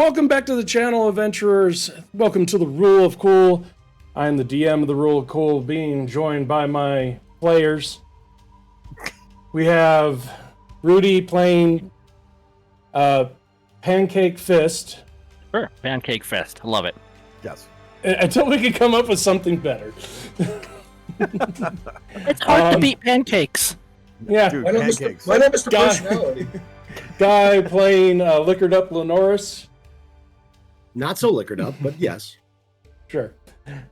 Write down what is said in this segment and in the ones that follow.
Welcome back to the channel, adventurers. Welcome to the Rule of Cool. I'm the DM of the Rule of Cool, being joined by my players. We have Rudy playing Pancake Fist. Sure, Pancake Fist. Love it. Yes. Until we can come up with something better. It's hard to beat pancakes. Yeah. Dude, Why not pancakes. Mr. Personality? Guy playing Liquored Up Lenoris. Not so liquored up, but yes. Sure.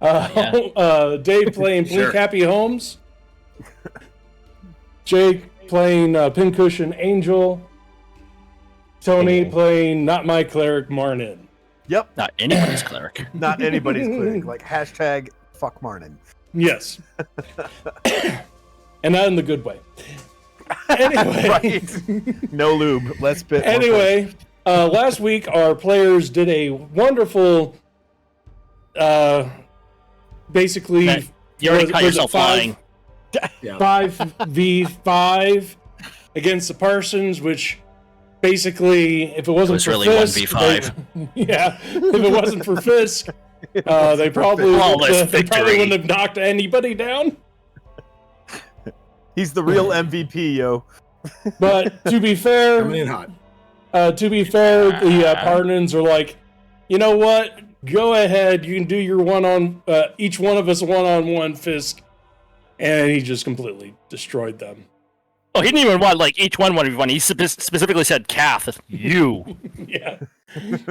Dave playing Bleak Happy Homes. Jake playing Pincushion Angel. Tony playing Not My Cleric Marnin. Yep. Not anybody's cleric. Not anybody's cleric. Like hashtag fuck Marnin. Yes. And not in the good way. Anyway. Right. No lube. Less bit. more Anyway, last week our players did a wonderful, basically, You already was caught it yourself lying. 5v5 against the Parsons, which basically, if it wasn't was for really Fisk, 1v5. yeah, if it wasn't for Fisk, they probably wouldn't have knocked anybody down. He's the real MVP, yo. But to be fair, Coming in hot. the Parnans are like, you know what? Go ahead. You can do your each one of us one-on-one Fisk. And he just completely destroyed them. Oh, he didn't even want like each one 1v1. He specifically said Kath. You. Yeah.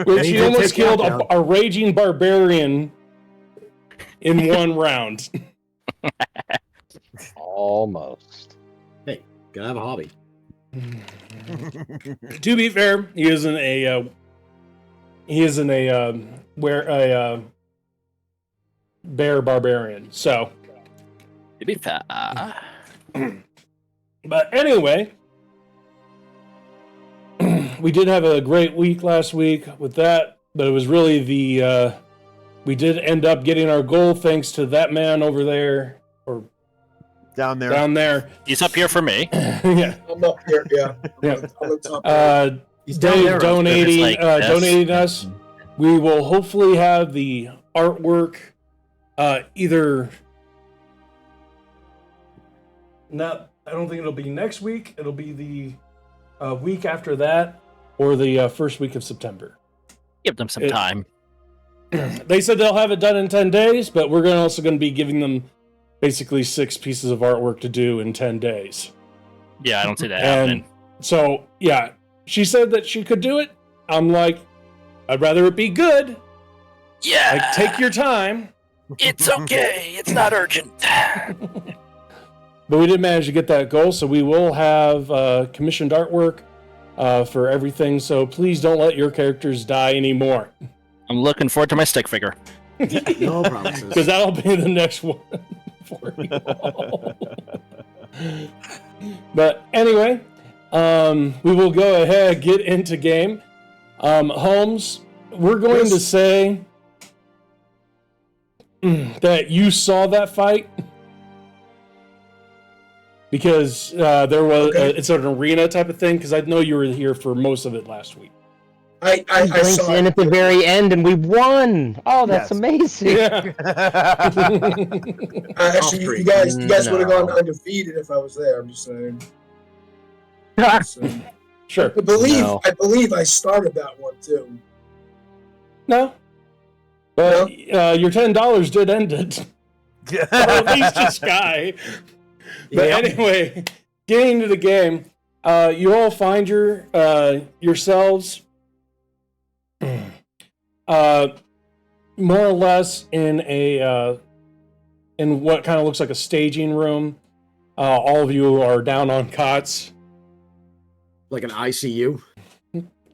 Which he almost killed a raging barbarian in one round. Almost. Hey, gotta have a hobby. To be fair, he isn't a bear barbarian. So, To be fair. but anyway, we did have a great week last week with that, but it was really we did end up getting our goal thanks to that man over there, or Down there. down there. He's up here for me. Yeah. I'm up here, yeah. Yeah. I'm on top there. He's down Dave there. donating, It's like this. donating us. We will hopefully have the artwork either. Not, I don't think it'll be next week. It'll be the week after that, or the first week of September. Give them some time. They said they'll have it done in 10 days, but we're also going to be giving them basically 6 pieces of artwork to do in 10 days. Yeah, I don't see that And happening. so, yeah, she said that she could do it. I'm like, I'd rather it be good. Yeah. Like, take your time. It's okay. It's not urgent. But we did manage to get that goal, so we will have commissioned artwork for everything. So please don't let your characters die anymore, I'm looking forward to my stick figure. No promises. because that'll be the next one for you all. But anyway, we will go ahead, get into game. Holmes, we're going to say that you saw that fight. Because there was, it's an arena type of thing. Because I know you were here for most of it last week. I Blinks saw in it. at the very end, and we won. Oh, that's Yes. amazing. Yeah. Actually, you guys would have gone undefeated if I was there. I'm just saying. So, Sure. I believe No. I started that one too. No. But your $10 did end it. Or at least to Sky. But anyway, getting into the game, you all find yourselves more or less in in what kind of looks like a staging room. All of you are down on cots. Like an ICU.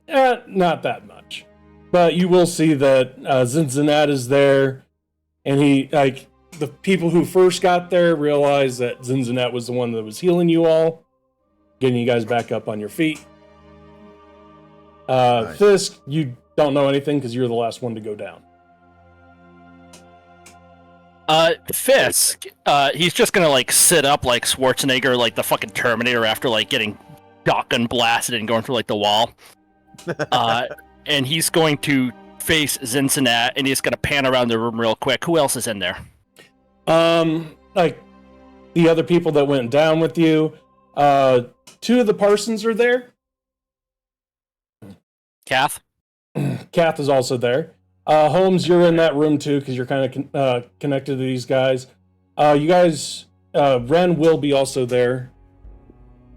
Not that much. But you will see that Zinzanat is there, and the people who first got there realized that Zinzanat was the one that was healing you all, getting you guys back up on your feet. Nice. Fisk, you don't know anything because you're the last one to go down. Fisk, he's just gonna like sit up like Schwarzenegger, like the fucking Terminator after like getting shotgun blasted and going through like the wall. and he's going to face Zinzanat, and he's going to pan around the room real quick. Who else is in there? Like the other people that went down with you. 2 of the Parsons are there. Kath? Kath is also there. Holmes, you're in that room too because you're kind of connected to these guys. You guys, Ren will be also there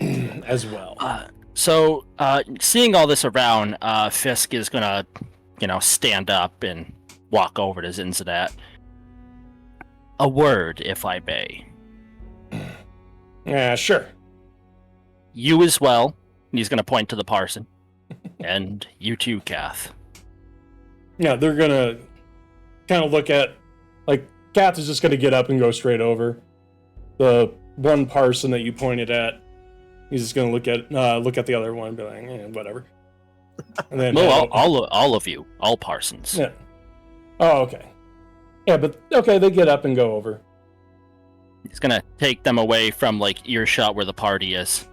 as well. So, seeing all this around, Fisk is gonna, stand up and walk over to Zinzanat. A word, if I may. Yeah, sure. You as well. And he's gonna point to the parson. And you too, Kath. Yeah, they're gonna kind of look at, like, Kath is just gonna get up and go straight over. The one parson that you pointed at, he's just gonna look at the other one and be like, whatever. And then No, all of you, all parsons. Yeah. Oh, okay. Yeah, but okay, they get up and go over. He's gonna take them away from earshot where the party is.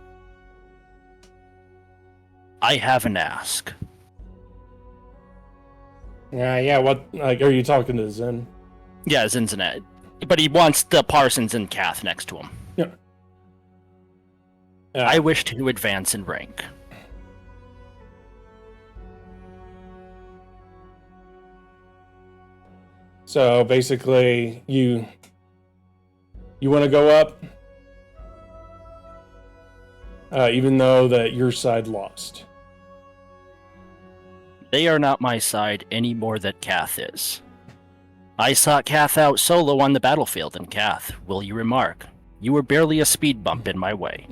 I have an ask. Yeah. What? Are you talking to Zen? Yeah, Zinzanat. But he wants the parsons and Kath next to him. Yeah. I wish to advance in rank. So basically, you want to go up, even though that your side lost. They are not my side any more than Kath is. I sought Kath out solo on the battlefield, and Kath, will you remark, you were barely a speed bump in my way.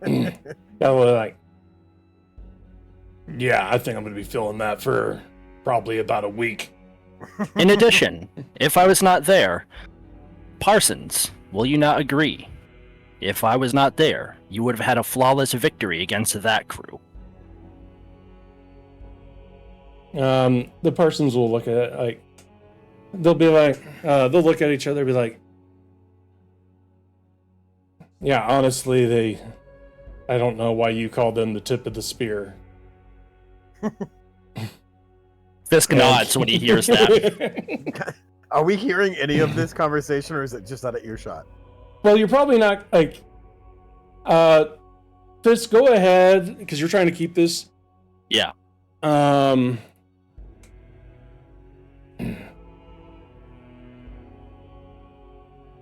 Yeah, I think I'm going to be feeling that for probably about a week. In addition, if I was not there, Parsons, will you not agree? If I was not there, you would have had a flawless victory against that crew. The Parsons will look at it they'll be they'll look at each other and be like, yeah, honestly, I don't know why you called them the tip of the spear. Fisk nods when he hears that. Are we hearing any of this conversation, or is it just out of earshot? Well, you're probably not Fisk, go ahead because you're trying to keep this. Yeah.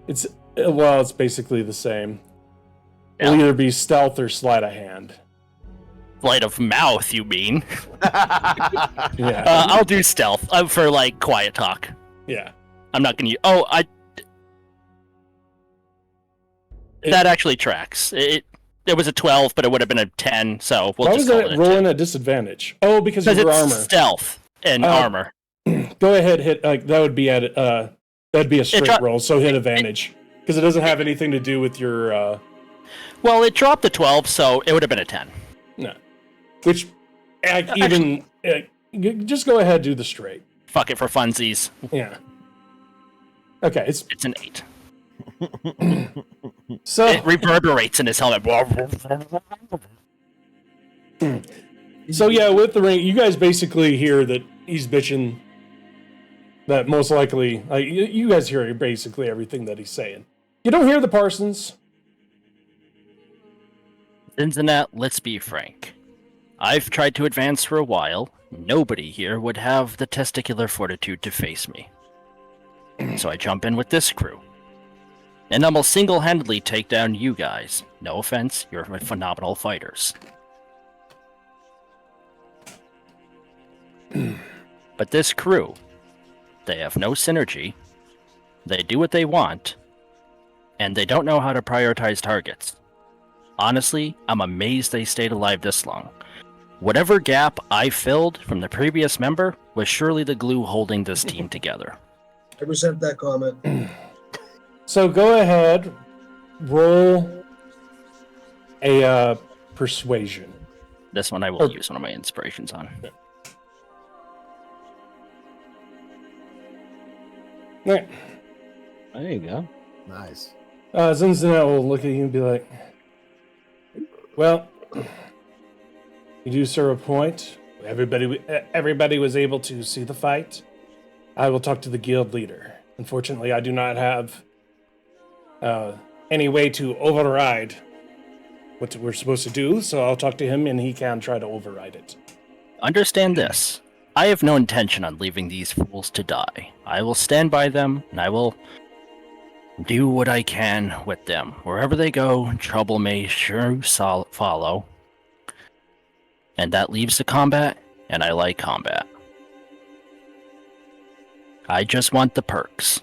It's basically the same. Yeah. It'll either be stealth or sleight of hand. Sleight of mouth, you mean? Yeah. I'll do stealth for quiet talk. Yeah. I'm not gonna. That actually tracks. It was a 12, but it would have been a 10. So we'll Why just was call that it rolling at disadvantage? Oh, because of it's your armor. stealth and armor. Go ahead, hit that would be at that'd be a straight roll. So hit advantage because it doesn't have anything to do with your. Well, it dropped to 12, so it would have been a 10. No, which just go ahead, do the straight. Fuck it for funsies. Yeah. Okay, it's an 8. So it reverberates in his helmet. So yeah, with the ring, you guys basically hear that he's bitching. That most likely, you guys hear basically everything that he's saying. You don't hear the Parsons. Zinzanat, let's be frank. I've tried to advance for a while. Nobody here would have the testicular fortitude to face me. So I jump in with this crew. And I'm gonna single-handedly take down you guys. No offense, you're phenomenal fighters. But this crew, they have no synergy, they do what they want, and they don't know how to prioritize targets. Honestly, I'm amazed they stayed alive this long. Whatever gap I filled from the previous member was surely the glue holding this team together. I resent that comment. So go ahead, roll a persuasion. This one I will use one of my inspirations on. Right. There you go. Nice. Zinzanat will look at you and be like, well, you do serve a point. Everybody was able to see the fight. I will talk to the guild leader. Unfortunately, I do not have any way to override what we're supposed to do, so I'll talk to him and he can try to override it. Understand this. I have no intention on leaving these fools to die. I will stand by them, and I will do what I can with them. Wherever they go, trouble may sure follow. And that leaves the combat, and I like combat. I just want the perks.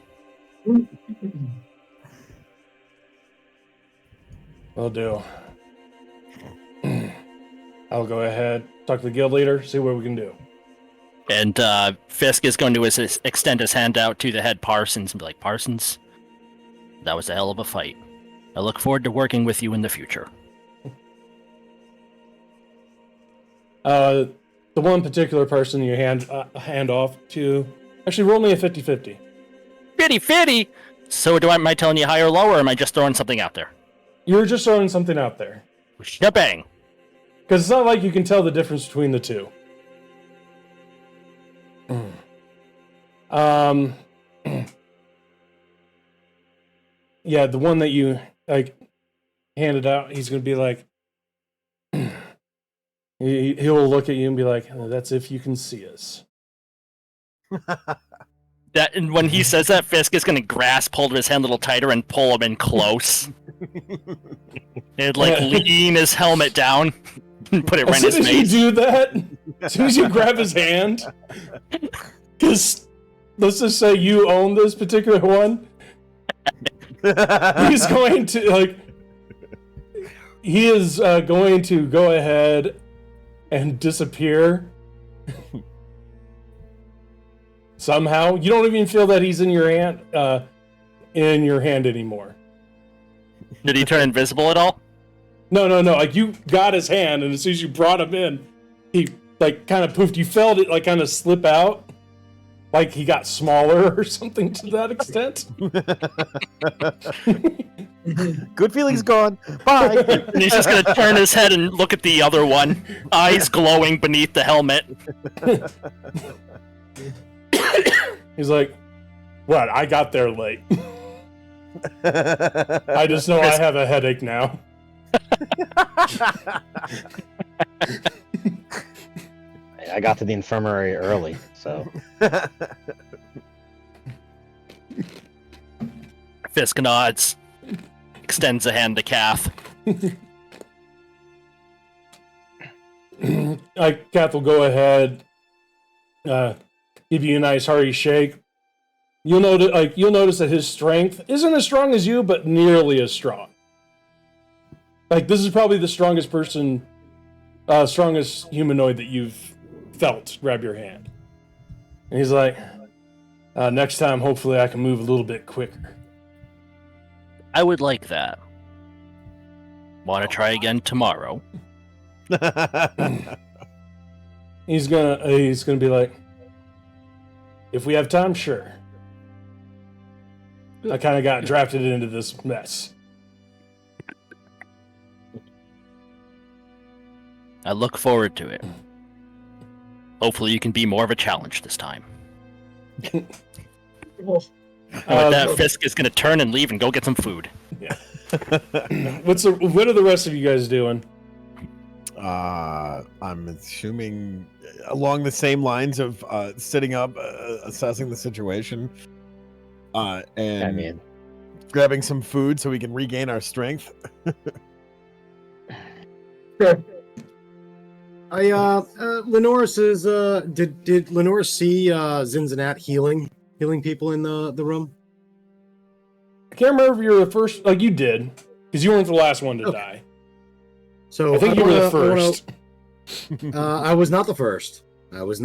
Will do. I'll go ahead, talk to the guild leader, see what we can do. And Fisk is going to extend his hand out to the head Parsons and be like, Parsons, that was a hell of a fight. I look forward to working with you in the future. The one particular person you hand off to, actually roll me a 50-50. 50-50? So am I telling you high or low, or am I just throwing something out there? You're just throwing something out there. Shebang! Because it's not like you can tell the difference between the two. Yeah, the one that you handed out, he's gonna be like, he will look at you and be like, "That's if you can see us." And when he says that, Fisk is gonna grasp hold of his hand a little tighter and pull him in close. And lean his helmet down and put it right in his face. As soon as you do that, as soon as you grab his hand, because let's just say you own this particular one, he's going to he is going to go ahead and disappear. Somehow, you don't even feel that he's in your hand anymore. Did he turn invisible at all? No. You got his hand, and as soon as you brought him in, he kind of poofed. You felt it kind of slip out, like he got smaller or something to that extent. Good feelings gone. Bye. And he's just gonna turn his head and look at the other one, eyes glowing beneath the helmet. He's like, "What? I got there late. I just know I have a headache now." I got to the infirmary early, so. Fisk nods, extends a hand to Kath. Kath will go ahead, give you a nice hearty shake. You'll notice that his strength isn't as strong as you, but nearly as strong. This is probably the strongest humanoid that you've felt grab your hand. And he's like, next time, hopefully I can move a little bit quicker. I would like that. Want to try again tomorrow? He's gonna be like, if we have time, sure. I kind of got drafted into this mess. I look forward to it. Hopefully you can be more of a challenge this time. And with that, Fisk is going to turn and leave and go get some food. Yeah. What are the rest of you guys doing? I'm assuming along the same lines of sitting up, assessing the situation, and grabbing some food so we can regain our strength. Sure. Lenore says, did Lenore see Zinzanat healing people in the room? I can't remember if you were the first, you did, because you weren't the last one to die. So I think you were the first. I was not the first. That was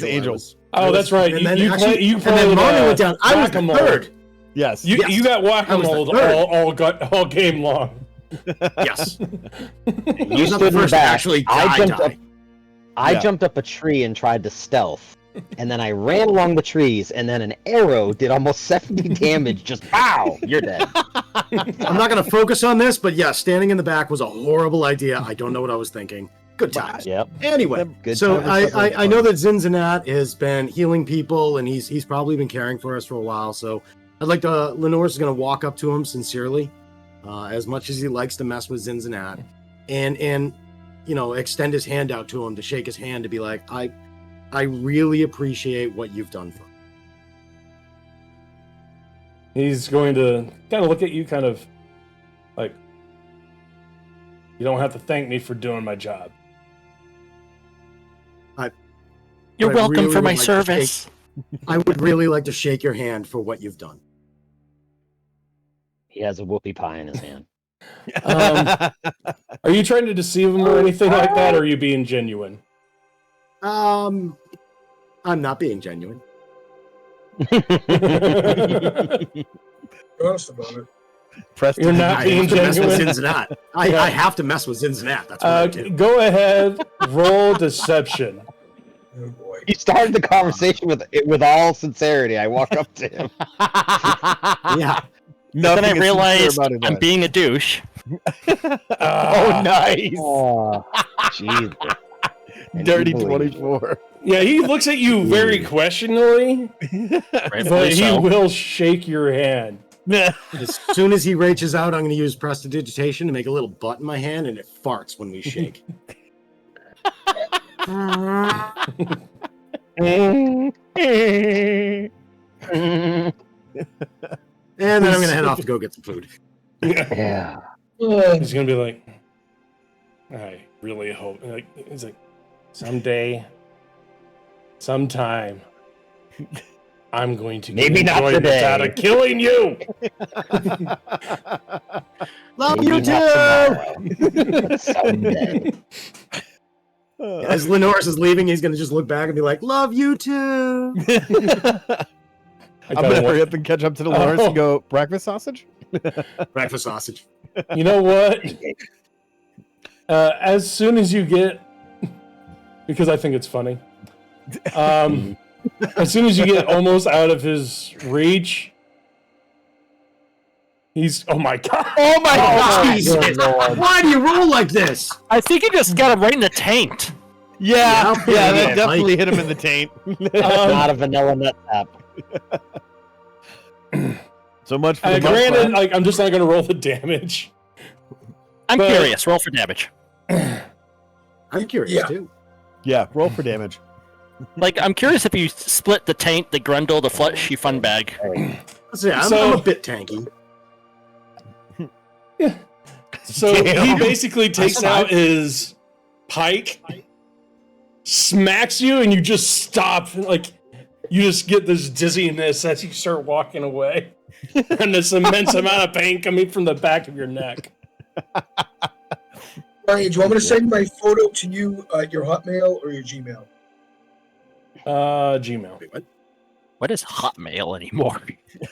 Angel. That's right. And then you Marnie went down. I was the third. Yes. You got whack-a-mole all game long. Yes. You stood in the back. I jumped up a tree and tried to stealth, and then I ran along the trees, and then an arrow did almost 70 damage. Just pow! You're dead. I'm not going to focus on this, but yeah, standing in the back was a horrible idea. I don't know what I was thinking. Good times. Yep. Anyway, Good so times, I know that Zinzanat has been healing people, and he's probably been caring for us for a while. So I'd like to. Lenore's going to walk up to him sincerely, as much as he likes to mess with Zinzanat, and extend his hand out to him to shake his hand to be like, I really appreciate what you've done for me. He's going to kind of look at you, kind of like, you don't have to thank me for doing my job. You're welcome really for my would like to service. I would really like to shake your hand for what you've done. He has a whoopie pie in his hand. Are you trying to deceive him or anything like that, or are you being genuine? I'm not being genuine. Be honest about it. Preston, You're not I being have to mess with genuine. Zinzanat. I have to mess with Zinzanat. That's what I do. Go ahead, roll deception. Oh boy. You started the conversation with all sincerity. I walk up to him. Yeah. Then I is sincere realized about it, I'm then. being a douche. Oh, nice. Oh, Jesus. Dirty Unbelievable. 24. Yeah, he looks at you very questioningly, Rightfully but he so. will shake your hand. As soon as he reaches out, I'm going to use prestidigitation to make a little butt in my hand, and it farts when we shake. And then I'm going to head off to go get some food. Yeah. He's gonna be like, I really hope. Like, he's like, someday, sometime, I'm going to Maybe not enjoy today. out of killing you. Love Maybe you not too! tomorrow. Someday. As Lenoris is leaving, he's going to just look back and be like, love you too! I'm gonna hurry up and catch up to the Lawrence and go, breakfast sausage? Breakfast sausage. You know what? As soon as you get, because I think it's funny, as soon as you get almost out of his reach, he's, oh my god. Oh my God. Jesus! Lord. Why do you roll like this? I think you just got him right in the taint. Yeah, Yeah, that like- definitely hit him in the taint. Not a vanilla nut tap. So much for the Granted, like, I'm just not gonna roll the damage. I'm But- curious. Roll for damage. I'm curious Yeah. too. Yeah, roll for damage. Like, I'm curious if you split the taint, the grundle, the fleshy fun bag. So, yeah, So- I'm a bit tanky. So Damn. he basically takes out his pike, smacks you, and you just stop. Like, you just get this dizziness as you start walking away, and this immense amount of pain coming from the back of your neck. Brian, do you want me to send my photo to you at your Hotmail or your Gmail? Gmail. Wait, what? What is Hotmail anymore?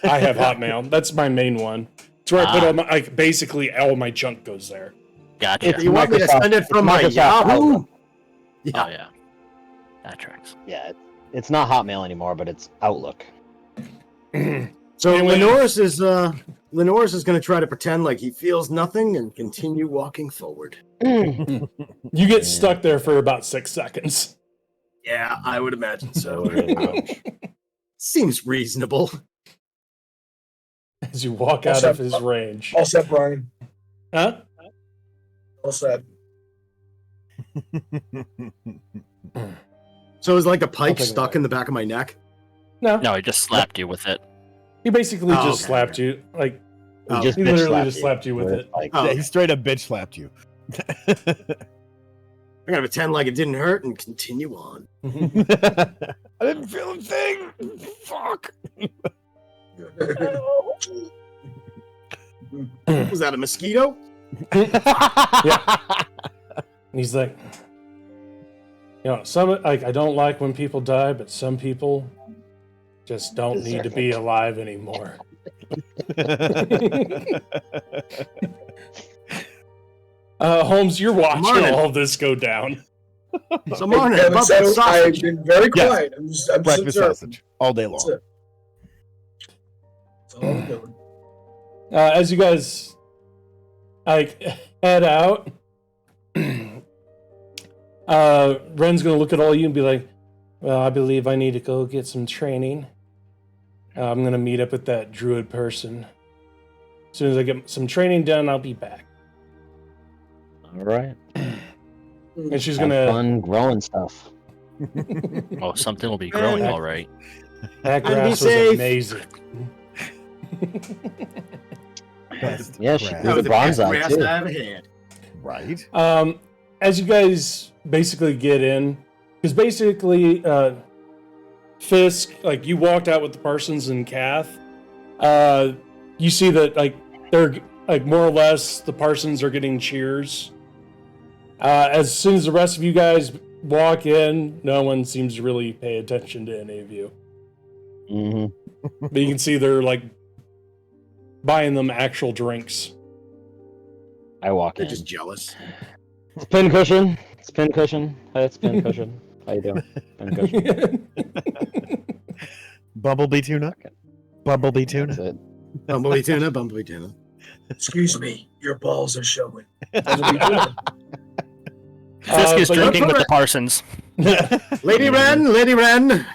I have Hotmail. That's my main one. It's where I put all my, like, basically all my junk goes there. Gotcha. It's You want me to Microsoft- send it from my Microsoft Yahoo? Outlook. Yeah. Oh, yeah. That tracks. Yeah, it's not Hotmail anymore, but it's Outlook. So Anyway. Lenoris is going to try to pretend like he feels nothing and continue walking forward. You get stuck there for about 6 seconds. Yeah, I would imagine so. Seems reasonable. As you walk out of his range. All set, Brian. Huh? All set. So is like a pike I'll take it stuck away. in the back of my neck? No. No, he just slapped you with it. He basically Oh, just okay, slapped okay. you. Like, Oh, He just he bitch literally slapped just you slapped you with it. Like, Oh, Yeah, okay. he straight up bitch slapped you. I'm going to pretend like it didn't hurt and continue on. I didn't feel a thing. Fuck. Was that a mosquito? Yeah. And he's like, some, like, I don't like when people die, but some people just don't need to be alive anymore. Holmes, you're watching Morning. all of this go down. So morning, I've about that I've sausage. been very Yes. quiet. I'm just Breakfast observing. sausage all day That's long. it. That's all I'm doing. As you guys like head out, Ren's gonna look at all you and be like, "Well, I believe I need to go get some training. I'm gonna meet up with that druid person. As soon as I get some training done, I'll be back." All right. And she's Have gonna fun growing stuff. Oh, something will be growing, And- all right. That And be grass was safe. amazing. Best Yeah, she grass. grew the bonsai grass too. I ever had. Right. As you guys basically get in, because basically, Fisk, like you walked out with the Parsons and Kath, you see that like they're like more or less the Parsons are getting cheers. As soon as the rest of you guys walk in, no one seems to really pay attention to any of you. Mm-hmm. But you can see they're like buying them actual drinks. I walk They're in. just jealous. It's pincushion. It's pincushion. Hey, it's pincushion. How you doing? Pincushion. Bumblebee tuna. Bumblebee That's tuna. it. Bumblebee tuna, bumblebee tuna. Excuse me, your balls are showing. Fisk is but drinking with the Parsons. Lady Wren, Lady Wren.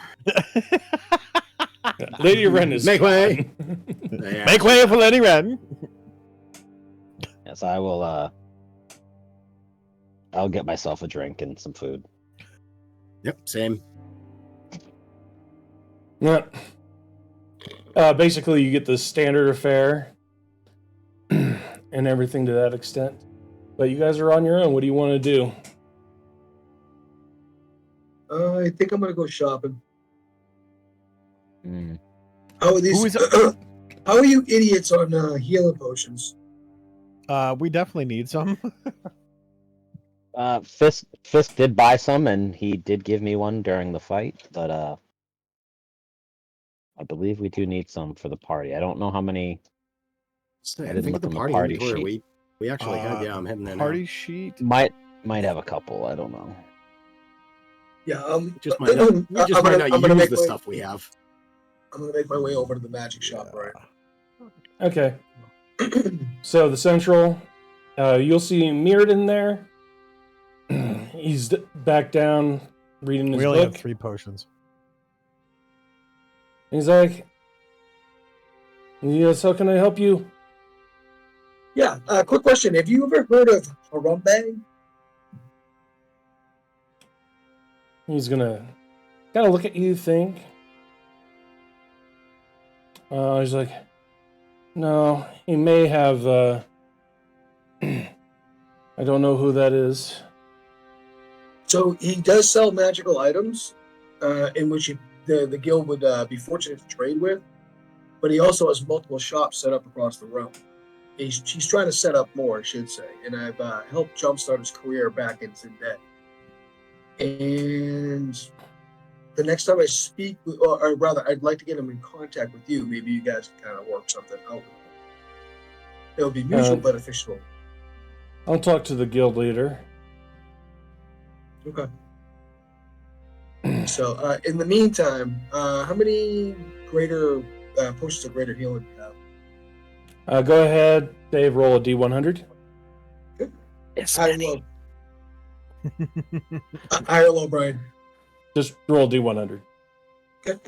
Lady Ren is Make way. fine. Yeah. Make way for Lenny Ren. Yes, I will. I'll get myself a drink and some food. Yep, same. Yeah. Basically, you get the standard affair and everything to that extent. But you guys are on your own. What do you want to do? I think I'm gonna go shopping. Mm. How are these? Who is How are you idiots on healing potions? We definitely need some. Fisk did buy some, and he did give me one during the fight. But I believe we do need some for the party. I don't know how many. So, I I didn't think look the on the party party inventory sheet. we actually had. Yeah, I'm heading there now. Party sheet. Might have a couple. I don't know. Yeah, Just might not, we just I'm might gonna- not I'm gonna use make the my- stuff we have. I'm gonna make my way over to the magic shop, right? Okay. So the central, you'll see Mirrodin there. He's back down reading his We only have book. 3 potions. He's like, "Yes, how can I help you?" Yeah. Quick question: have you ever heard of Harambe? He's gonna kind of look at you, think. He's like, "No, he may have. I don't know who that is." So he does sell magical items, in which the guild would be fortunate to trade with, but he also has multiple shops set up across the realm. He's trying to set up more, I should say, and I've helped jumpstart his career back in Zindet. And the next time I speak, or rather, I'd like to get him in contact with you. Maybe you guys can kind of work something out. It would be mutually beneficial. I'll talk to the guild leader. Okay. So, in the meantime, how many greater potions of greater healing do you have? Go ahead, Dave. Roll a D100. It's High or many. low? High or low, Brian? Just roll D100. Okay.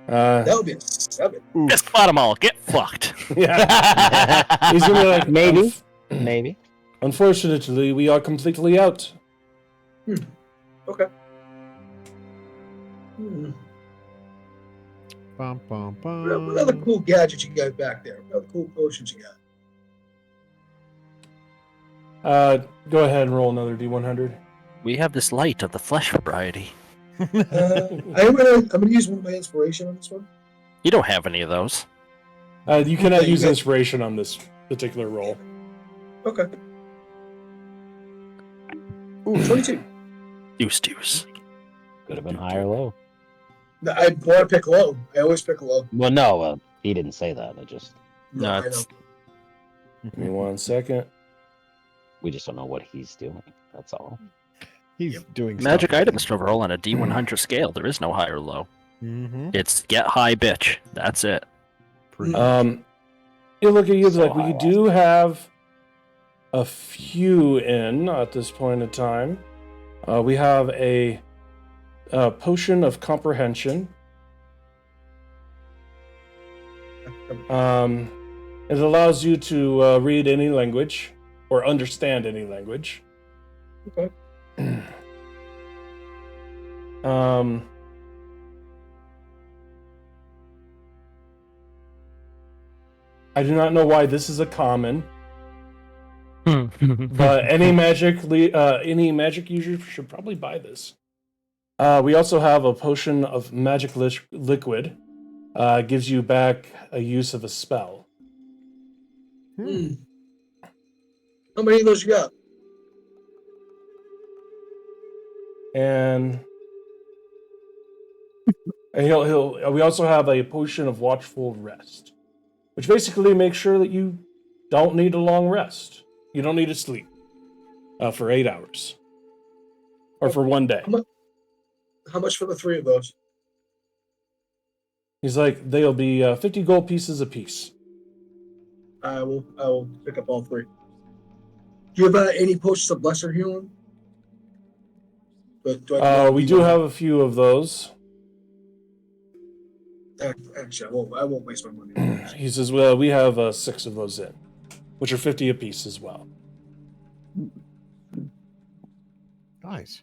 That would be a 7. Just spot them all. Get fucked. Yeah. He's gonna be like, Maybe. Maybe. Unfortunately, we are completely out. Okay. Hmm. Bum, bum, What other bum. cool gadgets you got back there? What other cool potions you got? Go ahead and roll another D100. We have this light of the flesh variety. I'm gonna use one of my inspiration on this one. You don't have any of those. You cannot Yeah, you use got- inspiration on this particular roll. Okay. Ooh, 22. Deuce. Could have been high or low. I want to pick low. I always pick low. Well, no, he didn't say that. I just No, I it's- know. Give me 1 second. we just don't know what he's doing. That's all. He's doing Magic stuff. items to roll on a D100 scale. There is no high or low. Mm-hmm. It's get high, bitch. That's it. You look at you So like, we high, do have a few in at this point in time. We have a potion of comprehension. It allows you to read any language or understand any language. Okay. I do not know why this is a common, but any magic user should probably buy this. We also have a potion of magic liquid. Gives you back a use of a spell. How many of those you got? And we also have a potion of watchful rest, which basically makes sure that you don't need a long rest. You don't need to sleep for 8 hours or for 1 day. How much for the 3 of those? He's like, they'll be 50 gold pieces a piece. I will pick up all 3. Do you have any potions of lesser healing? We do have a few of those. Actually, I won't waste my money on those. He says, well, we have 6 of those in, which are 50 a piece as well. Nice.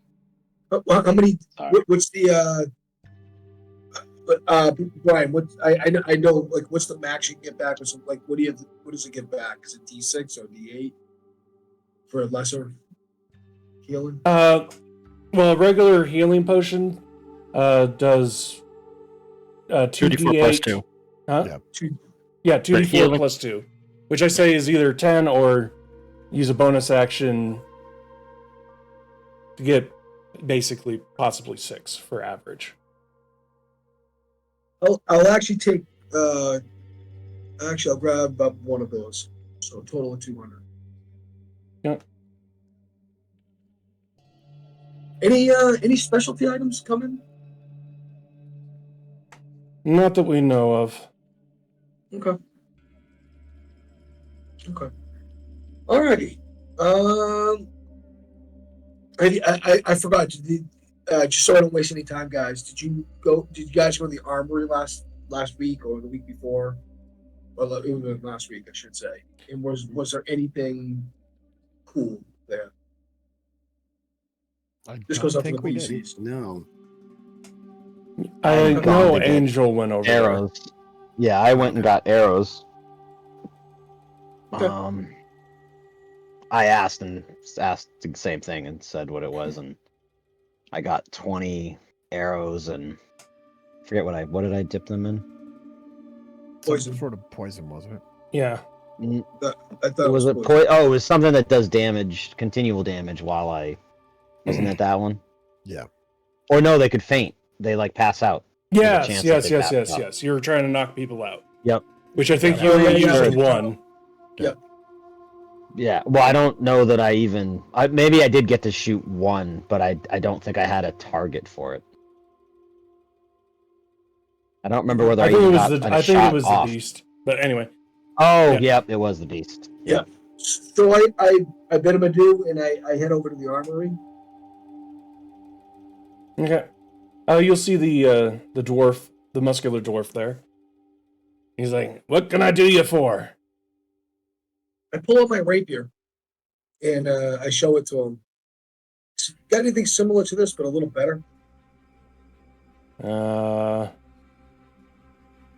How many? What's the Brian? I know, like, what's the max you can get back? Or something, like, what does it give back? Is it D6 or D8 for a lesser healing? Well, a regular healing potion does 2d4 plus 2. Huh? Yeah. 2d4 plus 2, which I say is either 10 or use a bonus action to get basically possibly 6 for average. I'll actually take. I'll grab up one of those. So a total of 200. Yeah. Any specialty items coming? Not that we know of. Okay. Alrighty. I forgot. Just so I don't waste any time, guys. Did you guys go to the armory last week or the week before? Well, even last week, I should say. And was there anything cool there? This goes up to the PCs. No. I gone know to get Angel went over Arrows. Yeah, I went and got arrows. Okay. I asked the same thing and said what it was, and I got 20 arrows and I forget what did I dip them in? Poison. Some sort of poison, wasn't it? there. Yeah. I thought It was a poison. it was something that does damage, continual damage while I wasn't it that one? Yeah. Or no, they could faint. They like pass out. There's a chance that they pass out. Yes. You were trying to knock people out. Yep. Which I think Yeah, you only yeah, used yeah. one. Yeah. Well, I don't know that I even. Maybe I did get to shoot one, but I don't think I had a target for it. I don't remember whether I think even it got was a I think shot it was off. the beast. But anyway. Oh, Yeah. yep, it was the beast. Yeah. So I bid him adieu and I head over to the armory. Okay. You'll see the dwarf, the muscular dwarf there. He's like, "What can I do you for?" I pull out my rapier and I show it to him. Got anything similar to this, but a little better?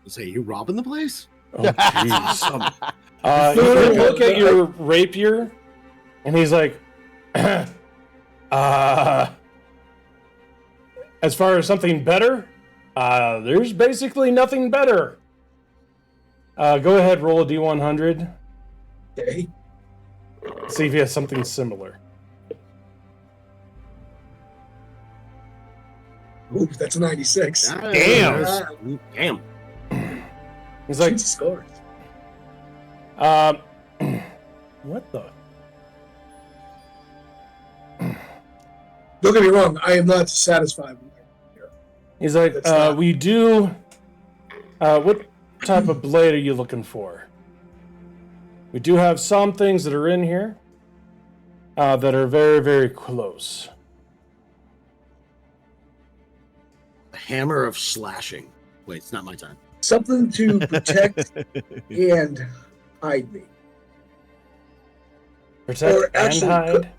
Say, you robbing the place? Oh, jeez. You look at your rapier, and he's like, as far as something better, there's basically nothing better. Go ahead, roll a D100. Okay. See if he has something similar. Ooh, that's a 96. Damn. Damn. He's like, Jesus Christ. what the? Don't get me wrong, I am not satisfied with it. He's like, That's not- we do. What type of blade are you looking for? We do have some things that are in here. that are very, very close. A hammer of slashing. Wait, it's not my time. Something to protect and hide me. Protect Or and actually, hide.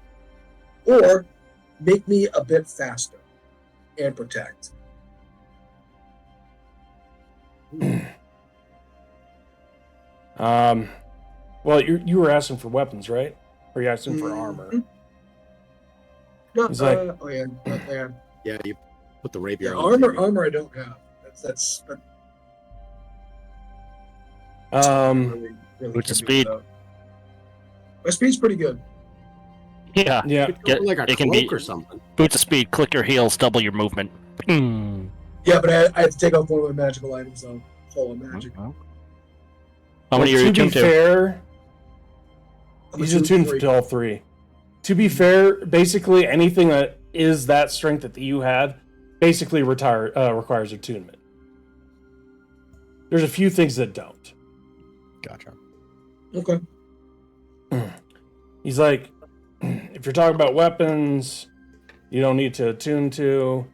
Or make me a bit faster and protect. Well, you were asking for weapons, right? Or you asking for armor? No, He's like, oh yeah, yeah. Yeah, you put the rapier Yeah, on. armor I don't have. That's really What's the can do speed? without. My speed's pretty good. Yeah. yeah. Like a it can cloak be or something. boots of speed. Click your heels. Double your movement. Hmm. Yeah, but I have to take off one of my magical items though. Full of magic. How Well, many are you to be tuned to? fair, I'm he's attuned attuned to all three. To be fair, basically anything that is that strength that you have basically requires attunement. There's a few things that don't. Gotcha. Okay. He's like, if you're talking about weapons, you don't need to attune to.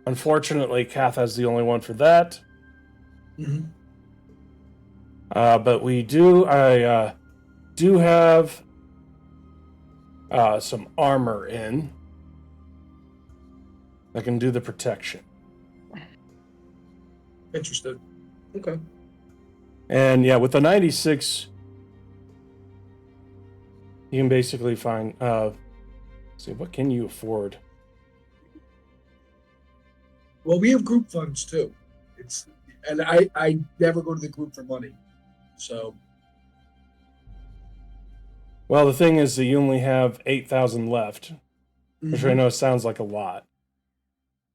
Unfortunately, Kath has the only one for that. Mm-hmm. But we do. I do have some armor in. I can do the protection. Interested. Okay. And yeah, with the 96, you can basically find. See, what can you afford? Well, we have group funds too. And I never go to the group for money. So Well, the thing is that you only have 8,000 left, which I Mhm. know sounds like a lot,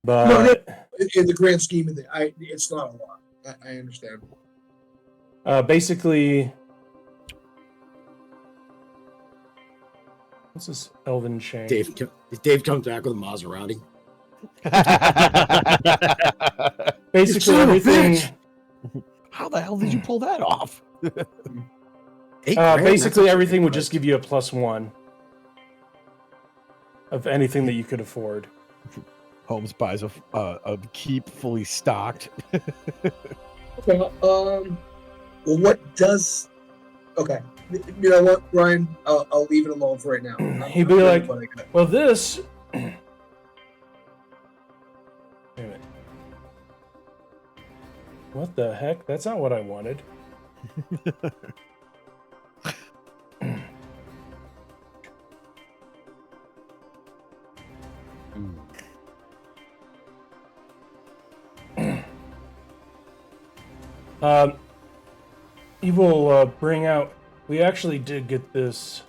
No, but in the grand scheme of it, it's not a lot. I understand. basically, what's this elven chain? Dave comes back with a Maserati. Basically, son of a everything. bitch! How the hell did you pull that off? Basically, everything would just give you a +1 of anything that you could afford. Holmes buys a keep fully stocked. Okay. Well, what does? Okay. You know what, Brian? I'll leave it alone for right now. He'd be like, well, this. Wait a minute. What the heck? That's not what I wanted. He will bring out. We actually did get this.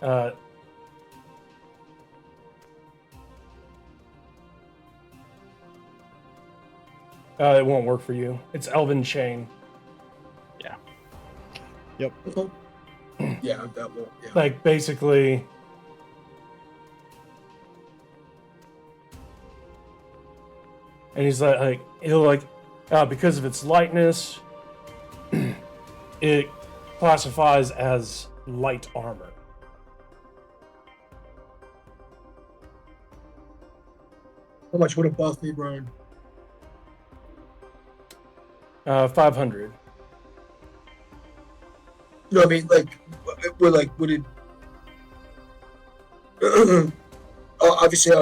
It won't work for you. It's Elven Chain. Okay. Yeah, that will. Yeah. Like, basically. And he's he'll because of its lightness, it classifies as light armor. How much would it buff me, Brian? 500. No, I mean, would it? Obviously, I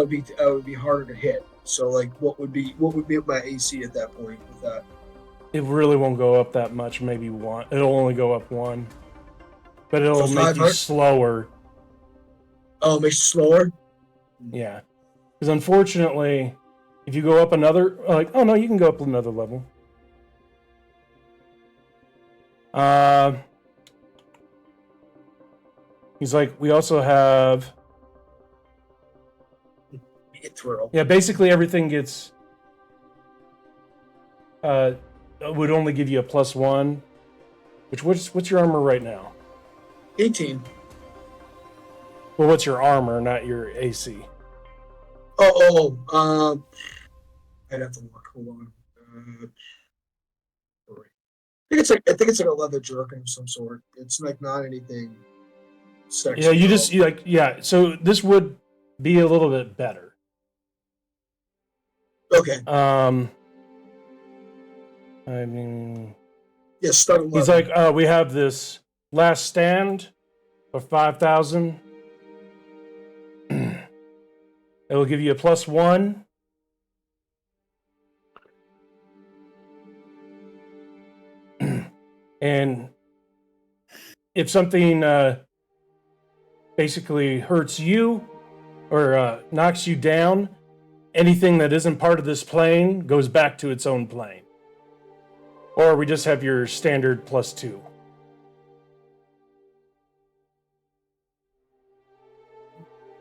would be harder to hit. So, what would be my AC at that point with that? It really won't go up that much. Maybe 1. It'll only go up 1, but it'll So make you 500? slower. Oh, it makes it slower. Yeah, because unfortunately, if you go up another, oh no, you can go up another level. He's like, we also have. Get through. Yeah, basically everything gets. Would only give you a +1. What's your armor right now? 18. Well, what's your armor, not your AC? I'd have to look. Hold on. Sorry. I think it's like a leather jerkin of some sort. It's like not anything sexy. Yeah, so this would be a little bit better. Okay. I mean, yeah, start he's like, we have this last stand for 5,000. It'll give you a +1. And if something basically hurts you or knocks you down, anything that isn't part of this plane goes back to its own plane. Or we just have your standard +2.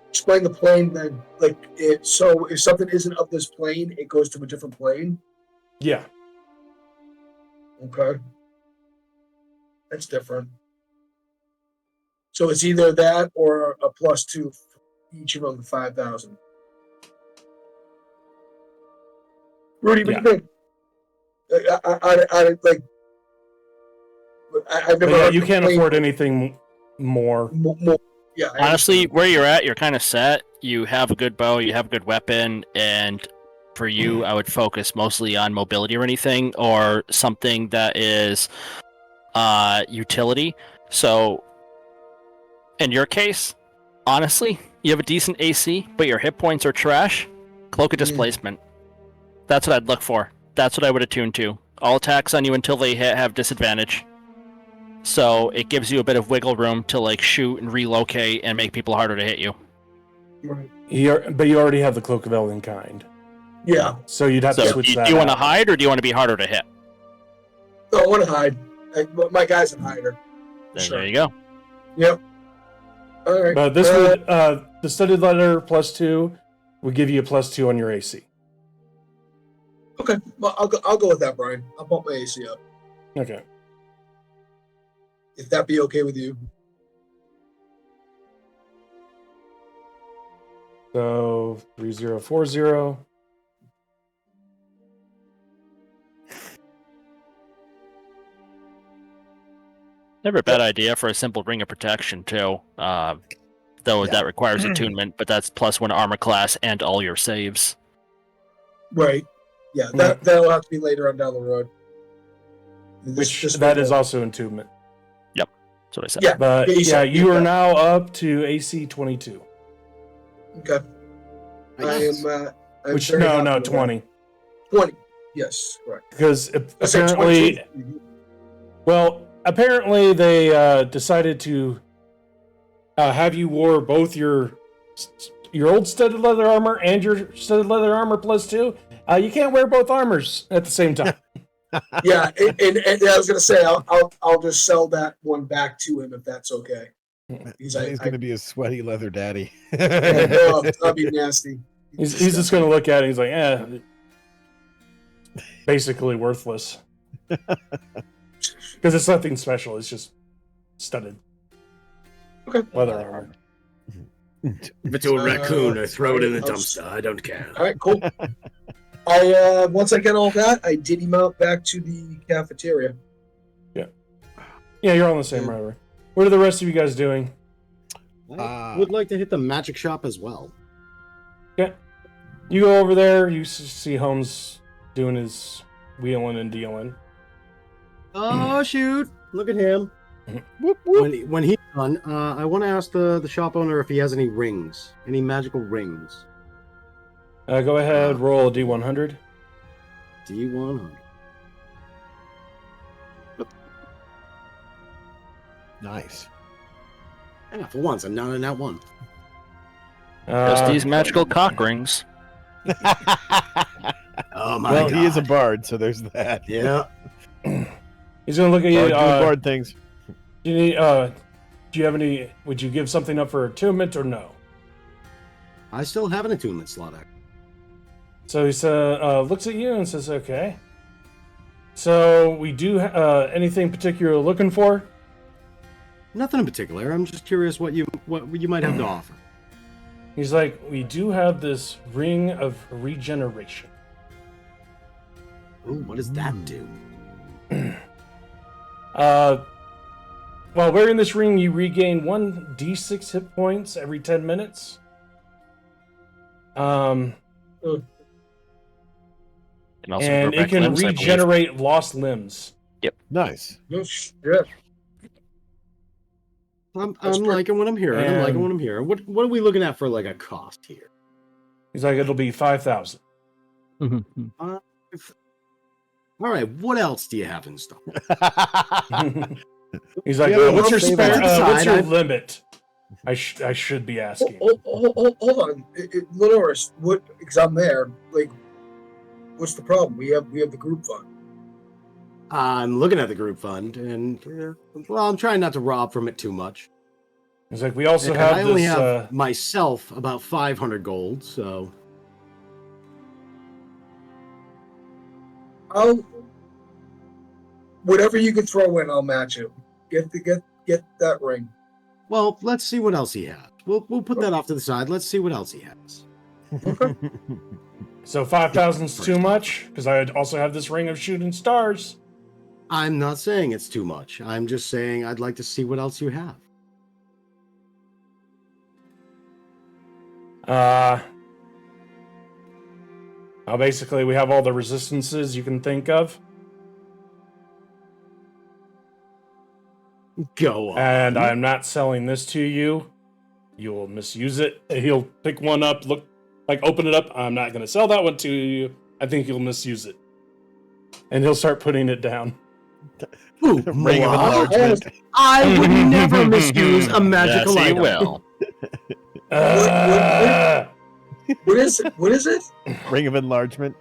Explain the plane then, like it. So if something isn't of this plane, it goes to a different plane. Yeah. Okay. That's different. So it's either that or a +2 for each of them, 5,000. Rudy, what do you think? I've never. Yeah, you can't afford anything more. Yeah. Honestly, where you're at, you're kind of set. You have a good bow, you have a good weapon, and for you, I would focus mostly on mobility or anything, or something that is utility. So, in your case, honestly, you have a decent AC, but your hit points are trash. Cloak of Displacement. That's what I'd look for. That's what I would attune to. All attacks on you until they have disadvantage. So it gives you a bit of wiggle room to like shoot and relocate and make people harder to hit you. Right. But you already have the Cloak of Elvenkind. Yeah. So you'd have to switch that. Do you want to hide or do you want to be harder to hit? No, I want to hide. My guy's a hider. Then there you go. Yep. All right. But this would the studded leather +2 would give you a +2 on your AC. Okay. Well, I'll go with that, Brian. I'll bump my AC up. Okay. If that be okay with you. So 3040. Never a bad idea for a simple ring of protection too. Though that requires attunement, but that's +1 armor class and all your saves. Right. Yeah, that'll have to be later on down the road. That is also attunement. Yep, that's what I said. Yeah, But you are now up to AC 22. Okay. Nice. I'm Which very happy no, with 20. that. 20. Yes, correct. Because I said apparently, 22. apparently they decided to have you wear both your old studded leather armor and your studded leather armor +2. You can't wear both armors at the same time. Yeah, and I was gonna say I'll just sell that one back to him if that's okay. He's going to be a sweaty leather daddy. That'd be nasty. He's just going to look at it. He's like, basically worthless. Because it's nothing special. It's just studded leather armor. If it's a raccoon, I throw it in the dumpster. I don't care. All right, cool. I once I get all that, I diddy mount back to the cafeteria. Yeah, you're on the same road. What are the rest of you guys doing? I would like to hit the magic shop as well. Yeah. You go over there, you see Holmes doing his wheeling and dealing. Oh, shoot. Look at him. Whoop, whoop. When he's done, I want to ask the shop owner if he has any rings. Any magical rings. Go ahead, roll a D100. D100. Nice. Yeah, for once, I'm not in that one. Just these magical cock rings. Oh my Well, god. he is a bard, so there's that. Yeah. He's gonna look at you. Bard things. Do you have any? Would you give something up for attunement or no? I still have an attunement slot. So he looks at you and says, "Okay." So we do anything particular you're looking for? Nothing in particular. I'm just curious what you might have to offer. He's like, "We do have this ring of regeneration." Ooh, what does that do? While wearing this ring, you regain 1d6 hit points every 10 minutes. And And it can regenerate lost limbs. Yep. Nice. No shit. I'm liking what I'm hearing. I'm liking what I'm hearing. What are we looking at for like a cost here? He's like, it'll be 5,000. All right. What else do you have in store? He's like, Yeah, what's your what's your I've- limit? I should be asking. Hold on, Lenores. What? Because I'm there. Like, what's the problem? We have the group fund. I'm looking at the group fund, and well, I'm trying not to rob from it too much. He's like, we also And have I only this. have myself about 500 gold, so Whatever you can throw in, I'll match it. Get that ring. well, let's see what else he has. We'll put that off to the side. Let's see what else he has. So 5,000's too much because I also have this ring of shooting stars. I'm not saying it's too much. I'm just saying I'd like to see what else you have. Now basically we have all the resistances you can think of. Go on. And I'm not selling this to you. You will misuse it. He'll pick one up, open it up. I'm not going to sell that one to you. I think you'll misuse it. And he'll start putting it down. Ooh, Ring of Moab. enlargement. I would never misuse a magical Yes, he item. will. What is it? Ring of enlargement.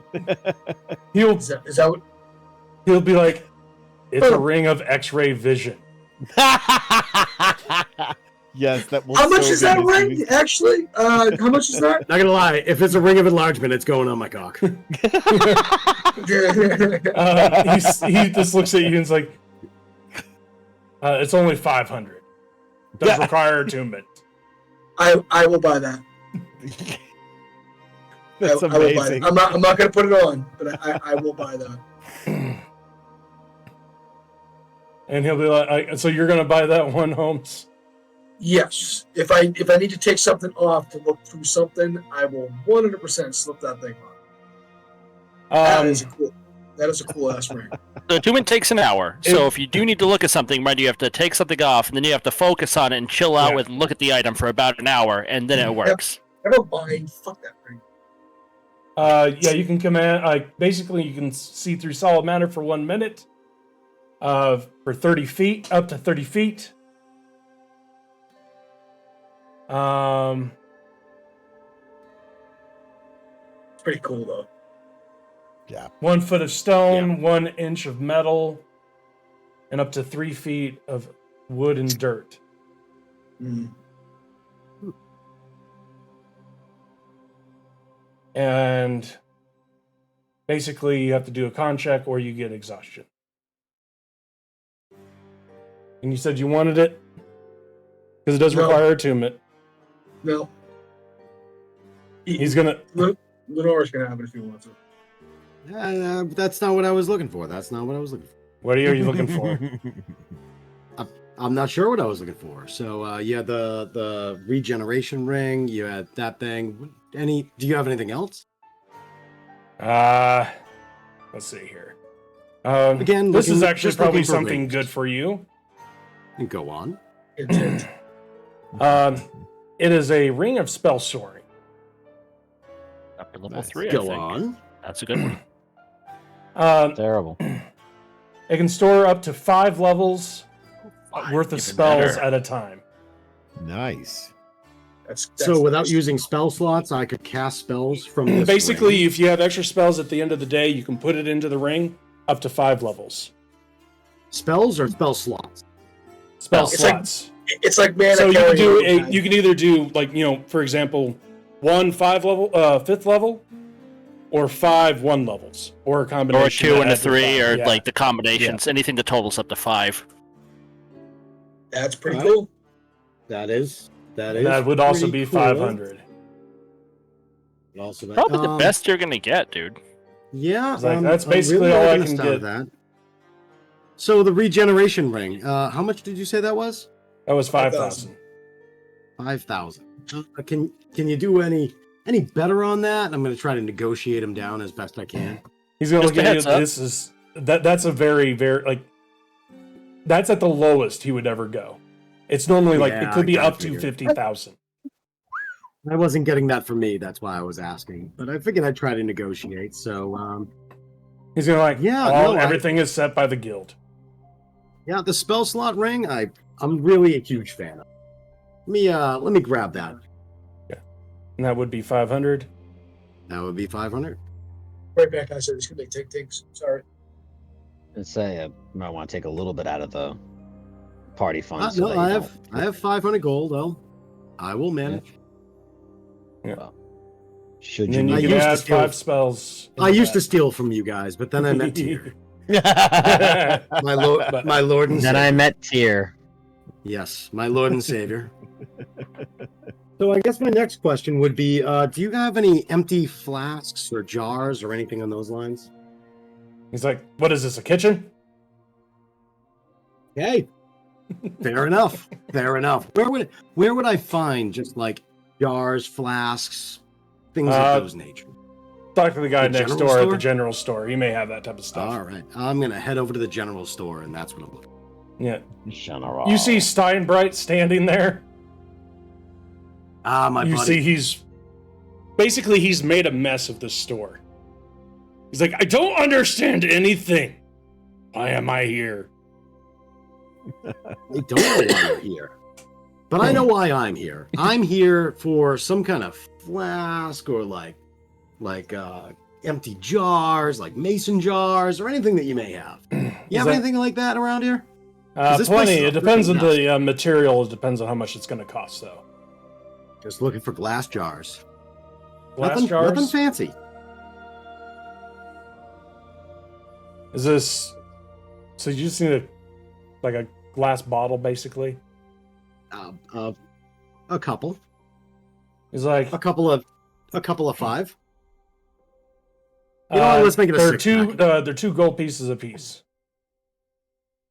He'll Is that what? he'll be like, it's a ring of X-ray vision. Yes, that will. How much so is be that misused. ring? Actually, how much is that? Not gonna lie, if it's a ring of enlargement, it's going on my cock. He just looks at you and is like, it's only 500. Does require attunement. I will buy that. That's I will buy amazing. it. I'm not going to put it on, but I will buy that. And he'll be like, so you're gonna buy that one, Holmes? Yes. If I need to take something off to look through something, I will 100% slip that thing on. That is a cool ass ring. The attunement takes an hour, so if you do need to look at something, right, you have to take something off, and then you have to focus on it and chill out with and look at the item for about an hour, and then it works. Never mind. Fuck that ring. Yeah, you can command. Basically, you can see through solid matter for 1 minute. For 30 feet, up to 30 feet. It's pretty cool though. Yeah. 1 foot of stone, 1 inch of metal, and up to 3 feet of wood and dirt. Mm. And basically, you have to do a con check or you get exhaustion. And you said you wanted it? Because it does require attunement. No. He's gonna... Lenore's gonna have it if he wants it. That's not what I was looking for. That's not what I was looking for. What are you looking for? I'm not sure what I was looking for. So, yeah, the regeneration ring. You had that thing. Do you have anything else? Let's see here. Again, this is actually just probably looking for something rings. good for you. And go on. It's It is a ring of spell soaring. Up to level Nice. 3, I Go think. on. That's a good one. Terrible. It can store up to 5 levels worth of Even spells better. at a time. Nice. that's So without nice. using spell slots, I could cast spells from this Basically, ring. if you have extra spells at the end of the day, you can put it into the ring up to 5 levels. Spells or spell slots? Spell It's like- slots. It's like mana. So you can carrying. do you can either do for example, 1 5 level, 5th level, or 5 1 levels, or a Or a combination. 2 that and a adds to 3, 5. or Yeah. like the combinations, anything that totals up to 5. That's pretty Alright. cool. That is. That would also pretty be cool. 500. Also, Probably the best you're gonna get, dude. Yeah, It's like, that's basically really all I liking can the sound get. of that. So the regeneration ring, how much did you say that was? That was 5,000. 5,000. Can you do any better on that? I'm going to try to negotiate him down as best I can. He's going to Just look a at you. heads up. This is that's a very, very like that's at the lowest he would ever go. It's normally like Yeah, it could be I up to figured. 50,000. I wasn't getting that from me. That's why I was asking. But I figured I'd try to negotiate. So, He's going to like, Yeah, oh, no, everything is set by the guild. yeah, the spell slot ring, I'm really a huge fan of. Let me grab that. And that would be 500. That would be 500. Right back. I said it's gonna make takes. Sorry. And say I might want to take a little bit out of the party fund. so No, that you I don't- have 500 gold. I will manage. Should And you then you I need can used to add steal- 5 spells. I used to steal from you guys, but then I met Tyr. My Lord and Then Savior. I met Tyr. Yes, my Lord and Savior. So I guess my next question would be, do you have any empty flasks or jars or anything on those lines? He's like, what is this, a kitchen? Hey, fair enough. Fair enough. Where would I find just like jars, flasks, things of those nature? Talk to the guy The next general door at store? the general store. He may have that type of stuff. All right, I'm gonna head over to the general store, and that's what I'm looking. Yeah. General. You see Steinbright standing there. My You buddy. see he's made a mess of this store. He's like, I don't understand anything. Why am I here? I don't know why you're here, but I know why I'm here. I'm here for some kind of flask or like empty jars, like mason jars, or anything that you may have. You have anything like that around here? This place Plenty. is It depends on freaking the material. It depends on how much it's going to cost, though. Just looking for glass jars. Glass jars? Nothing fancy. Is this... So you just need a glass bottle, basically? A couple. He's like... A couple of 5. You know what, let's make it a they're 6 two. pack. They're 2 gold pieces apiece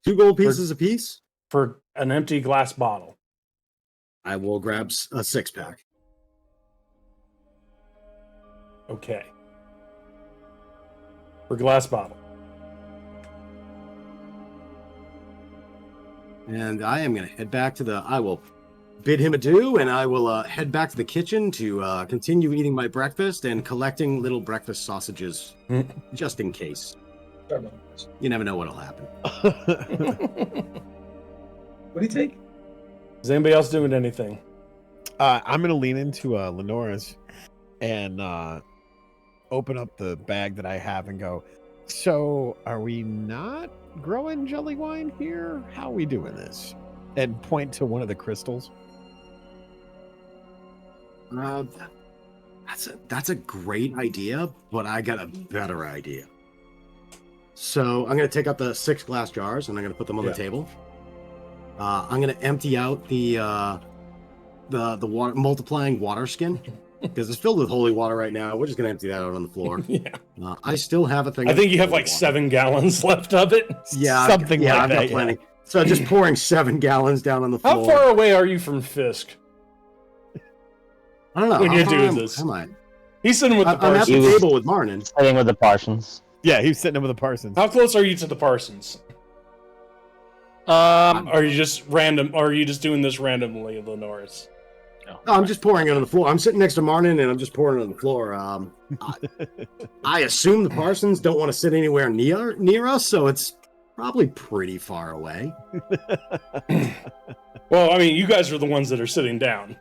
2 gold pieces apiece. for an empty glass bottle. I will grab a 6-pack. Okay. For glass bottle. And I am going to head back to I will bid him adieu, and I will head back to the kitchen to continue eating my breakfast and collecting little breakfast sausages, just in case. Sorry about this. You never know what'll happen. What do you take? Is anybody else doing anything? I'm gonna lean into Lenora's and open up the bag that I have and go, so are we not growing jelly wine here? How are we doing this? And point to one of the crystals. That's a great idea, but I got a better idea. So I'm going to take out the 6 glass jars and I'm going to put them on the table. I'm going to empty out the water, multiplying water skin, because it's filled with holy water right now. We're just going to empty that out on the floor. Yeah. I still have a thing. I think you have holy like water. 7 gallons left of it. Yeah, Something like I've got that, plenty. So just pouring 7 gallons down on the floor. How far away are you from Fisk? I don't know. when How you far do am- this? Am I? He's sitting with the I'm at the Parsons. table with Marnin. Sitting with the Parsons. Yeah, he's sitting in with the Parsons. How close are you to the Parsons? Are you just random? Or are you just doing this randomly, Lenoris? No, I'm just pouring it on the floor. I'm sitting next to Marnin and I'm just pouring it on the floor. I assume the Parsons don't want to sit anywhere near us, so it's probably pretty far away. Well, I mean, you guys are the ones that are sitting down.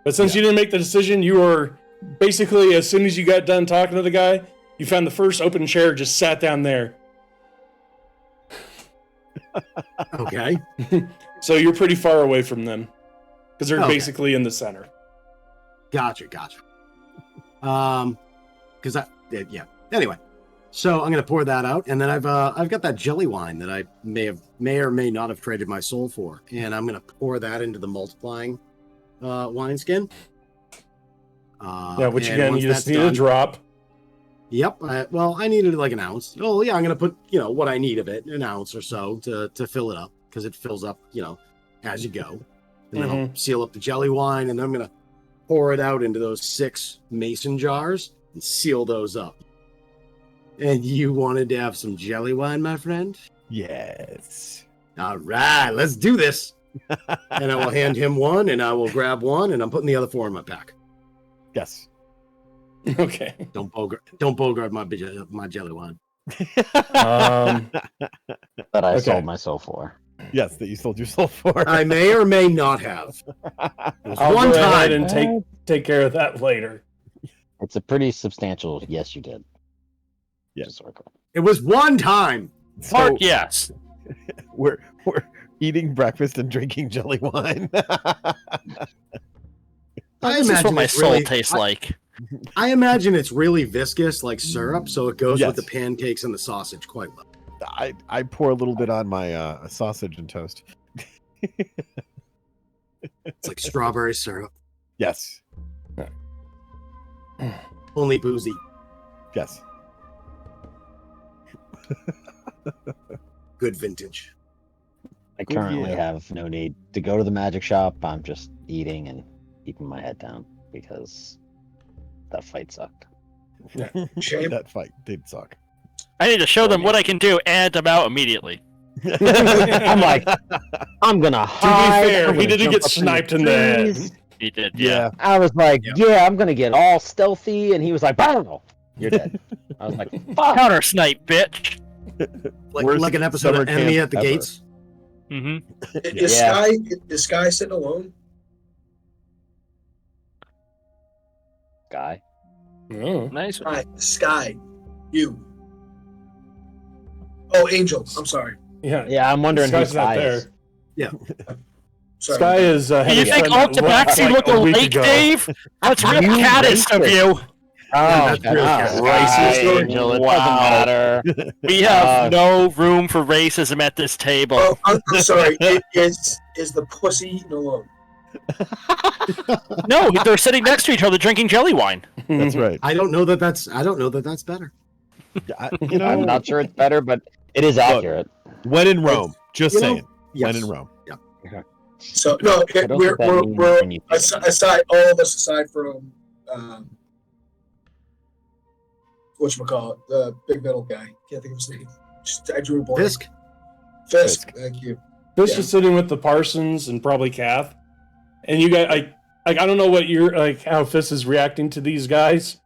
But since you didn't make the decision, you were basically, as soon as you got done talking to the guy, you found the first open chair, just sat down there. Okay. So you're pretty far away from them. Because they're Okay. basically in the center. Gotcha. Yeah. Anyway, so I'm gonna pour that out, and then I've got that jelly wine that I may or may not have traded my soul for, and I'm gonna pour that into the multiplying wineskin. Yeah, which and again, once you just that's need a done- drop. Yep. I needed like an ounce. Oh yeah, I'm gonna put what I need of it, an ounce or so to fill it up because it fills up as you go, and then I'll seal up the jelly wine, and then I'm gonna pour it out into those 6 mason jars and seal those up. And you wanted to have some jelly wine, my friend? Yes. All right, let's do this. And I will hand him one, and I will grab one, and I'm putting the other 4 in my pack. Yes. Okay. Don't bogart my jelly wine. Um, That I Okay. sold my soul for. Yes, that you sold your soul for. I may or may not have. It was I'll one go ahead time. and take care of that later. It's a pretty substantial yes, you did. Yeah. Just so we're clear. It was one time. Mark, So yes. we're eating breakfast and drinking jelly wine. This is what my soul tastes like. I imagine it's really viscous, like syrup, so it goes Yes. with the pancakes and the sausage quite well. I pour a little bit on my sausage and toast. It's like strawberry syrup, Yes. only boozy. Yes. Good vintage. I Good currently year. have no need to go to the magic shop. I'm just eating and keeping my head down because that fight sucked. Shame. That fight did suck. I need to show them what I can do, and I'm out immediately. I'm like, I'm gonna To hide. be fair, I'm he gonna didn't jump get up in the sniped in the head. trees. He did, Yeah. I was like, Yep. yeah, I'm gonna get all stealthy, and he was like, "Bow, you're dead." I was like, fuck. Counter snipe, bitch. Worst Like an episode summer of Enemy camp at the ever. Gates. Mm-hmm. Is Sky sitting alone? Guy. Oh. Nice. Sky, you. Oh, Angel. I'm sorry. Yeah. Yeah, I'm wondering who Sky's not Guy is. there. Sorry. Sky is. Do you had a think friend all that left, tabaxi like, look a week alike, ago. Dave? That's real You caddist of racist. you. Oh, that's really God. racist. Angel, it Wow. doesn't matter. We have no room for racism at this table. Oh, I'm sorry. Is the pussy eating alone? No, they're sitting next to each other drinking jelly wine. That's right. I don't know that that's better. I'm not sure it's better, but it is accurate. When in Rome. Just You know, saying. yes. When in Rome. So no, I don't we're think that means we're when you feel it. aside all of us aside from whatchamacallit, the big metal guy. Can't think of his name. I drew a blank. Fisk. Fisk. Thank you. This Yeah. is sitting with the Parsons and probably Kath, and you guys. I don't know what you're like how Fisk is reacting to these guys,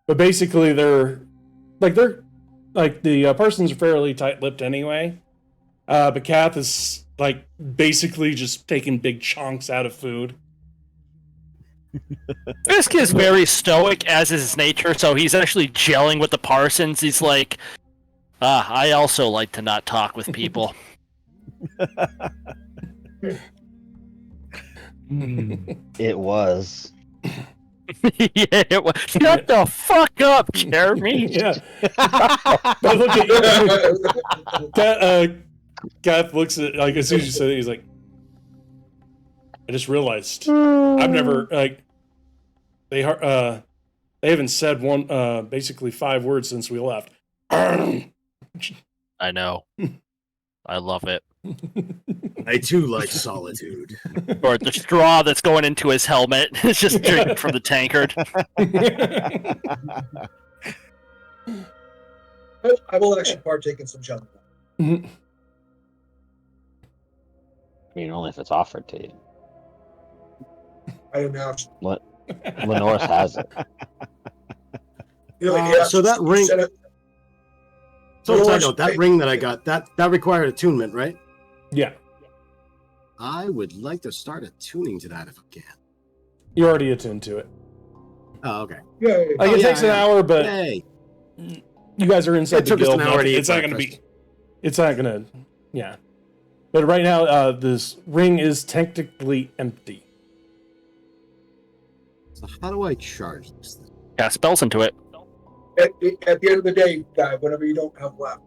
but basically they're like the Parsons are fairly tight-lipped anyway, but Kath is like basically just taking big chunks out of food. Fisk is very stoic, as is his nature, so he's actually gelling with the Parsons. He's like, I also like to not talk with people. It was. Yeah, it was. Shut the fuck up, Jeremy. Yeah. But look at Kath looks at like as soon as you said it, he's like, I just realized I've never like they haven't said one basically 5 words since we left. I know. I love it. I too like solitude. Or the straw that's going into his helmet is just drinking from the tankard. I will actually partake in some jelly. I mean, only if it's offered to you. I announced. Lenore's has it. You know, So that ring- said it- So side note, that ring that I got, that required attunement, right? Yeah, I would like to start attuning to that if I can. you're already attuned to it. Oh, okay. Yay. Like Oh, it yeah, takes an yeah. hour, but Hey, you guys are inside It the took us guild. an hour to eat It's not going to breakfast. be. It's not going to. Yeah. But right now, this ring is technically empty. so how do I charge this thing? Cast spells into it. At the end of the day, guy, whatever you don't have left.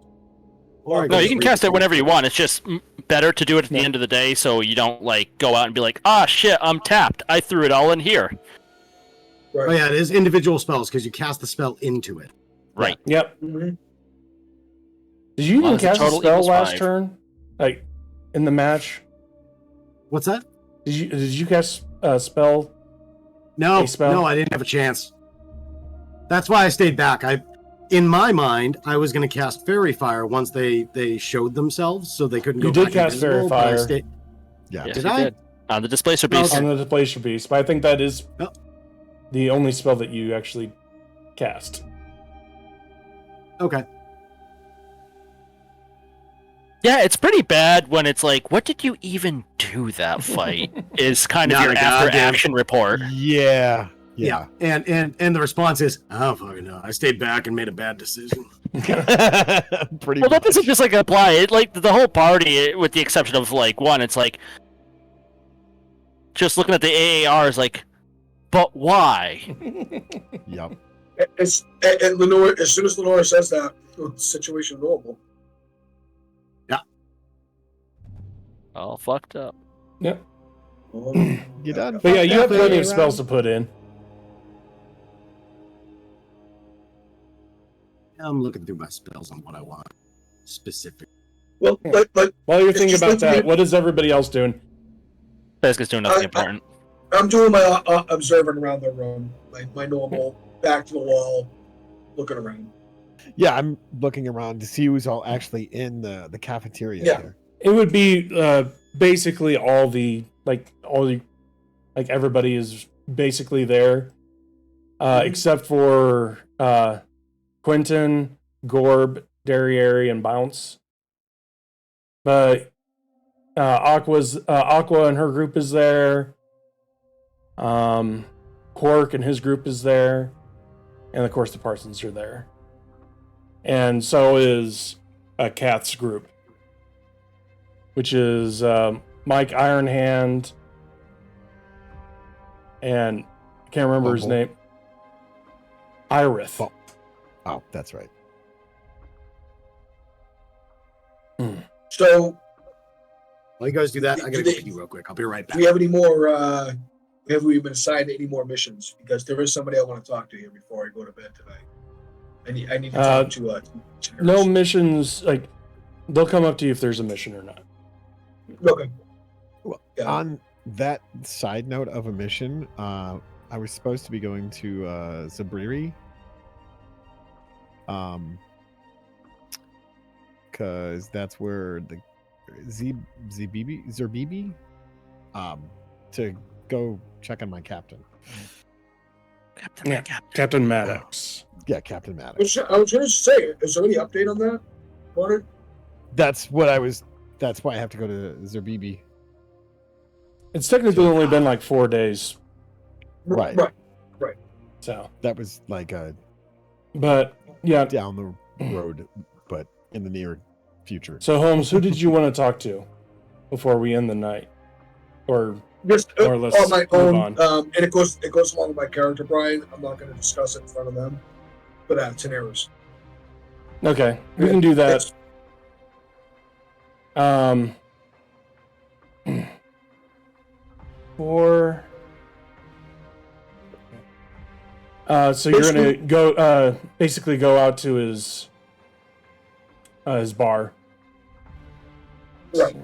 Or I No, you just can read cast the it whenever you rules. want. It's just better to do it at the Yeah. end of the day so you don't like go out and be like, ah, shit, I'm tapped. I threw it all in here. Oh yeah, it is individual spells because you cast the spell into it. Right. Yep. Mhm. Did you even Well, it's a cast a total spell equals last 5. turn? Like in the match? What's that? Did you cast a spell? No, A spell? no, I didn't have a chance. That's why I stayed back. In my mind, I was going to cast Fairy Fire once they showed themselves, so they couldn't go You did back cast Fairy invisible, but I Fire. stayed- Yeah. Yes, Did you I? did. On the Displacer Oh, Beast. okay. On the Displacer Beast, but I think that is Oh. the only spell that you actually cast. Okay. Yeah, it's pretty bad when it's like, what did you even do that fight? Is kind of Not your a after goddamn- action report. Yeah. Yeah. And the response is, oh, fucking no. I stayed back and made a bad decision. Pretty Well, that much. doesn't just like apply. It like the whole party, with the exception of like one. It's like just looking at the AAR is like, but why? Yep. And Lenore, as soon as Lenore says that, situation normal. All fucked up. Yep. You done? But yeah, you have plenty of Around. spells to put in. I'm looking through my spells on what I want specific. Well, Yeah. but While you're It's thinking just about like that, you- what is everybody else doing? Basically, doing nothing I- important. I'm doing my observing around the room, my normal back to the wall, looking around. Yeah, I'm looking around to see who's all actually in the cafeteria Yeah. here. It would be basically everybody is basically there, except for Quentin, Gorb, Derriere, and Bounce. But Aqua and her group is there. Quark and his group is there, and of course the Parsons are there, and so is Kath's group, which is Mike Ironhand and I can't remember his Bumble. name. Irith. Bumble. Oh, that's right. So, While you guys do that, I gotta Do go they- pee real quick. I'll be right do back. we have any more? Have we been assigned any more missions? Because there is somebody I want to talk to here before I go to bed tonight. I need to talk to. No missions. Like they'll come up to you if there's a mission or not. Okay. Well, Yeah. On that side note of a mission, I was supposed to be going to Zabriri. Because that's where the Zerbibi, to go check on my captain. Yeah, Captain Maddox. Yeah, Captain Maddox. I was going to say, is there any update on that? Warner? That's what I was. That's why I have to go to Zerbibi. It's technically only been like 4 days, Right. Right. so. That was like But yeah. down the road, but in the near future. So Holmes, who did you want to talk to before we end the night, or Just More or less on my move own. on. And it goes along with my character, Brian. I'm not going to discuss it in front of them. But Tenaris. okay, we can do that. For so you're gonna go basically go out to his bar. Right.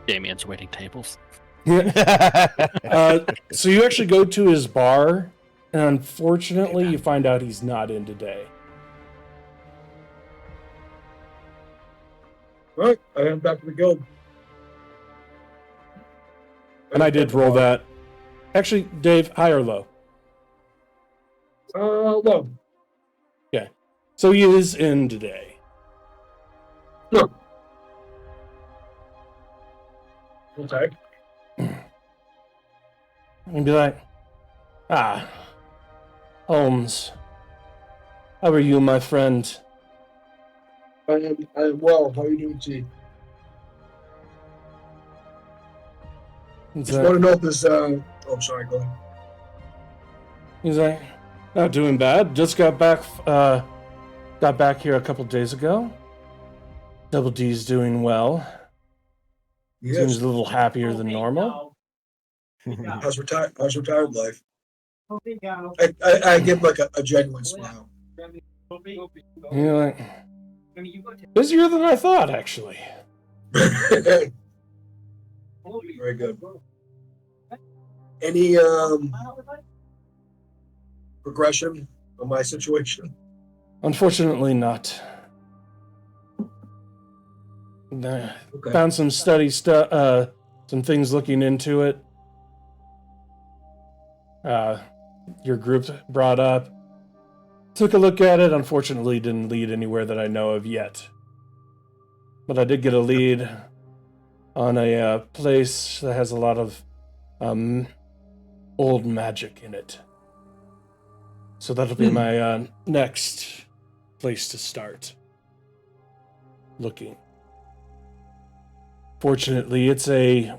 Damien's waiting tables. So you actually go to his bar, and unfortunately, you find out he's not in today. Right. I am back to the guild. And I did roll that. Actually, Dave, high or low? Low. So he is in today. No. Okay. And be like, Holmes, how are you, my friend? I am well. How are you doing, T? He's Just want to know if this. Oh, sorry. Go ahead. he's like, not doing bad. Just got back here a couple days ago. Double D's doing well. Seems Yes. a little happier than normal. How's retired life? I give him like a genuine smile. You're like, busier than I thought, actually. Very good. Any progression on my situation? Unfortunately, not. Okay. Found some some things looking into it. Your group brought up. Took a look at it. Unfortunately, didn't lead anywhere that I know of yet. But I did get a lead on a place that has a lot of old magic in it. So that'll be my next place to start looking. Fortunately, it's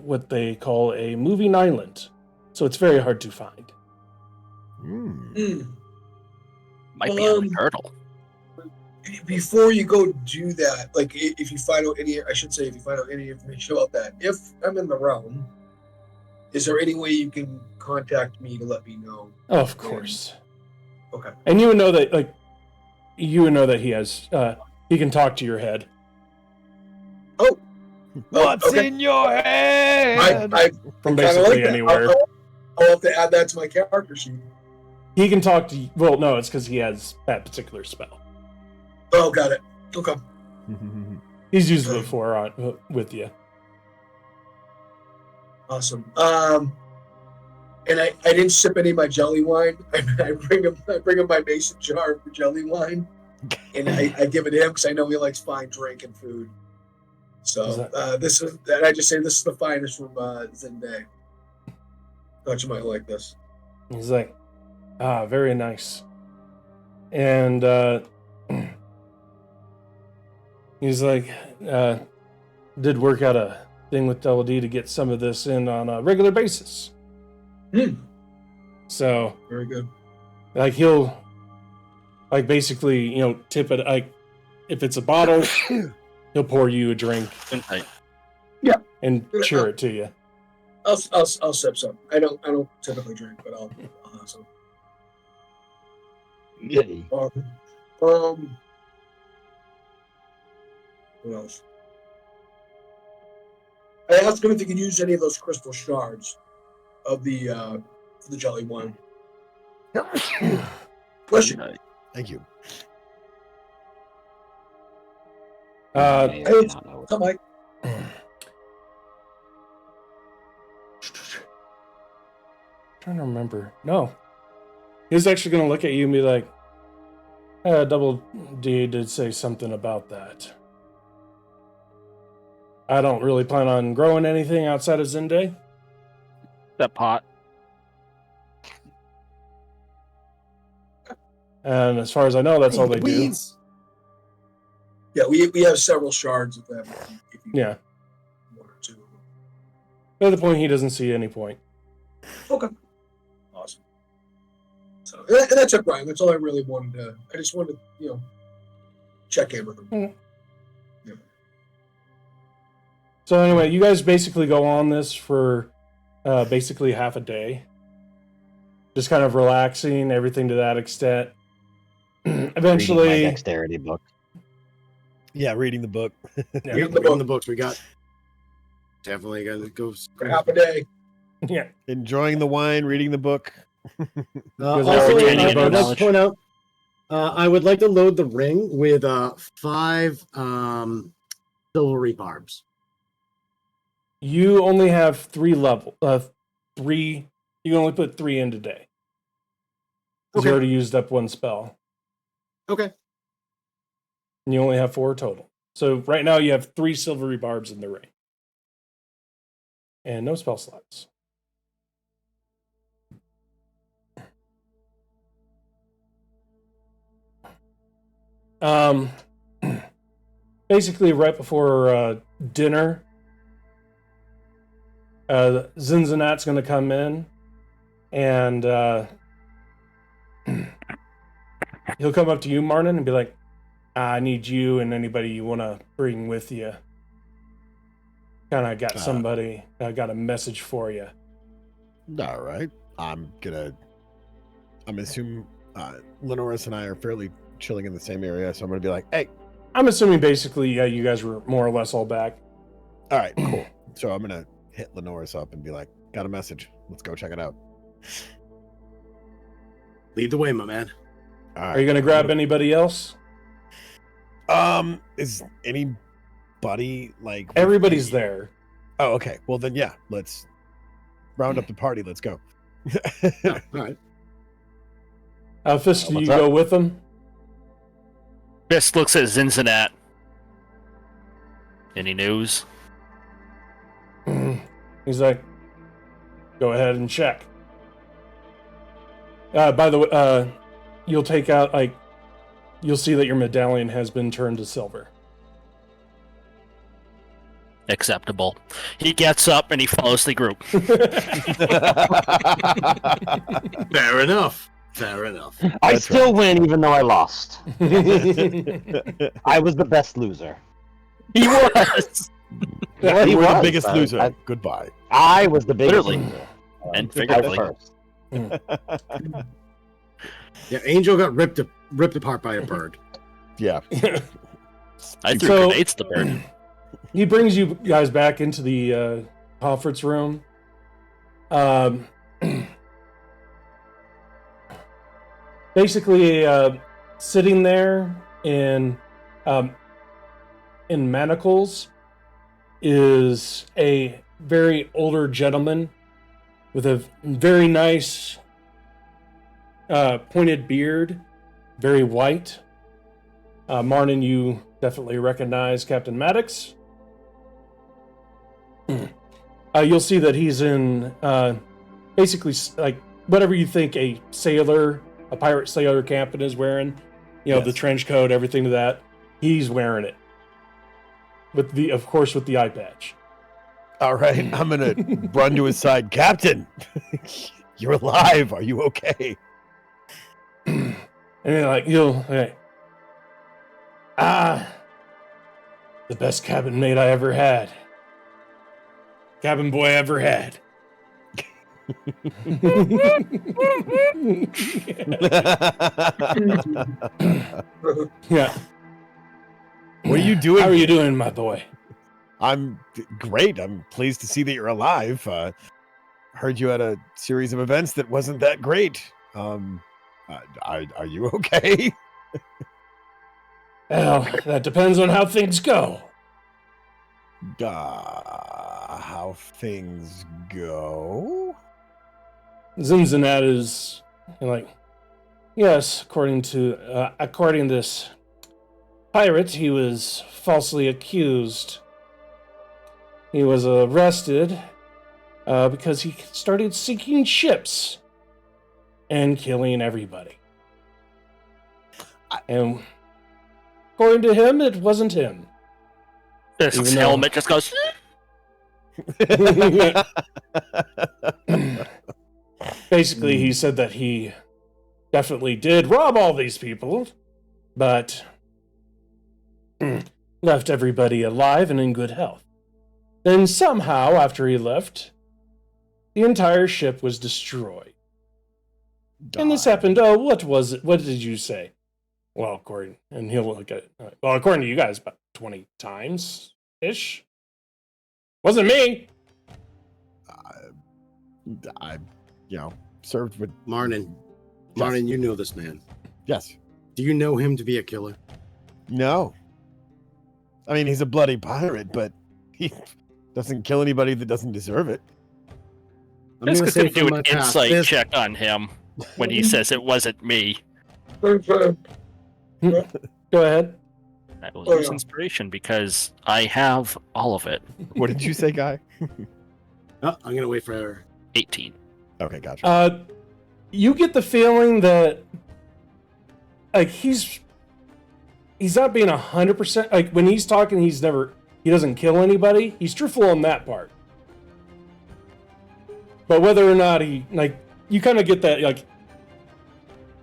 what they call a moving island, so it's very hard to find. Might be on a turtle. Before you go do that, like if you find out any information about that, if I'm in the realm, is there any way you can contact me to let me know? Oh, of course. Okay. And you would know that, he has, he can talk to your head. Oh. What's okay. in your head? From basically anywhere. I'll have to add that to my character sheet. He can talk to you. Well, no, it's because he has that particular spell. Oh, got it. Okay. He's used it before with you. Awesome. And I didn't sip any of my jelly wine. I bring him my mason jar for jelly wine, and I give it to him because I know he likes fine drink and food. So I just say this is the finest from Zende. Thought you might like this. He's like, very nice. And he's like, did work out a thing with LD to get some of this in on a regular basis. So very good. Like he'll, like basically, tip it. Like if it's a bottle, he'll pour you a drink. Yeah. And cheer it to you. I'll sip some. I don't typically drink, but I'll have some. Yay. What else? I asked him if he could use any of those crystal shards of the jelly wine. Bless you. Thank you. Hey, come Mike. Trying to remember. No. He's actually going to look at you and be like, Double D did say something about that. I don't really plan on growing anything outside of Zende. That pot. And as far as I know, that's all they do. Yeah, we have several shards of them. If you Yeah. One or two. At the point, he doesn't see any point. Okay. Awesome. So and that's it, Brian. That's all I really wanted to. I just wanted to, check in with him. Mm. Yeah. So anyway, you guys basically go on this for basically half a day. Just kind of relaxing, everything to that extent. Eventually, reading my dexterity book. Yeah, reading the book. Yeah, Reading the reading book. the books we got. Definitely got to go For half a day. Yeah. Enjoying the wine, reading the book. Also, retaining I any would like knowledge. to point out, I would like to load the ring with 5 silvery barbs. You only have 3 level. 3. You can only put 3 in today. Because you already used up 1 spell. Okay. And you only have 4 total. So right now you have 3 silvery barbs in the ring. And no spell slots. Basically, right before dinner, Zinzanat's going to come in, and he'll come up to you, Martin, and be like, I need you and anybody you want to bring with you. Kind of got somebody, got a message for you. All right. I'm going to I'm assuming Lenoris and I are fairly chilling in the same area, so I'm going to be like, hey. I'm assuming basically, yeah, you guys were more or less all back. All right, cool. So I'm going to hit Lenoris up and be like, got a message. Let's go check it out. Lead the way, my man. All right. Are you going to grab anybody else? Is anybody like... Everybody's there. Oh, okay. Well, then, yeah, let's round up the party. Let's go. All right. Fist, do you what's go up? with them? Fist looks at Zinzanat. Any news? He's like, go ahead and check. By the way, you'll take out, like, you'll see that your medallion has been turned to silver. Acceptable. He gets up and he follows the group. Fair enough. Fair enough. I That's still win even though I lost. I was the best loser. He was! Well, You were the was. biggest loser. I, Goodbye. I was the biggest Literally. loser. And I figuratively. first. Yeah, Angel got ripped apart by a bird. Yeah. I threw So- grenades to the bird. He brings you guys back into the conference room. Basically, sitting there in manacles is a very older gentleman with a very nice pointed beard, very white. Marnin, you definitely recognize Captain Maddox. You'll see that he's in basically like whatever you think a pirate sailor captain is wearing. You know, the Yes. trench coat, everything to that. He's wearing it. Of course, with the eye patch. All right. I'm going to run to his side. Captain, you're alive. Are you okay? And you're like, the best cabin mate I ever had. Cabin boy ever had. Yeah. What are you doing? How are you doing, my boy? I'm great. I'm pleased to see that you're alive. Heard you had a series of events that wasn't that great. Are you okay? Well, that depends on how things go. How things go? Zinzanat is like, yes, according to this pirate, he was falsely accused. He was arrested because he started sinking ships and killing everybody. And according to him, it wasn't him. This Even though- helmet just goes. Basically, he said that he definitely did rob all these people, but left everybody alive and in good health. Then somehow, after he left, the entire ship was destroyed. And this happened, what was it? What did you say? Well, according to you guys, about 20 times-ish. Wasn't me! I served with... Marnin, you know this man. Yes. Do you know him to be a killer? No. I mean, he's a bloody pirate, but he doesn't kill anybody that doesn't deserve it. I'm This gonna is say going to do from an my past, insight this- check on him when he says it wasn't me. Go ahead. I will Oh, use yeah. inspiration because I have all of it. What did you say, Guy? Oh, I'm gonna wait for 18. Okay, gotcha. You get the feeling that like he's not being 100%, like when he's talking, he doesn't kill anybody. He's truthful on that part. But whether or not you kind of get that, like,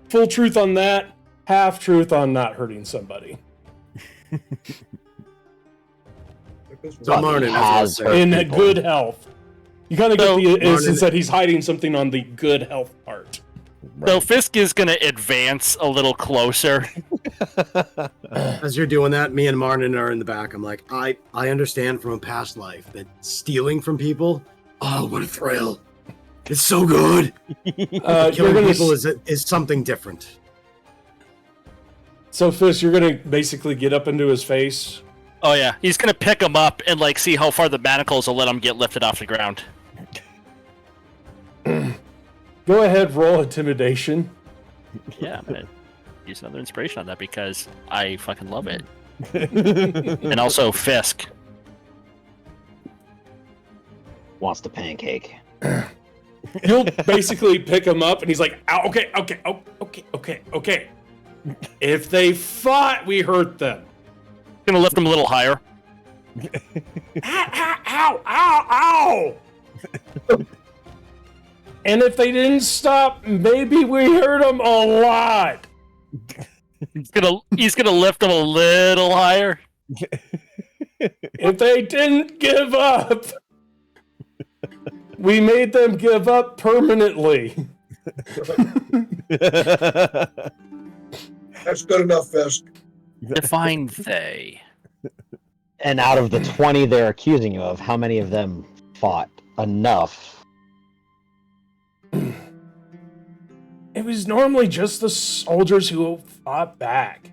full truth on that, half truth on not hurting somebody. So Marnin, Has that's what I In say. good health. You kind of get So, the Martin- instance that he's hiding something on the good health part. So Fisk is going to advance a little closer. As you're doing that, me and Martin are in the back. I'm like, I understand from a past life that stealing from people, oh, what a thrill. It's so good. Killing people is something different. So, Fisk, you're going to basically get up into his face. Oh, yeah. He's going to pick him up and, like, see how far the manacles will let him get lifted off the ground. Go ahead, roll intimidation. Yeah, man. Use another inspiration on that because I fucking love it. And also Fisk. Wants the pancake. You'll basically pick him up, and he's like, ow, okay. If they fought, we hurt them. Gonna lift him a little higher. Ow! And if they didn't stop, maybe we hurt them a lot. He's gonna lift him a little higher. If they didn't give up, we made them give up permanently. That's good enough, Fisk. Define they. And out of the 20 they're accusing you of, how many of them fought enough? It was normally just the soldiers who fought back.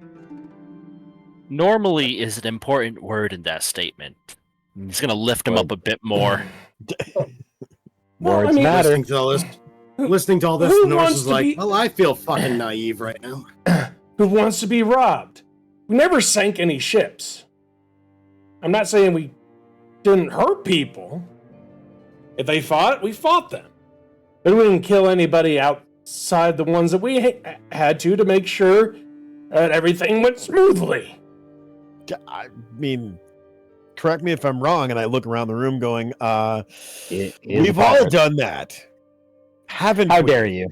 Normally is an important word in that statement. He's gonna lift him up a bit more. Words matter. Listening to all this, Norse is like, well, I feel fucking naive right now. Who wants to be robbed? We never sank any ships. I'm not saying we didn't hurt people. If they fought, we fought them. But we didn't kill anybody outside the ones that we had to make sure that everything went smoothly. I mean, correct me if I'm wrong, and I look around the room going, we've all done that. Haven't How we? dare you?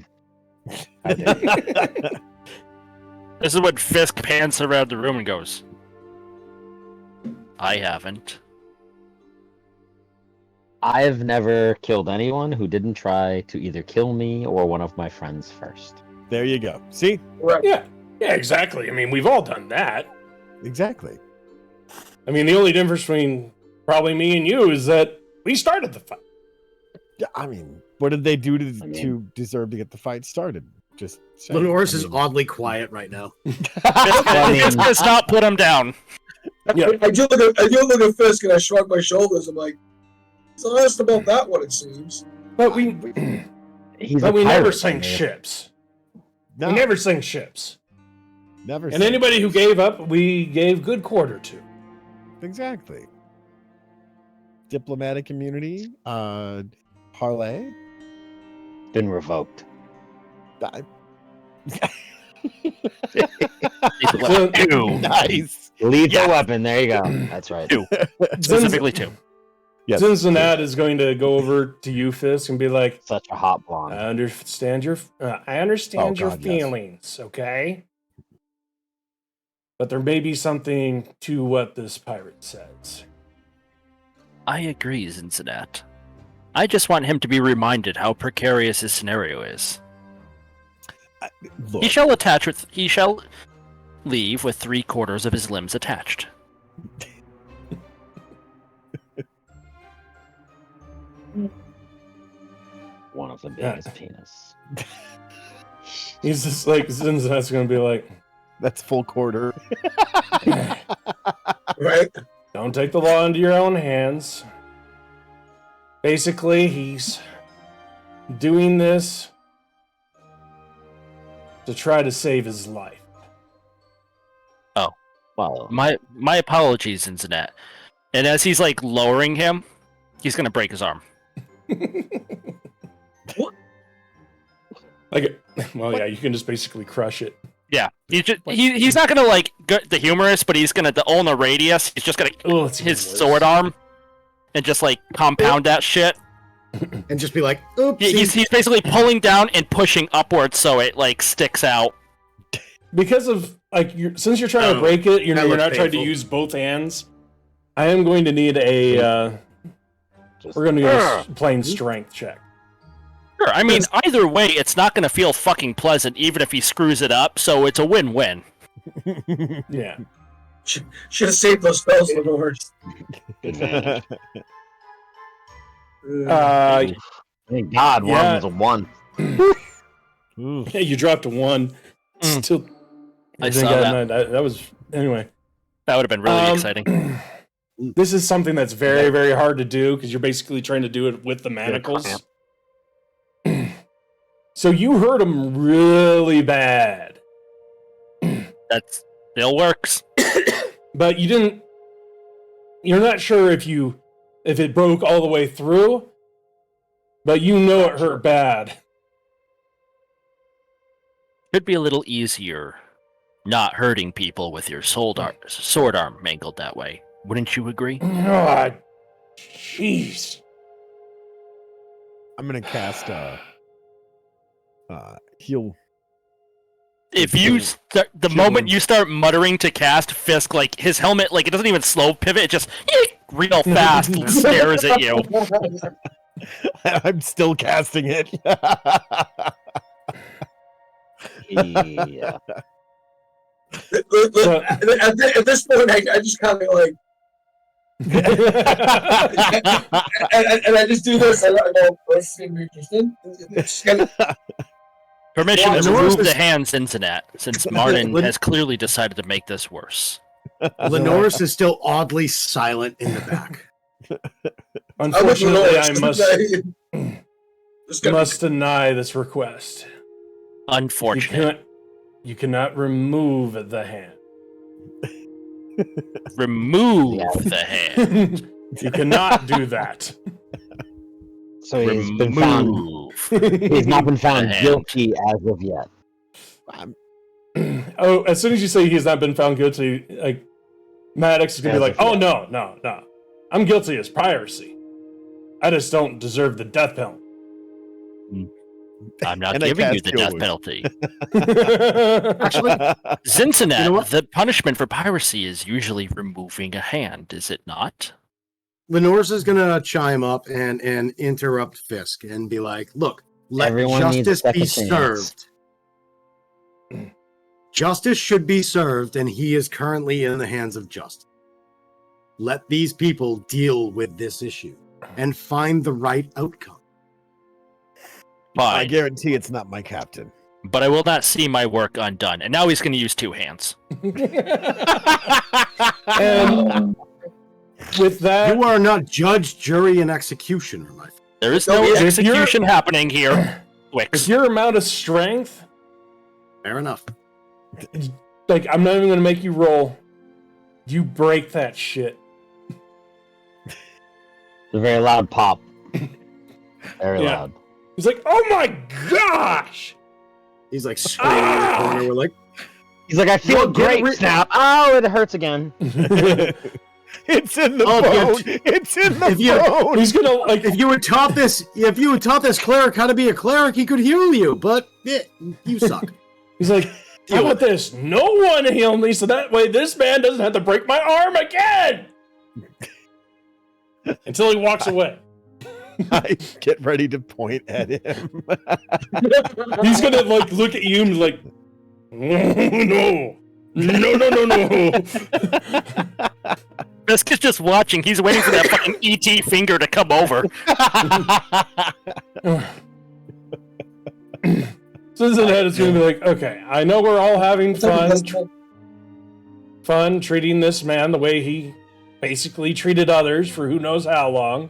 How dare you? This is when Fisk pants around the room and goes, I haven't. I've never killed anyone who didn't try to either kill me or one of my friends first. There you go. See? Right. Yeah, exactly. I mean, we've all done that. Exactly. I mean, the only difference between probably me and you is that we started the fight. Yeah, I mean, what did they do to deserve to get the fight started? Just saying. Lenores is oddly quiet right now. Fisk does not put him down. Yeah. I do look at Fisk and I shrug my shoulders. I'm like, it's honest about that one, it seems. But we never sank man. ships. No, We never sank ships. never. And said- anybody who gave up, we gave good quarter to. Exactly. Diplomatic immunity, parlay. Been revoked. Two. Nice. Lethal weapon. There you go. That's right. Two. Specifically two. Yes. Cincinnati is going to go over to you, Fisk, and be like, Such a hot blonde. I understand your Oh, your God, yes. feelings, okay? But there may be something to what this pirate says. I agree, Zinzanat. I just want him to be reminded how precarious his scenario is. Look, He shall leave with 3/4 of his limbs attached. One of them being his penis. He's just like, Cincinnati's going to be like, that's full quarter. Right? don't take the law into your own hands. Basically, he's doing this to try to save his life. Well, My apologies, Zinzanat. And as he's like lowering him, he's gonna break his arm. Like, well, yeah, you can just basically crush it. Yeah, he's not gonna like the humorous, but he's gonna own a radius. He's just gonna Oh, it's his even worse. sword arm and just like compound that shit. And just be like, oops. He's basically pulling down and pushing upwards so it like sticks out. Because of like, since you're trying to break it, you're that not looks trying to painful. use both hands. I am going to need a. just, We're going to go plain strength check. Sure, I mean, either way, it's not going to feel fucking pleasant, even if he screws it up, so it's a win-win. Yeah. Should have saved those spells, Lenores. Good man. Thank God, one yeah. was a 1. Yeah, you dropped a 1. Still, I saw that. That was anyway. That would have been really exciting. This is something that's very, very hard to do because you're basically trying to do it with the manacles. So you hurt him really bad. That still works. But you didn't. You're not sure if it broke all the way through, but you know it hurt bad. Could be a little easier not hurting people with your sword arm mangled that way. Wouldn't you agree? Oh, jeez. I'm gonna cast heal. If you start, the moment you start muttering to cast Fisk, like his helmet, like it doesn't even slow pivot, it just real fast stares at you. I'm still casting it. Yeah. At this point, I just kind of like, and I just do this. I go, this is gonna be interesting. It's gonna... Permission to remove the hand, Cincinnati, since Martin has clearly decided to make this worse. Lenores is still oddly silent in the back. Unfortunately, I must deny this request. Unfortunate. You cannot remove the hand. Remove the hand. You cannot do that. So he's been found. He's not been found guilty as of yet. Oh, as soon as you say he's not been found guilty, like Maddox is gonna be like, "Oh no. I'm guilty as piracy. I just don't deserve the death penalty." I'm not giving you the death penalty. Actually, Cincinnati, you know what? the punishment for piracy is usually removing a hand, is it not? Lenores is gonna chime up and interrupt Fisk and be like, "Look, let Everyone needs justice a be second chance. served. Justice should be served, and he is currently in the hands of justice. Let these people deal with this issue and find the right outcome." Fine. I guarantee it's not my captain. But I will not see my work undone. And now he's going to use 2 hands. And with that, You are not judge, jury, and executioner, my friend. There is no if execution happening here. with Wix. your amount of strength, Fair enough. like I'm not even gonna make you roll. You break that shit. It's a very loud pop. Very Yeah. loud. He's like, "Oh my gosh!" He's like screaming in the corner. We're like, He's like, I feel Well, get great, rid- Snap. Oh, it hurts again. It's in the Oh, phone. yeah. It's in the If you- phone. He's gonna like. if you had taught this cleric how to be a cleric, he could heal you. But you suck. He's like, "How about this? No one heal me, so that way this man doesn't have to break my arm again." Until he walks away. I get ready to point at him. He's gonna like look at you and like, no. Fisk is just watching. He's waiting for that fucking ET finger to come over. Cincinnati's gonna be like, "Okay, I know we're all having fun treating this man the way he basically treated others for who knows how long.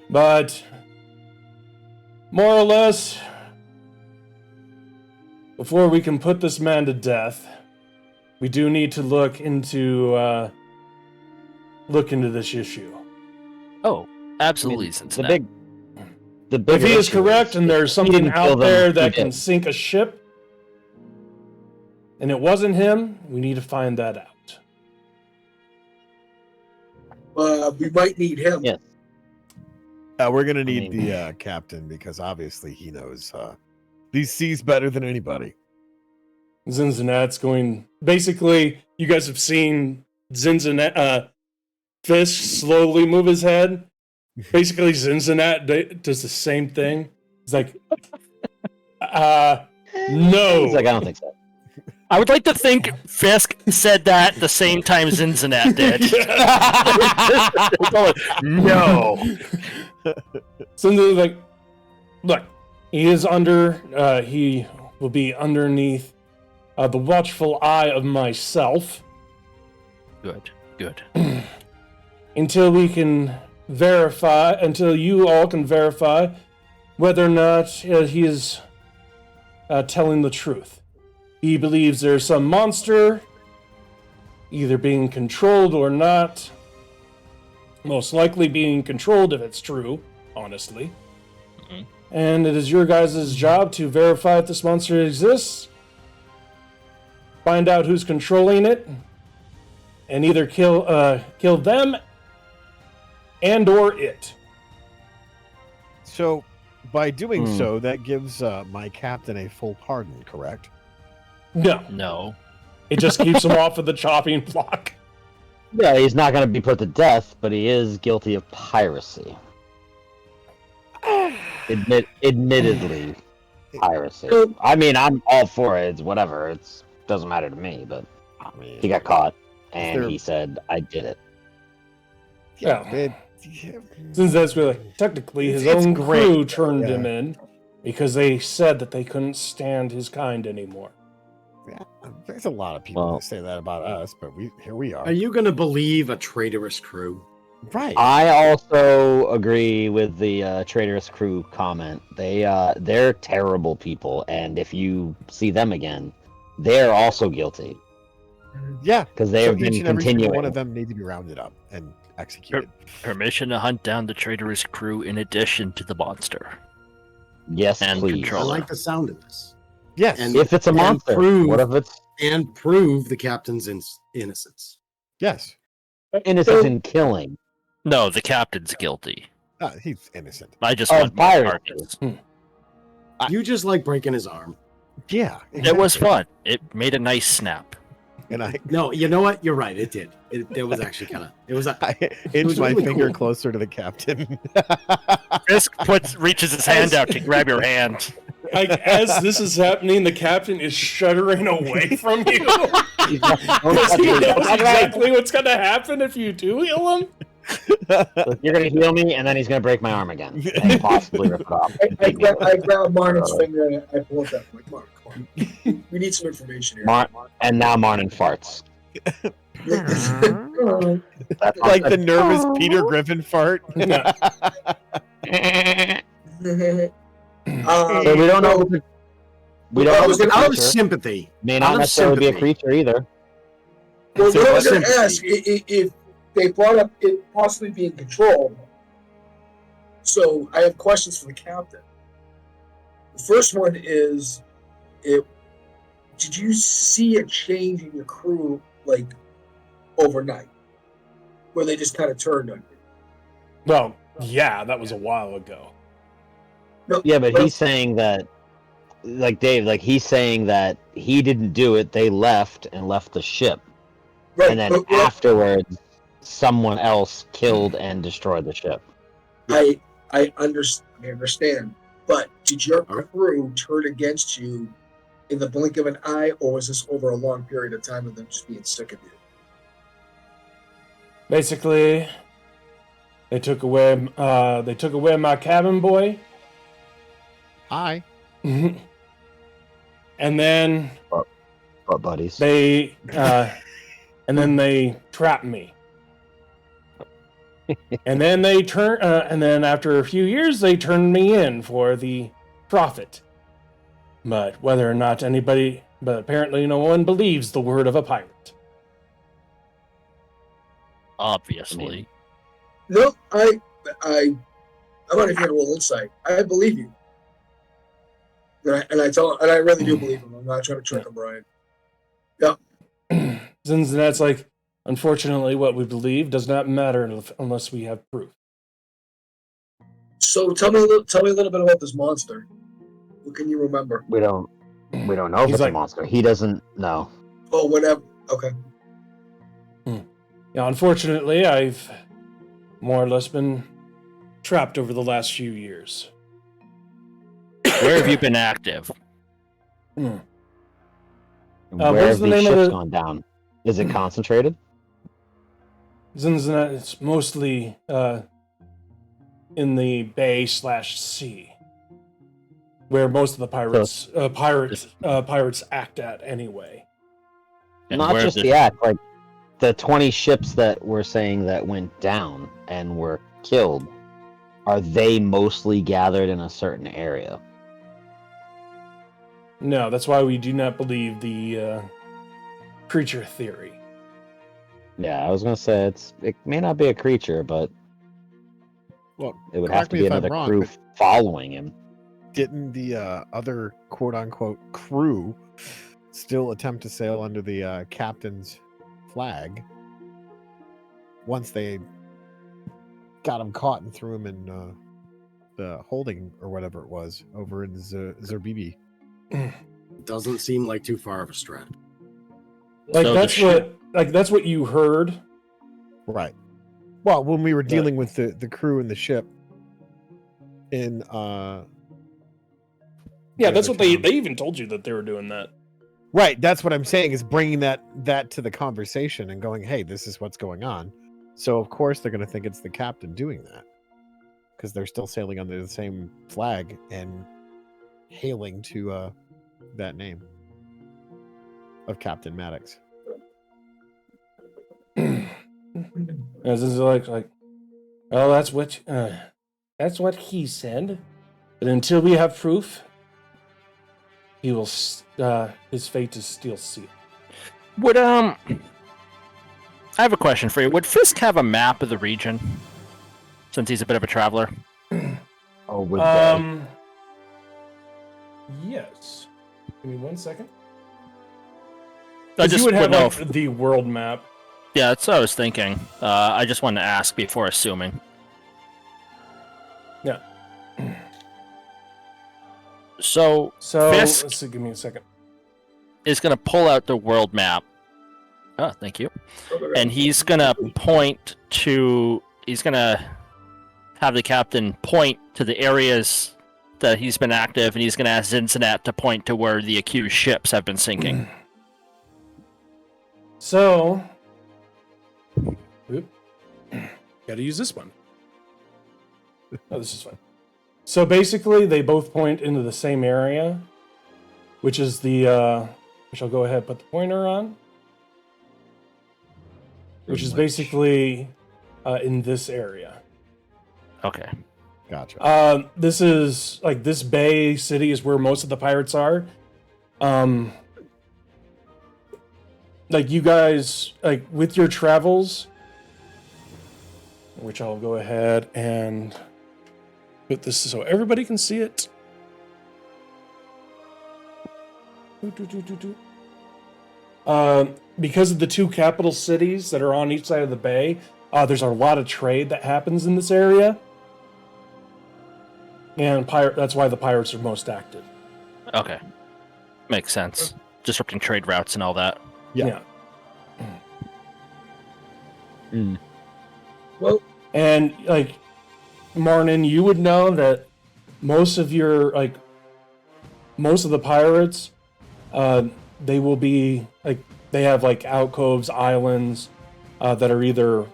But more or less, before we can put this man to death, we do need to look into this issue. Oh, absolutely, I mean, Cincinnati. the big If he is issue correct and there's he something didn't kill out them, there who that can did? sink a ship, and it wasn't him, we need to find that out. We might need him. Yeah. We're gonna need mean- the captain because obviously he knows these seas better than anybody. Zinzanat's going. Basically, you guys have seen Fisk slowly move his head, Basically, Zinzanat does the same thing. It's like, no. He's like, I don't think so. I would like to think Fisk said that the same time Zinzanat did. No. Zinzanat's like, look, he is he will be underneath the watchful eye of myself. Good. Until you all can verify whether or not he is telling the truth. He believes there's some monster either being controlled or not. Most likely being controlled if it's true, honestly. Mm-hmm. And it is your guys' job to verify if this monster exists, find out who's controlling it, and either kill them and or it. So, by doing so, that gives my captain a full pardon, correct? No. It just keeps him off of the chopping block. Yeah, he's not going to be put to death, but he is guilty of piracy. Admittedly, piracy. I mean, I'm all for it. It's whatever. It doesn't matter to me, but he got caught, and he said, I did it. Since that's really technically his own crew turned him in because they said that they couldn't stand his kind anymore. Yeah, there's a lot of people that say that about us, but here we are. Are you going to believe a traitorous crew? Right. I also agree with the traitorous crew comment. They're terrible people, and if you see them again, they're also guilty. Yeah, because they have been each and every continuing. One of them need to be rounded up and executed. Permission to hunt down the traitorous crew in addition to the monster. Yes, and please. I like the sound of this. Yes, and if it's a monster, what if it's prove the captain's innocence? Yes, innocence in killing. No, the captain's guilty. He's innocent. I just want more targets. You just like breaking his arm. Yeah, exactly. It was fun. It made a nice snap. And no, you know what? You're right. It did. It was actually kind of. It was. I inched my finger closer to the captain. Fisk reaches his hand out to grab your hand. Like as this is happening, the captain is shuddering away from you because he knows exactly what's going to happen if you do heal him. So you're going to heal me, and then he's going to break my arm again, and possibly rip it off. I grab Marnin's finger and I pull it up. I'm like, Marnin, come on. We need some information here. And now Marnin farts. That's like the nervous Peter Griffin fart. So we don't know. We don't know. Out of sympathy. May not necessarily be a creature either. Well, what I was going to ask if they brought up it possibly being controlled. So I have questions for the captain. The first one is, did you see a change in your crew like overnight, where they just kind of turned on you? Well, yeah, that was a while ago. No, yeah, but he's saying that, like Dave, like he's saying that he didn't do it. They left the ship, right, and then afterwards, someone else killed and destroyed the ship. I understand, but did your crew turn against you in the blink of an eye, or was this over a long period of time of them just being sick of you? Basically, they took away my cabin boy. Hi. And then what buddies? They and then they trapped me. And then and then after a few years they turned me in for the profit. But apparently no one believes the word of a pirate. Obviously. No, I'm not even a little insight. I believe you. And I really do believe him. I'm not trying to trick him, Brian. Yeah. Zinzanat's like, unfortunately, what we believe does not matter unless we have proof. So tell me a little bit about this monster. What can you remember? We don't know if it's a monster. He doesn't know. Oh, whatever. Okay. Yeah, unfortunately, I've more or less been trapped over the last few years. Where have you been active? Where what's have the these name of ships the- gone down? Is it concentrated? Zinzanat, it's mostly in the bay/sea, where most of the pirates act at anyway. And Not where just the act, like the 20 ships that we're saying that went down and were killed. Are they mostly gathered in a certain area? No, that's why we do not believe the creature theory. Yeah, I was gonna say it may not be a creature, but Well, it would have correct to me be if I'm another wrong, crew but following him. didn't the other quote-unquote crew still attempt to sail under the captain's flag once they got him caught and threw him in the holding or whatever it was over in Zerbibi? Doesn't seem like too far of a stretch. Like So that's what you heard. Right. Well, when we were dealing with the crew and the ship in Yeah, the that's other what they town. even told you that they were doing that. Right, that's what I'm saying, is bringing that to the conversation and going, hey, this is what's going on. So of course they're going to think it's the captain doing that, because they're still sailing under the same flag and hailing to that name of Captain Maddox. As is like, oh, that's what he said. But until we have proof, he will. His fate is still sealed. Would I have a question for you. Would Fisk have a map of the region, since he's a bit of a traveler? Oh, would they? Yes. Give me 1 second. I You just would have would know. like, the world map. Yeah, that's what I was thinking. I just wanted to ask before assuming. Yeah. So Fisk let's see, give me a second. is going to pull out the world map. Oh, thank you. And he's going to have the captain point to the areas that he's been active, and he's going to ask Zinzanat to point to where the accused ships have been sinking. So, gotta use this one. Oh, this is fine. So basically, they both point into the same area, which is the, which I'll go ahead and put the pointer on, which is basically in this area. Okay. Gotcha. This is, like, this bay city is where most of the pirates are. Like, you guys, like, with your travels, which I'll go ahead and put this so everybody can see it. Because of the two capital cities that are on each side of the bay, there's a lot of trade that happens in this area. And that's why the pirates are most active. Okay. Makes sense. Disrupting trade routes and all that. Yeah. Well, And, like, Marnin, you would know that most of the pirates, they will be, like, they have, like, alcoves, islands, that are either,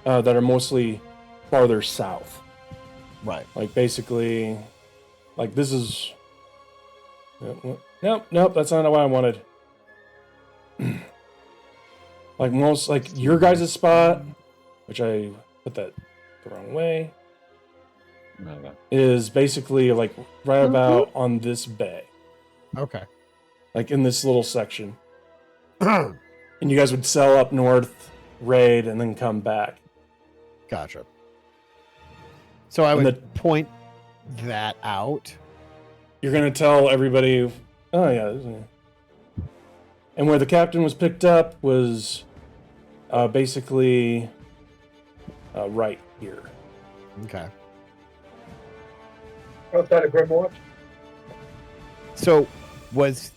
that are mostly farther south. Right. Like, basically, like, this is... Nope, that's not what I wanted. Like, most, like, your guys' spot, which I put that the wrong way, Okay. is basically, like, right about on this bay. Okay. Like, in this little section. And you guys would sail up north, raid, and then come back. Gotcha. So I And would point that out. You're going to tell everybody, oh, yeah. And where the captain was picked up was basically right here. Okay. outside of Grimoire. So was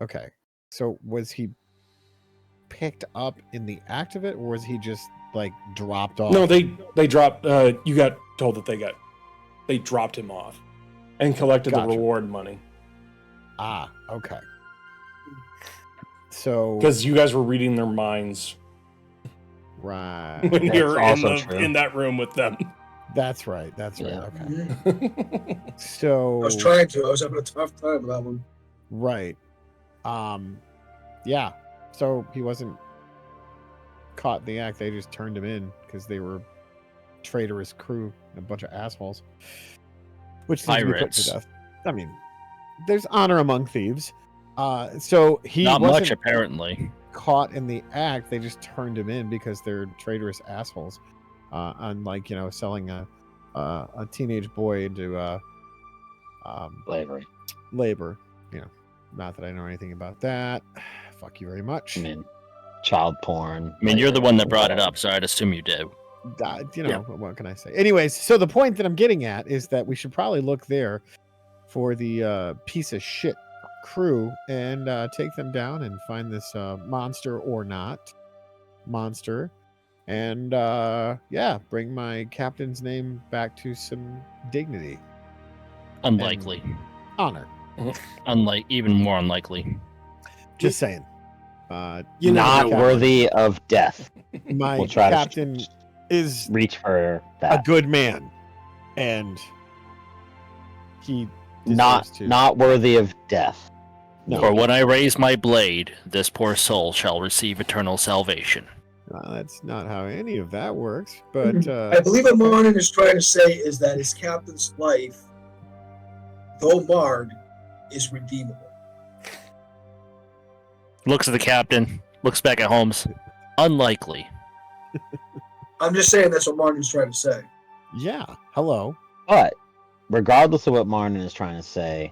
okay. So was he picked up in the act of it, or was he just like dropped off? No, they dropped. You got told that they dropped him off and collected the reward money. Ah, okay. So because you guys were reading their minds, right? When you're in that room with them. That's right. That's right. Yeah. Okay. So I was trying to. I was having a tough time with that one. Right. Yeah. So he wasn't caught in the act. They just turned him in because they were traitorous crew, a bunch of assholes. Which needs to be put to death. I mean, there's honor among thieves. So he not wasn't much apparently caught in the act. They just turned him in because they're traitorous assholes. Unlike selling a teenage boy into labor. Not that I know anything about that. Fuck you very much. I mean, child porn. I mean, you're the one that brought it up, so I'd assume you do. What can I say? Anyways, so the point that I'm getting at is that we should probably look there for the piece of shit crew and take them down and find this monster or not monster. And bring my captain's name back to some dignity. Unlikely. Honor. Even more unlikely. Just saying. Not worthy of death. My captain is reach for that. A good man, and he not worthy of death. No. For when I raise my blade, this poor soul shall receive eternal salvation. That's not how any of that works, but I believe what Martin is trying to say is that his captain's life, though marred, is redeemable. Looks at the captain, looks back at Holmes. Unlikely. I'm just saying that's what Martin's trying to say. Yeah, hello. But regardless of what Martin is trying to say,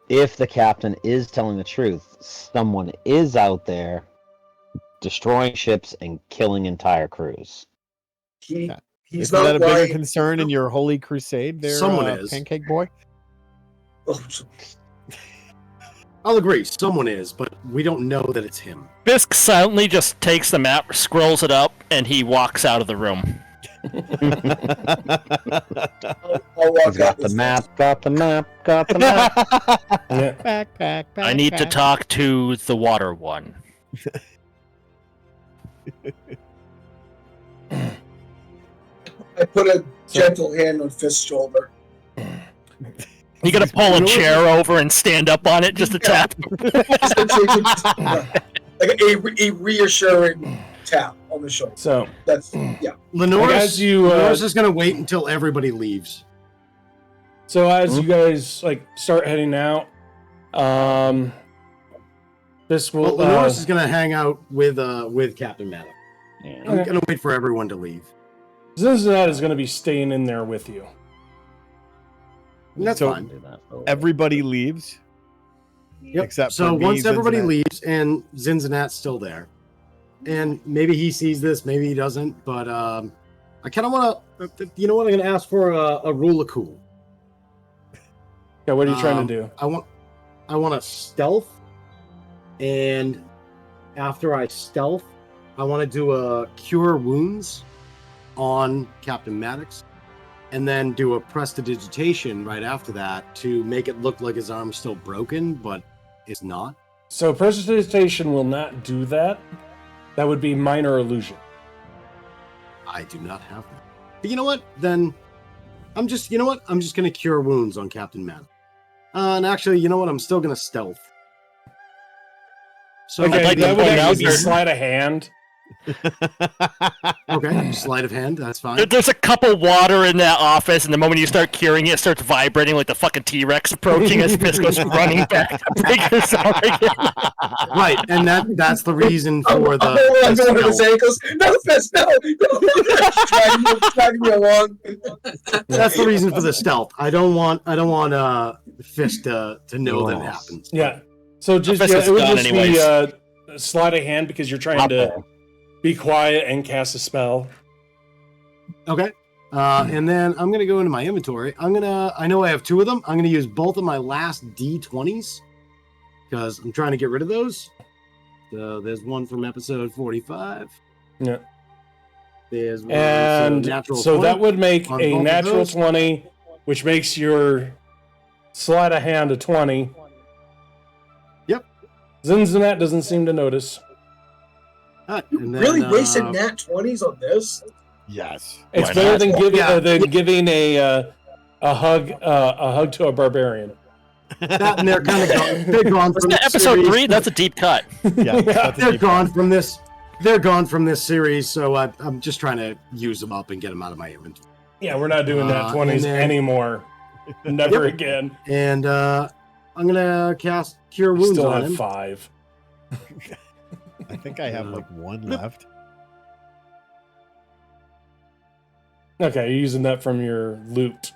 if the captain is telling the truth, someone is out there destroying ships and killing entire crews. He's Isn't not that a bigger lying. concern in your holy crusade there, Someone is. Pancake Boy? Oh, I'll agree, someone is, but we don't know that it's him. Fisk silently just takes the map, scrolls it up, and he walks out of the room. He's got the map, got the map. Back, I need to talk to the water one. I put a gentle hand on Fisk's shoulder. You gotta pull a chair over and stand up on it just to tap. Like a reassuring tap on the shoulder. So that's Lenore's is gonna wait until everybody leaves. So as you guys start heading out, this will. Lenore's is gonna hang out with Captain Maddox. Yeah. I'm gonna wait for everyone to leave. Cincinnati is going to be staying in there with you. That's fine. Everybody leaves. Yep. Except so for me, once everybody Zinzanat. leaves and Zinzanat's still there, and maybe he sees this, maybe he doesn't, but I kind of want to. You know what? I'm going to ask for a rule of cool. Yeah, what are you trying to do? I want to stealth, and after I stealth, I want to do a cure wounds on Captain Maddox, and then do a prestidigitation right after that to make it look like his arm's still broken, but it's not. So prestidigitation will not do that. That would be minor illusion. I do not have that. But you know what? Then I'm just going to cure wounds on Captain Maddox. And actually, you know what? I'm still going to stealth. So Okay, that would actually be sleight of hand. Okay, sleight of hand, that's fine. There's a cup of water in that office, and the moment you start curing it, it starts vibrating like the fucking T-Rex approaching as Fisk goes running back to break his arm again. Right, and that's the reason for the. I'm going to his ankles. No, Fisk, no. Dragging me along. That's the reason for the stealth. I don't want Fisk to know that it happens. Yeah. So just it would just be sleight of hand because you're trying to be quiet and cast a spell. Okay. And then I'm going to go into my inventory. I know I have 2 of them. I'm going to use both of my last D20s because I'm trying to get rid of those. So there's one from episode 45. Yeah. There's one. And natural so 20 that would make on a both of natural those. 20, which makes your sleight of hand a 20. Yep. Zinzanat doesn't seem to notice. And then, Really wasted nat 20s on this? Yes. It's Why better not? than giving Yeah. giving a hug to a barbarian. That, and they're kind of gone. They're gone from this Episode series. 3, that's a deep cut. Yeah, that's a They're deep gone cut. from this. They're gone from this series, so I'm just trying to use them up and get them out of my inventory. Yeah, we're not doing nat 20s and then- anymore. Never Yep. again. And I'm gonna cast Cure We Wounds still on have him. 5. I think I have like one left. Okay, you're using that from your loot.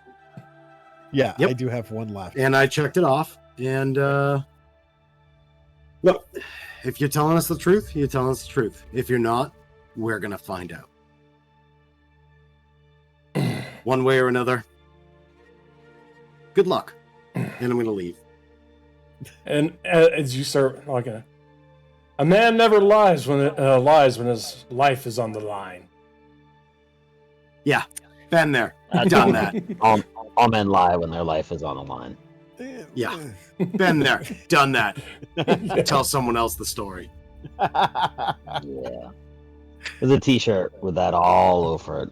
Yeah, Yep. I do have one left. And I checked it off. And look, if you're telling us the truth, you're telling us the truth. If you're not, we're gonna find out. One way or another. Good luck. And I'm gonna leave. And as you start like a man never lies when his life is on the line. Yeah, been there, That's done that. All men lie when their life is on the line. Yeah. Been there, done that. Tell someone else the story. Yeah. There's a T-shirt with that all over it.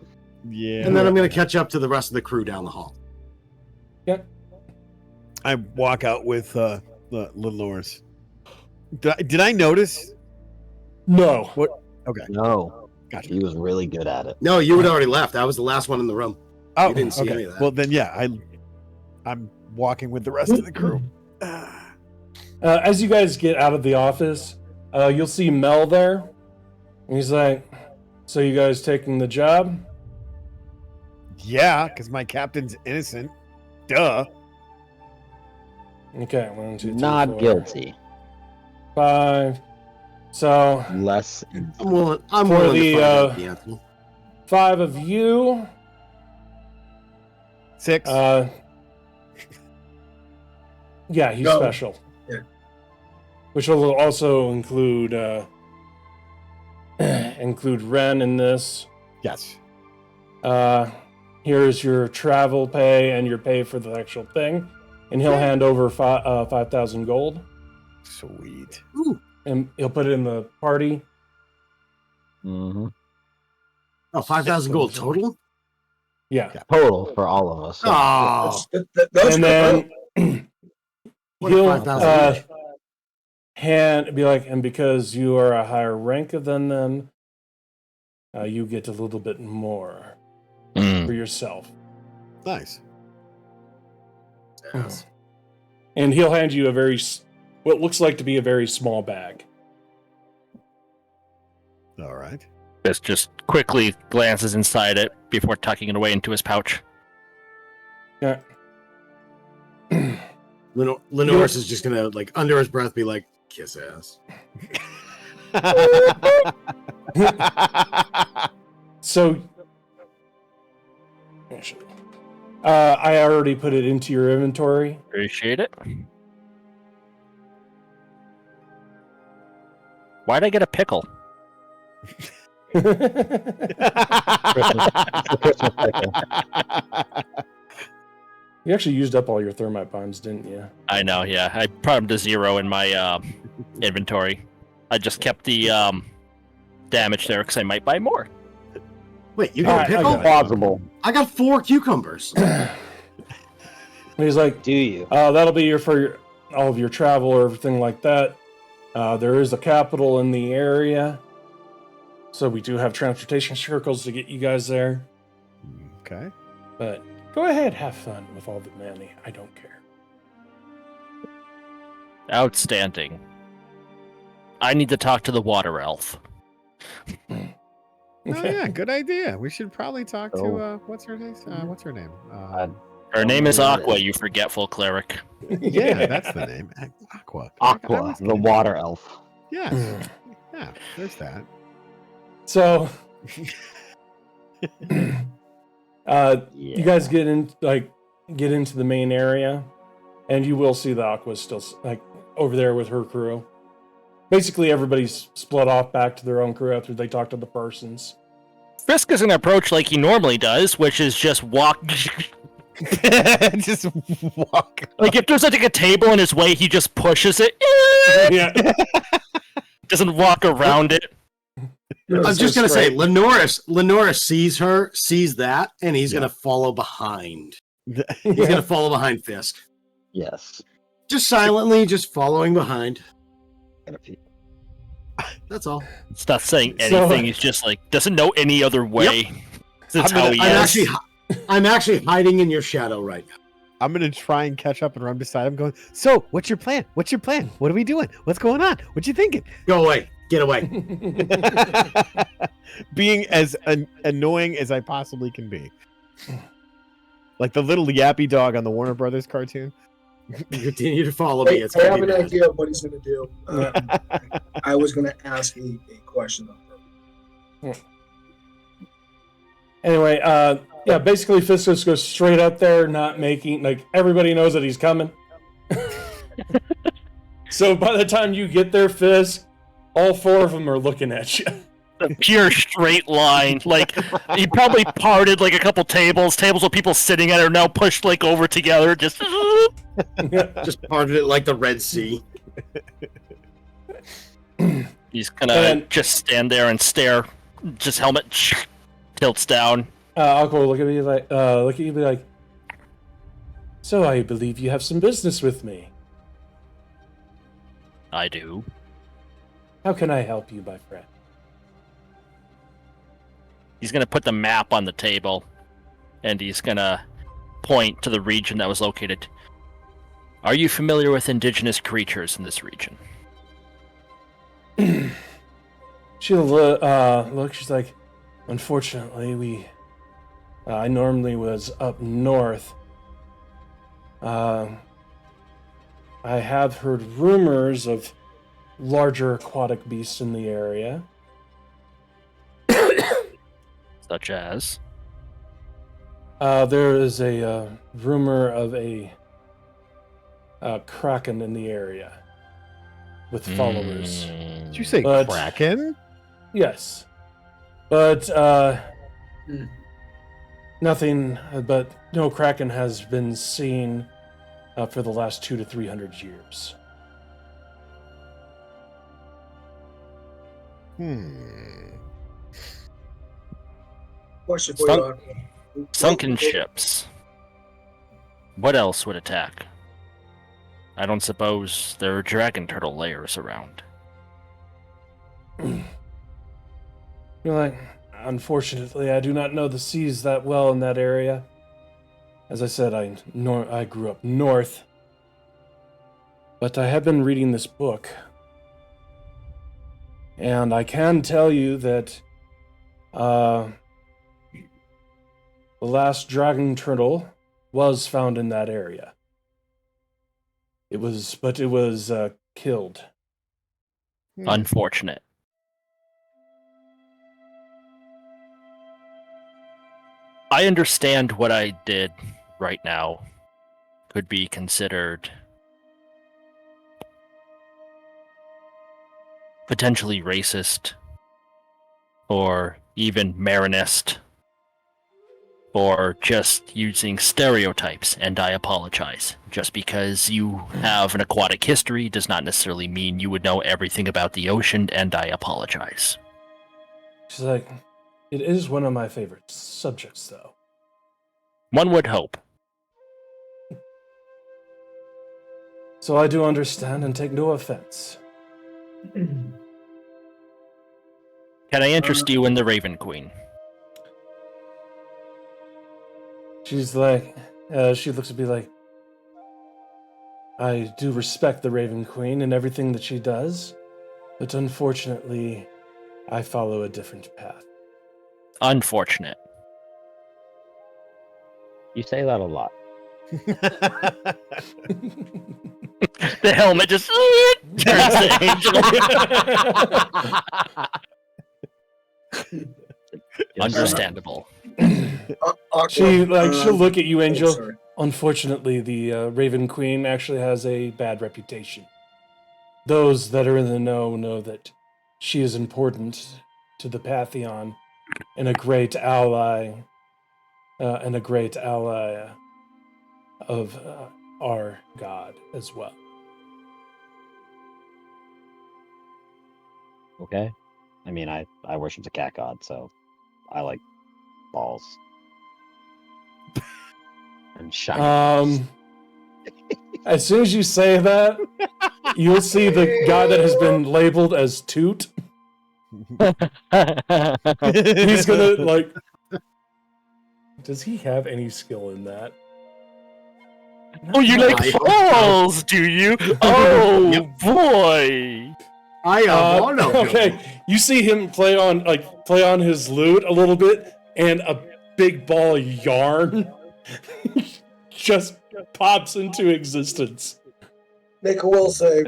Yeah. And then I'm gonna catch up to the rest of the crew down the hall. I walk out with the Lenore's. Did I notice? No. Okay. No, Gotcha. he was really good at it. No, you had already left. I was the last one in the room. Oh, You didn't see okay. any of that. Well, then, yeah, I'm walking with the rest of the crew. As you guys get out of the office, you'll see Mel there. And he's like, "So you guys taking the job?" Yeah, because my captain's innocent. Duh. Okay, 1, 2, 3, Not 4, guilty. 5. So Less. I'm willing. I'm For willing the, to find out the answer. 5 of you. 6. Yeah, he's Go. special. Yeah. Which will also include include Ren in this. Yes. Here's your travel pay and your pay for the actual thing, and he'll hand over 5,000 gold, Sweet. Ooh. and he'll put it in the party. Mm-hmm. Oh, 5,000 gold total? Yeah, Total for all of us. Oh, That's and good. then what he'll 5,000 each? be like, and because you are a higher rank than them, you get a little bit more for yourself. Nice. Yes. And he'll hand you what looks like to be a very small bag. All right. Just quickly glances inside it before tucking it away into his pouch. Yeah. Lenoris is just gonna, like, under his breath, be like, kiss ass. So, I already put it into your inventory. Appreciate it. Why'd I get a pickle? Christmas pickle. You actually used up all your thermite bombs, didn't you? I know, yeah. I put them to 0 in my inventory. I just kept the damage there because I might buy more. Wait, you got a Alright, I pickle? got it. Plausible. I got 4 cucumbers. And he's like, Do you? that'll be all of your travel or everything like that. There is a capital in the area, so we do have transportation circles to get you guys there. Okay. But go ahead, have fun with all the money. I don't care. Outstanding. I need to talk to the water elf. Oh yeah, good idea. We should probably talk Oh. to what's her name? What's her name? Her name is Yeah. Aqua, you forgetful cleric. Yeah, that's the name. Aqua. I Aqua, was the kidding. water elf. Yes. Yeah, there's that. So, Yeah. you guys get into the main area, and you will see the Aqua still over there with her crew. basically everybody's split off back to their own crew after they talk to the persons. Fisk is an approach like he normally does, which is just walk. Just walk. Like if there's like a table in his way, he just pushes it. Yeah. Doesn't walk around it. I was just gonna say, Lenora sees that, and he's gonna follow behind. He's gonna follow behind Fisk. Yes. Just silently, just following behind. That's all. It's not saying anything. He's just like doesn't know any other way. That's how he is. I'm actually hiding in your shadow right now. I'm gonna try and catch up and run beside him, going, "So, what's your plan? What's your plan? What are we doing? What's going on? What you thinking?" Go away. Get away. Being as annoying as I possibly can be, like the little yappy dog on the Warner Brothers cartoon. Continue to follow me. I have an idea of what he's going to do. I was going to ask a question of her. Anyway, yeah, basically Fisk just goes straight up there, not making, like, everybody knows that he's coming. So by the time you get there, Fisk, all four of them are looking at you. A pure straight line. Like he probably parted like a couple tables with people sitting at it are now pushed like over together. Just parted it like the Red Sea. He's gonna just stand there and stare. Just helmet tilts down. Aqua look at me like, be like, so I believe you have some business with me. I do. How can I help you, my friend? He's going to put the map on the table, and he's going to point to the region that was located. Are you familiar with indigenous creatures in this region? She'll look, she's like, unfortunately, I normally was up north. I have heard rumors of larger aquatic beasts in the area. Such as? There is a rumor of a kraken in the area with followers. Did you say kraken? Yes. But nothing, but no kraken has been seen for the last 200 to 300 years. Question for you. Sunken ships. What else would attack? I don't suppose there are dragon turtle layers around. You're like, unfortunately, I do not know the seas that well in that area. As I said, I grew up north. But I have been reading this book. And I can tell you that the last dragon turtle was found in that area. It was killed. Unfortunate. I understand what I did right now could be considered potentially racist or even Marinist or just using stereotypes, and I apologize. Just because you have an aquatic history does not necessarily mean you would know everything about the ocean, and I apologize. She's like, it is one of my favorite subjects, though. One would hope. So I do understand and take no offense. Can I interest you in the Raven Queen? She's like, she looks at me like, I do respect the Raven Queen and everything that she does, but unfortunately, I follow a different path. Unfortunate. You say that a lot. The helmet just turns to angel. Understandable. She'll look at you, Angel. Unfortunately, the Raven Queen actually has a bad reputation. those that are in the know that she is important to the Pantheon and a great ally of our god as well. Okay. I mean, I worship the cat god, so I like balls and shiny. As soon as you say that, you'll see the guy that has been labeled as Toot. He's gonna like. Does he have any skill in that? Oh, you like balls, do you? Oh boy! I want to. Okay, you see him play on his lute a little bit, and a big ball of yarn just pops into existence. Make a will save.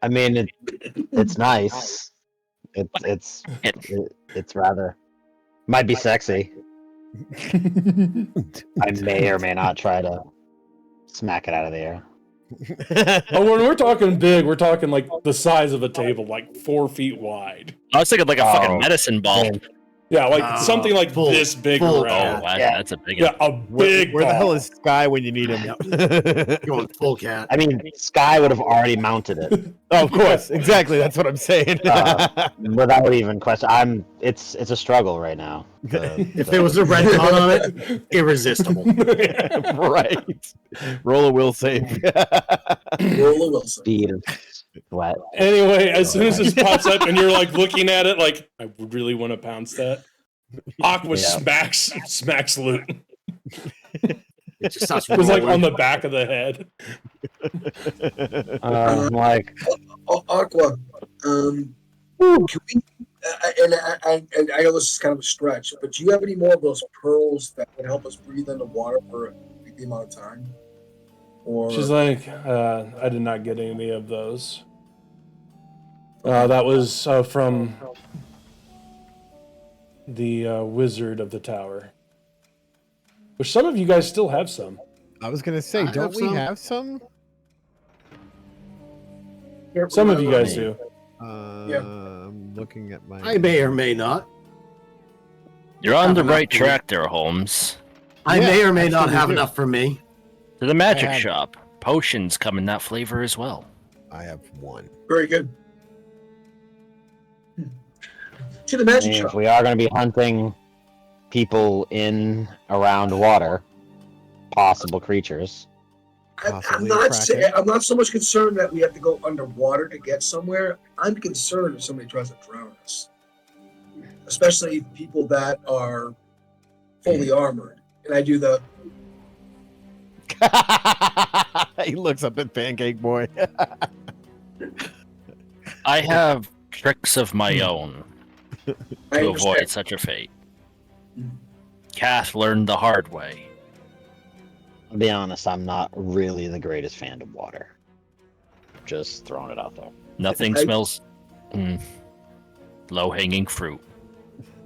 I mean, it's nice. It's rather might be sexy. I may or may not try to smack it out of the air. Oh, when we're talking big, we're talking like the size of a table, like 4 feet wide. I was thinking like a fucking medicine ball. Yeah, like something like this big around. Oh, wow, that's a big one. Yeah, a big Where the ball. hell is Sky when you need him? Going full cat. I mean, Sky would have already mounted it Oh, of course, exactly. That's what I'm saying. without even question. It's a struggle right now. If there was a red dot on it, irresistible. Right. Roll a will save. Roll a will save. Speed of sweat. Anyway, as soon as this pops up and you're like looking at it, like I really want to pounce that. Aqua Yeah. smacks loot. It just starts It was like rolling. on the back of the head. Like, Aqua, can we, I know this is kind of a stretch, but do you have any more of those pearls that would help us breathe underwater for a big amount of time? Or She's like, I did not get any of those. That was from the Wizard of the Tower. Which some of you guys still have some. I was gonna say, I don't have we some. have some? Some of you guys do. I'm looking at my. I may or may not. You're on the Have right enough for track there, Holmes. I Yeah, may or may not absolutely have do. enough for me. To the magic have- shop. Potions come in that flavor as well. I have one. very good. To the I magic mean, shop. if we are going to be hunting people in around water, possible creatures. I'm Possibly not a saying, I'm not so much concerned that we have to go underwater to get somewhere. I'm concerned if somebody tries to drown us, especially people that are fully armored. And I do the He looks up at Pancake Boy. I have tricks of my own I to understand. avoid such a fate. Kath learned the hard way. I'll be honest, I'm not really the greatest fan of water. Just throwing it out there. Nothing I- smells low-hanging fruit.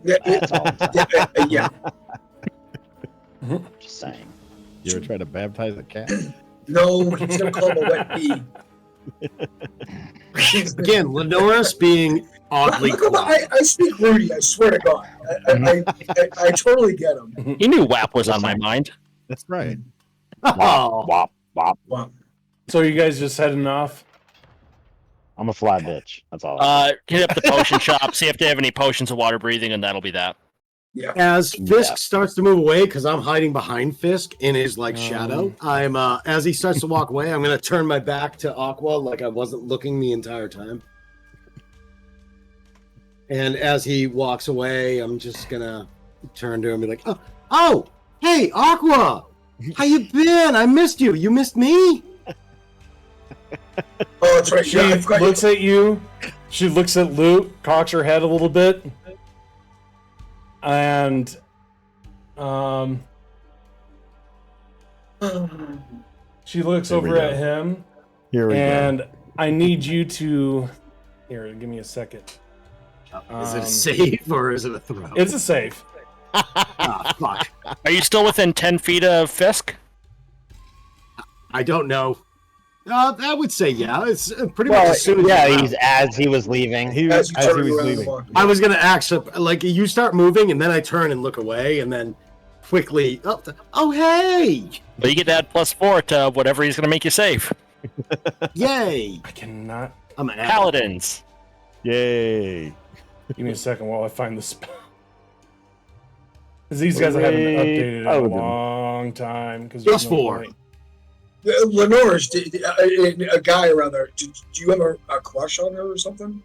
Yeah, That's all. yeah. Just saying. You ever try to baptize a cat? No, he's gonna call him a wet bee. Again, Lenoris being oddly Look at my, quiet. I speak Rudy. I swear to God, I totally get him. He knew WAP was on my mind. That's right. Oh, Wop, wop. Wow. So you guys just heading off? I'm a fly bitch. That's all. Hit up the potion shop, see if they have any potions of water breathing, and that'll be that. Yeah. as Fisk Yeah. starts to move away, because I'm hiding behind Fisk in his like shadow. I'm as he starts to walk away, I'm gonna turn my back to Aqua like I wasn't looking the entire time. And as he walks away, I'm just gonna turn to him and be like, "Oh, hey, Aqua, how you been? I missed you. You missed me." Oh, that's right. She Yeah, I forgot. looks at you. She looks at Luke, cocks her head a little bit, and she looks Here we over go. at him, Here we and I need you to. Here, give me a second. Is it a save or is it a throw? It's a safe. Ah, fuck. Are you still within 10 feet of Fisk? I don't know. I would say yeah. It's pretty Well, much as soon as yeah, you're out. he's as he was leaving. As you as he turn was around and leaving. walk. I was gonna actually like you start moving, and then I turn and look away, and then quickly, oh hey, But you get that +4 to whatever he's gonna make you save. yay! I cannot. I'm an Paladins. Yay! Give me a second while I find the spell. Because these guys haven't updated in a Paladin. long time. +4. Lenore's a guy around there. Do you have a crush on her or something?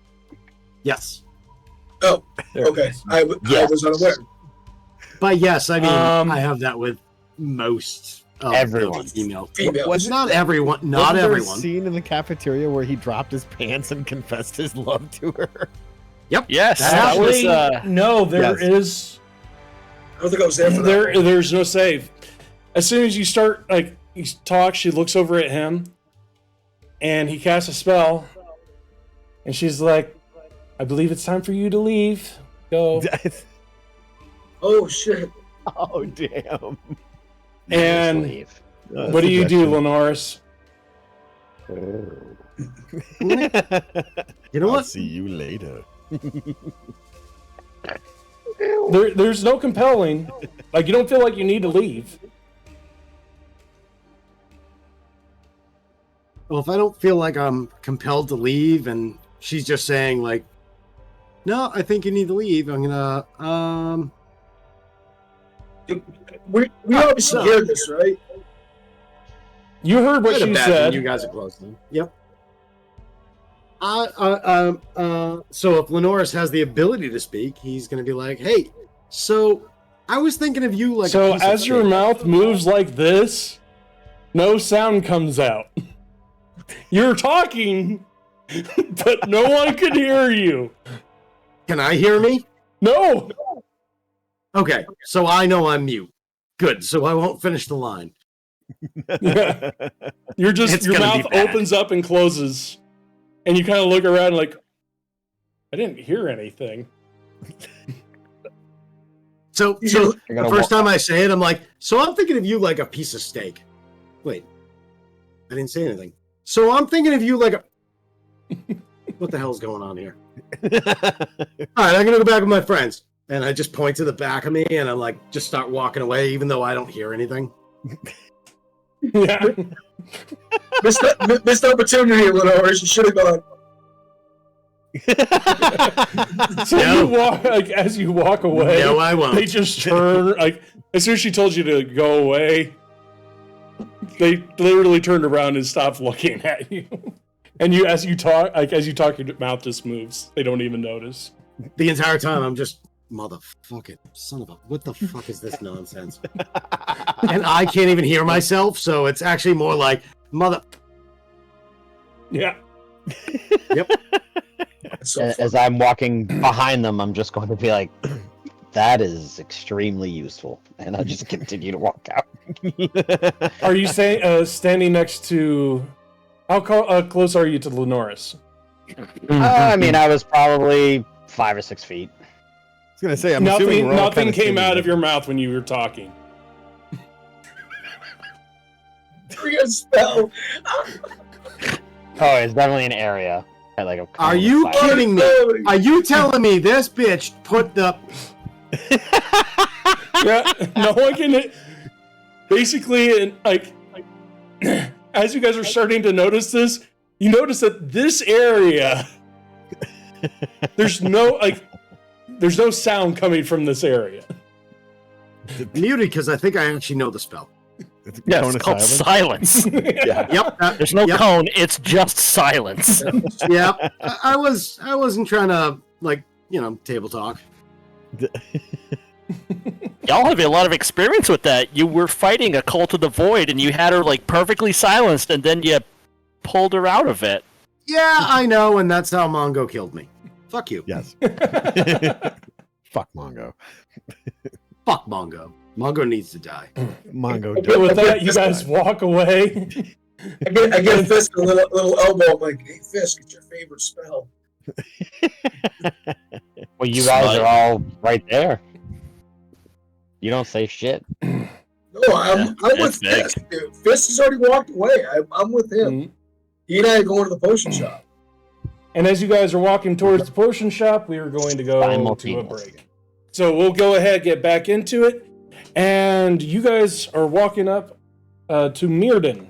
Yes, Oh, There it okay. is. I was unaware. but yes, I mean I have that with most of Everyone. the female. Females. Was it- Not everyone. Not Wasn't there everyone. a scene in the cafeteria where he dropped his pants and confessed his love to her? Yes, that Actually, was. no, there Yes. is. I don't think I was there for that. There's no save. As soon as you start, like, you talk, she looks over at him, and he casts a spell, and she's like, I believe it's time for you to leave. Go. Oh shit! Oh damn! And Leave. what do you do, Lenoris? You know I'll what? see you later. There's no compelling. Like, you don't feel like you need to leave. Well, if I don't feel like I'm compelled to leave, and she's just saying like, "No, I think you need to leave," I'm gonna We obviously hear this, right? You heard what I'd she imagine said. You guys are close then. Yep. So if Lenoris has the ability to speak, he's gonna be like, "Hey, so I was thinking of you like." So a piece of as your steak." mouth moves like this, no sound comes out. You're talking, but no one can hear you. Can I hear me? No. Okay, so I know I'm mute. Good, so I won't finish the line. You're just It's your gonna be mouth bad. opens up and closes, and you kind of look around like, I didn't hear anything. So You're the gonna first time I say it, I'm like, so I'm thinking of you like a piece of steak. Wait, I didn't say anything. So I'm thinking of you like a. What the hell's going on here? All right, I'm gonna go back with my friends, and I just point to the back of me, and I'm like, just start walking away, even though I don't hear anything. Yeah. Missed opportunity, Lenore. She should have gone. So you walk, like, as you walk away, No, I won't. they just turn, like, as soon as she told you to go away, they literally turned around and stopped looking at you. And as you talk, your mouth just moves. They don't even notice. The entire time, I'm just motherfucking son of a. What the fuck is this nonsense? And I can't even hear myself, so it's actually more like mother. Yeah. Yep. So As I'm walking behind them, I'm just going to be like, that is extremely useful. And I'll just continue to walk out. Are you standing next to? How close are you to Lenoris? I mean, I was probably 5 or 6 feet. I was gonna say, I'm assuming we're all Nothing kinda came sitting out of there. your mouth when you were talking. free a spell. Oh, it's definitely an area. At like a Are you fire. kidding me? Are you telling me this bitch put the? Yeah, no one can. Basically, like, as you guys are starting to notice this, you notice that this area, there's no sound coming from this area. Muted because I think I actually know the spell. It's a Yeah, cone it's of called silence. silence. Yeah. Yep. There's no Yep. cone. It's just silence. Yep. I wasn't trying to table talk. Y'all have a lot of experience with that. You were fighting a cult of the void, and you had her like perfectly silenced, and then you pulled her out of it. Yeah, I know, and that's how Mongo killed me. Fuck you. Yes. Fuck Mongo. Fuck Mongo. Mongo needs to die. Mongo. But with that, you guys walk away. I get Fisk a little elbow. I'm like, hey, Fisk, it's your favorite spell. Well, you guys are all right there. You don't say shit. No, I'm with it's big. Fisk. Dude. Fisk has already walked away. I'm with him. He and I are going to the potion shop. And as you guys are walking towards the potion shop, we are going to go to a Simultaneously. break. So we'll go ahead, get back into it. And you guys are walking up to Mirrodin.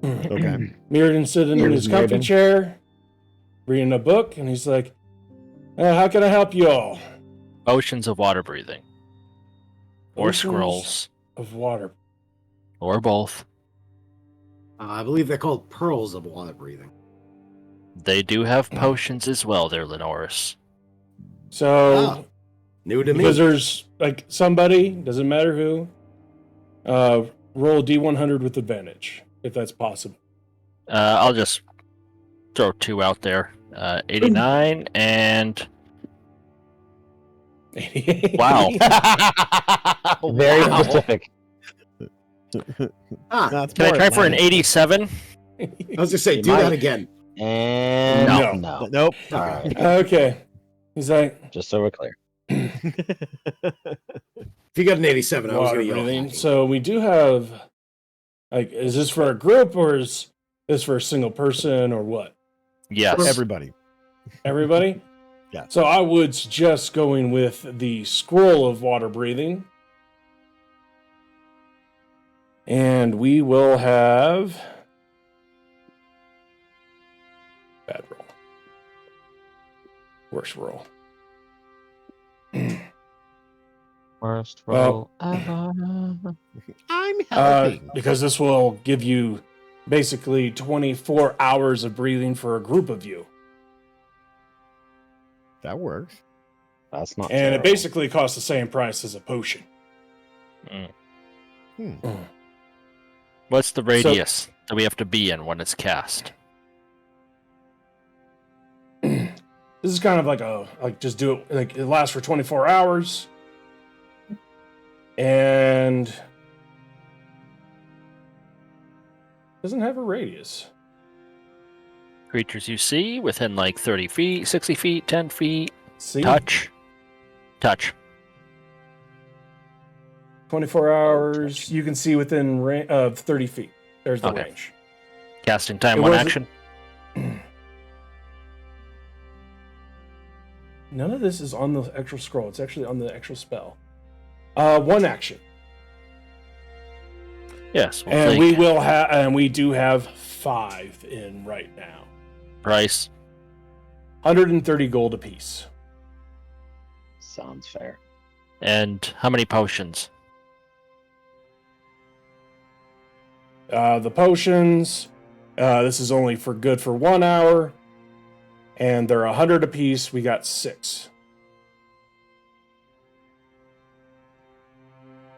Okay. Mirrodin sitting in his comfy chair, reading a book, and he's like, how can I help you all? Oceans of water breathing. Or Oceans scrolls. of water. Or both. I believe they're called pearls of water breathing. They do have potions as well there, Lenoris. So, New to me. because there's like somebody, doesn't matter who, roll a D100 with advantage, if that's possible. I'll just throw 2 out there. 89 and... 88. Wow. Very specific. That's Can I more try for an Atlantic. 87? I was gonna say, You do might. that again. And No. Nope. All right. Okay. He's like, Just so we're clear. If you got an 87, I was water gonna yell. breathing. happy. So we do have, like, is this for a group or is this for a single person or what? Yes. Everybody. Everybody? Yeah. So I would suggest going with the scroll of water breathing. And we will have bad roll. Worst roll. Worst Well, roll ever. I'm helping. because this will give you basically 24 hours of breathing for a group of you. That works. That's not And terrible. it basically costs the same price as a potion. What's the radius that we have to be in when it's cast? This is kind of like just do it, like it lasts for 24 hours. And doesn't have a radius. Creatures you see within like 30 feet, 60 feet, 10 feet. See? Touch. 24 hours. You can see within of 30 feet. There's the Okay. range. Casting time, It 1 wasn't- action. None of this is on the actual scroll. It's actually on the actual spell. 1 action. Yes. We'll And take we will have, and we do have 5 in right now. price. 130 gold apiece. Sounds fair. And how many potions? The potions, this is only for good for 1 hour, and they're 100 apiece. We got 6.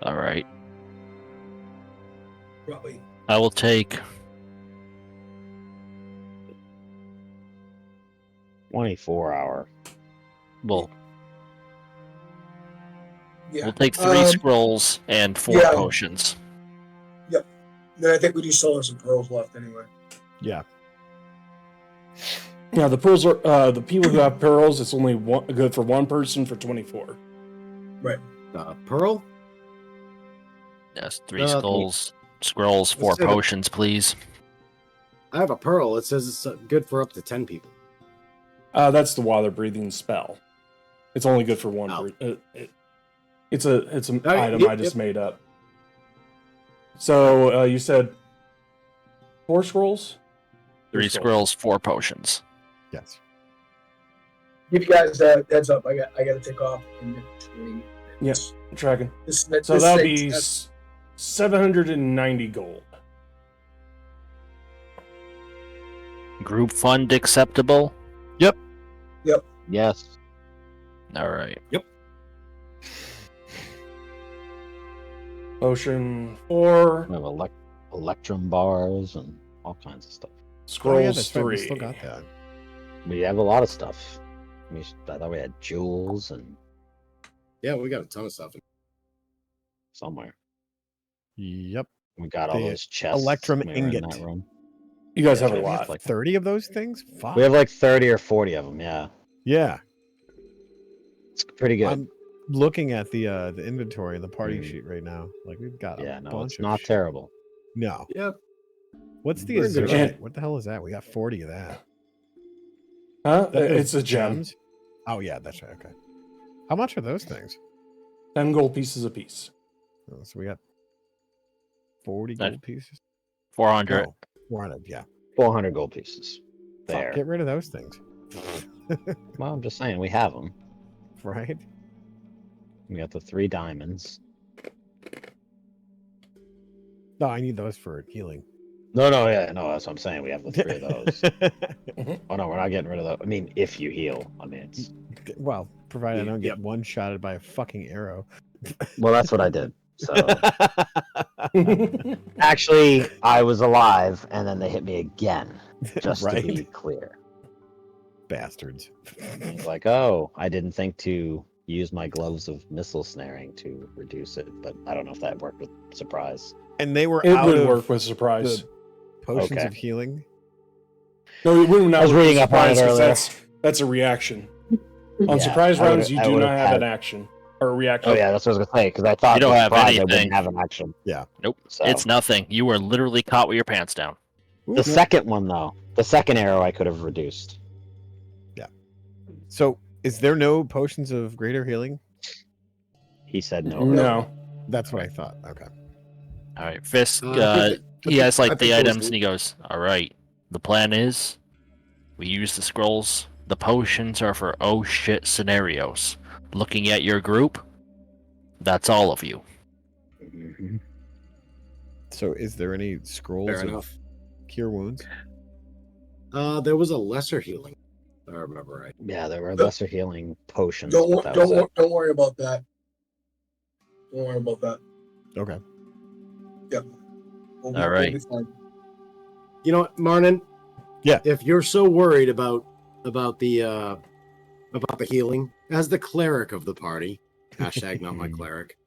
All right. Probably. I will take 24-hour. We'll Yeah. take 3 scrolls and 4 yeah. potions. Then I think we do still have some pearls left anyway. Yeah. Yeah, the pearls are the people who have pearls. It's only good for 1 person for 24. Pearl? Yes, 3 scrolls, 4 Let's say the- potions, please. I have a pearl. It says it's good for up to 10 people. That's the water breathing spell. It's only good for 1. Oh. It's an Oh, item yep, I just yep. made up. So you said 4 scrolls? 3 scrolls, 4 potions. Yes. Give you guys a heads up. I got to take off in between. Yes, I'm tracking. This So that'll thing- be 790 gold. Group fund acceptable? Yes. All right. Potion 4, We have electrum bars and all kinds of stuff. scrolls Oh, yeah, that's right. We 3. still got that. We have a lot of stuff. I thought we had jewels and Yeah, we got a ton of stuff. somewhere. Yep. We got all The those chests. electrum when we were in ingot. that room. You guys have Yeah, a we have lot. like 30 of those things? Fuck. we have like 30 or 40 of them. Yeah, Yeah. it's pretty good. I'm looking at the inventory, the party Mm. sheet right now. Like we've got Yeah, a no, bunch it's of not shit. terrible. No. Yep. What's the We're good. azurite? What the hell is that? We got 40 of that. Huh? That It's is a gem. gems? Oh yeah, that's right. Okay. How much are those things? 10 gold pieces a piece. Oh, so we got 40 That- gold pieces. 400. No, 400. Yeah. 400 gold pieces. Fuck, There. get rid of those things. Well, I'm just saying, we have them. Right? We got the 3 diamonds. No, I need those for healing. No, that's what I'm saying. We have the 3 of those. Mhm. Oh no, we're not getting rid of those. I mean, if you heal. I mean, it's... Well, provided I don't get Yep. one-shotted by a fucking arrow. Well, that's what I did. So actually, I was alive, and then they hit me again. Just to be Right? clear. Bastards. It's like, oh, I didn't think to use my gloves of missile snaring to reduce it, but I don't know if that worked with surprise. And they were It out would of work with surprise. the potions Okay. of healing. No, it would not I was work with reading up on it surprise 'cause earlier. that's a reaction. On Yeah, surprise I would've- rounds, you I do would've not have had- an action or a reaction. Oh yeah, that's what I was gonna say because I thought You don't with have surprise, I anything. wouldn't have an action. Nope. So It's nothing. You were literally caught with your pants down. the second one though, the second arrow I could have reduced. So, is there no potions of greater healing? He said no. No. That's what I thought. Okay. All right, Fisk. I think He has I like think the those items, do. and he goes, "All right. The plan is, we use the scrolls. The potions are for oh shit scenarios. Looking at your group, that's all of you. Mhm. So, is there any scrolls Fair of enough. cure wounds? There was a lesser healing, if I remember right. Yeah, there were lesser healing potions. Don't but that was it. don't worry about that. Don't worry about that. Okay. We'll All right. be fine. You know what, Marnin? Yeah. If you're so worried about the healing, as the cleric of the party, hashtag not my cleric,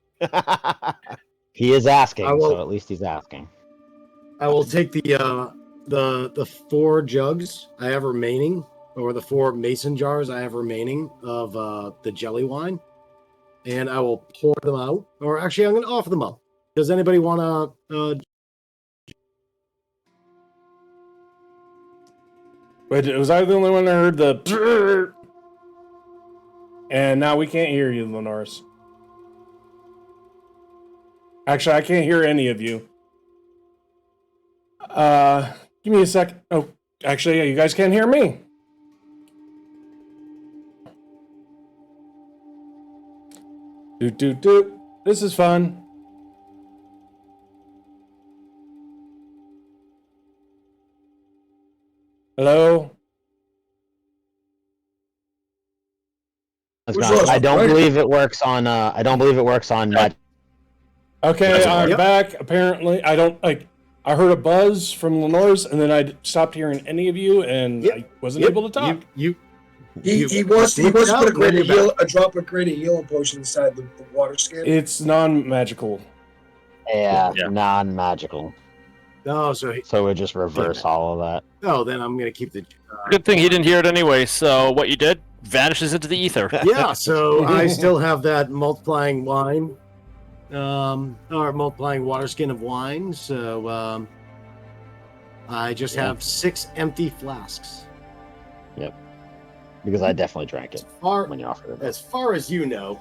He is asking, I will- so at least he's asking. I will take the 4 jugs I have remaining, or the 4 mason jars I have remaining of the jelly wine, and I will pour them out. Or actually, I'm going to offer them up. Does anybody want to? But was I the only one that heard the? And now we can't hear you, Lenoris. Actually, I can't hear any of you. Give me a second. Oh, actually, yeah, you guys can't hear me. Doot. This is fun. Hello? That's Who's not- lost? I don't Right. believe it works on. I don't believe it works on. Okay, Doesn't I'm work. back. Apparently, I don't like. I heard a buzz from Lenore's, and then I stopped hearing any of you, and Yep. I wasn't able to talk. You He wants to Look put out, a greater you're heal, a drop of greater healing potion inside the water skin. It's non-magical. Yeah, Yeah. non-magical. Oh, so So we just reverse all of that. then I'm going to keep the. Good thing he didn't hear it anyway. So what you did vanishes into the ether. Yeah, so I still have that multiplying wine, or multiplying water skin of wine. So I just Yeah. have 6 empty flasks. Because I definitely drank As it far when you offered it. as far as you know,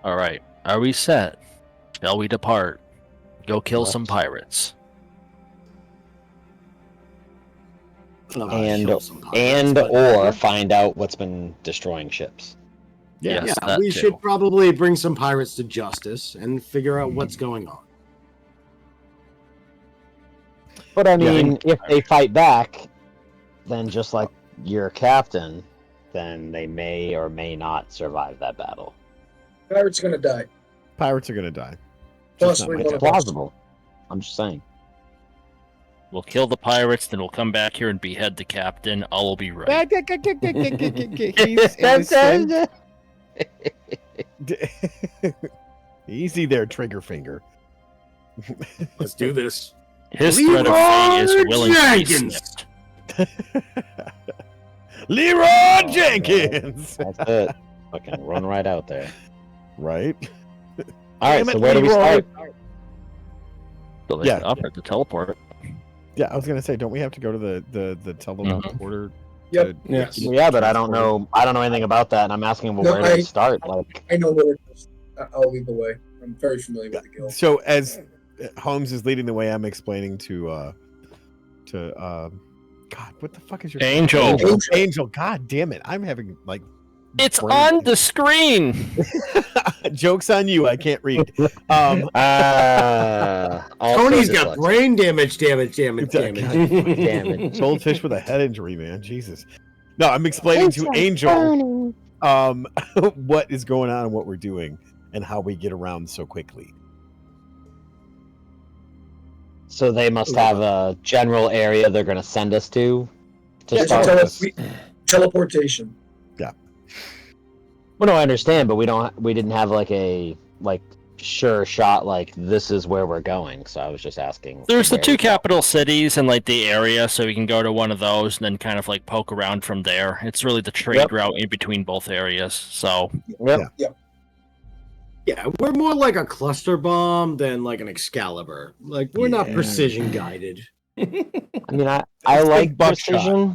All right, are we set? Shall we depart? Go kill some Left. pirates. And kill some pirates, and but- or find out what's been destroying ships. Yes, yeah, that we too. should probably bring some pirates to justice and figure out what's going on. But I Yeah. mean, if they fight back, then just like your captain, then they may or may not survive that battle. Pirate's gonna die. Pirates are gonna die. Plus, Just not we my wanna- type. Plausible. I'm just saying. We'll kill the pirates, then we'll come back here and behead the captain. All will be right. He's innocent. Easy there, trigger finger. Let's do this. His threat of fate is Leroy willing to be Jenkins! snipped. Leroy Jenkins. That's it. Fucking run right out there. Right. All right, Damn so it, where do we Leroy. start? So they offered to teleport. Yeah, I was gonna say, don't we have to go to the teleporter? Yep. Yes. Yeah, but I don't know anything about that, and I'm asking, well, No, where do we start? Like, I know where it is. I'll lead the way. I'm very familiar with the guild. So as Holmes is leading the way, I'm explaining to God, what the fuck is your Angel. Angel, God damn it. I'm having like It's brain- on the screen. Joke's on you, I can't read. also Tony's got dyslexic. brain damage. Damn. Goldfish with a head injury, man. Jesus. No, I'm explaining to Angel what is going on and what we're doing and how we get around so quickly. So they must have a general area they're going to send us to Yeah, start with. teleportation. Well, no, I understand, but we didn't have like a sure shot like this is where we're going. So I was just asking. There's the where 2 we go. capital cities and like the area, so we can go to one of those and then kind of like poke around from there. It's really the trade route in between both areas. So Yeah, we're more like a cluster bomb than like an Excalibur. Like we're not precision guided. I mean, I It's like buckshot. precision.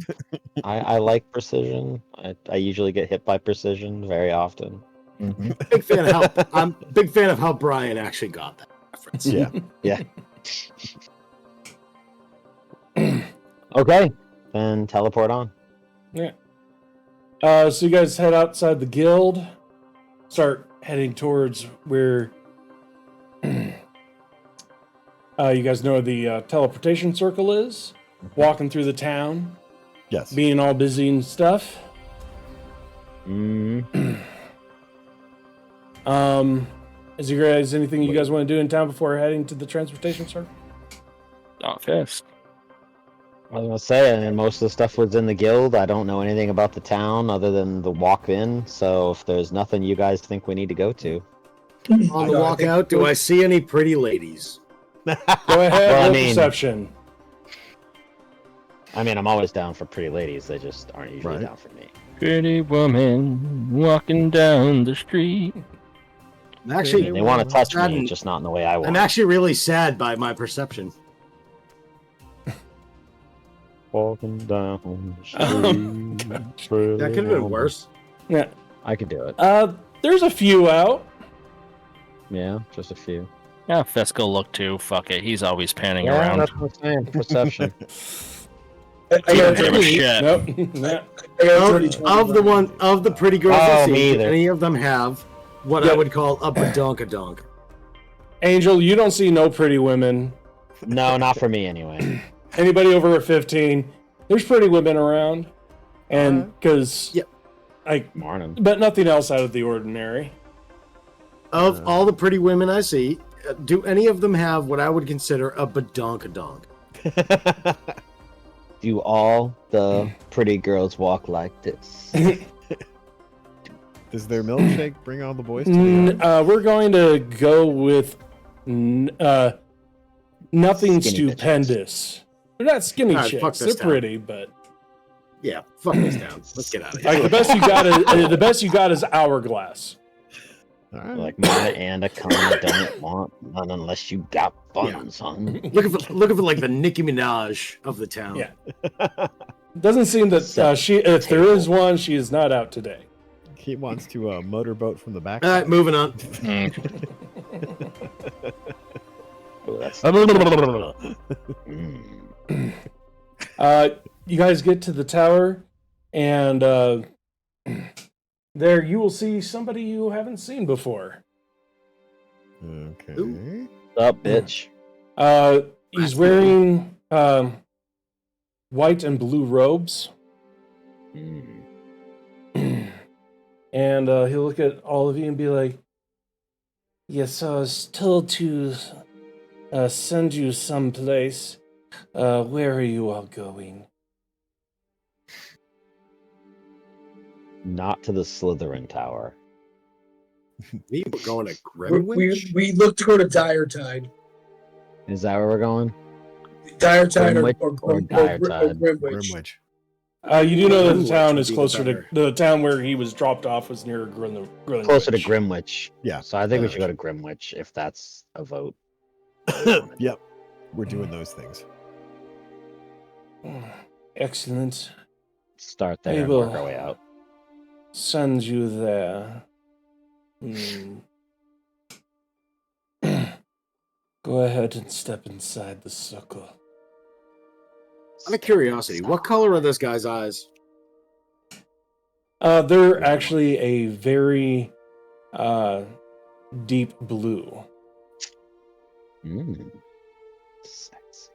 I like precision. I usually get hit by precision very often. Big fan of how I'm big fan of how Brian actually got that reference. Yeah. Okay, then teleport on. So you guys head outside the guild, start heading towards where you guys know the teleportation circle is. Walking through the town, Yes. being all busy and stuff. Is you guys anything you guys want to do in town before heading to the transportation circle? Not fast. I was gonna say, and most of the stuff was in the guild. I don't know anything about the town other than the walk-in. So if there's nothing you guys think we need to go to, On the walk out, do I see any pretty ladies? Go ahead, Well, I roll mean- perception. I mean, I'm always down for pretty ladies. They just aren't usually Right. down for me. Pretty woman walking down the street. I'm actually, They want to touch me, I'm- just not in the way I want. I'm actually really sad by my perception. walking down the That could have been worse. Yeah. I could do it. There's a few out. Yeah, just a few. Yeah, Fesco look too. Fuck it. He's always panning Yeah, around. that's what I'm saying. Perception. I He got doesn't give a shit. Nope. Yeah. Of the pretty girls I Oh, see, me do either. any of them have what I Yep. would call a badonkadonk? Angel, you don't see no pretty women. No, not for me anyway. Anybody over a 15, there's pretty women around. And because, Yep. Morning. but nothing else out of the ordinary. Of all the pretty women I see, do any of them have what I would consider a badonkadonk? Do all the pretty girls walk like this? Does their milkshake bring all the boys to the yard? We're going to go with nothing Skinny stupendous. They're not skinny All right, fuck chicks. this They're town. pretty, but Yeah, fuck this down. Let's get out of here. like the best you got is hourglass. All right. Like Mona and a cone don't want none unless you got buns, hun. Looking for like the Nicki Minaj of the town. Yeah. Doesn't seem that if there is one, she is not out today. He wants to motorboat from the back. All right, moving on. Ooh, that's- You guys get to the tower, and there you will see somebody you haven't seen before. Okay. What's up, bitch? He's wearing white and blue robes, and he'll look at all of you and be like, "Yes, I was told to send you someplace. Where are you all going?" Not to the Slytherin Tower. We were going to We, Greenwich. we look to go to Dire Tide. Is that where we're going? Dire Tide or Dire Tide. Grimwich. Grimwich. You do know that the Grimwich town would is be closer to better. the town where he was dropped off was near Greenwich. Closer to Grimwich. Yeah. So I think we should go to Grimwich if that's a vote. Yep. we're doing those things. Excellent. Start there We and will work our way out. send you there. Go ahead and step inside the circle. Out of curiosity, what color are this guy's eyes? They're actually a very deep blue. Sexy.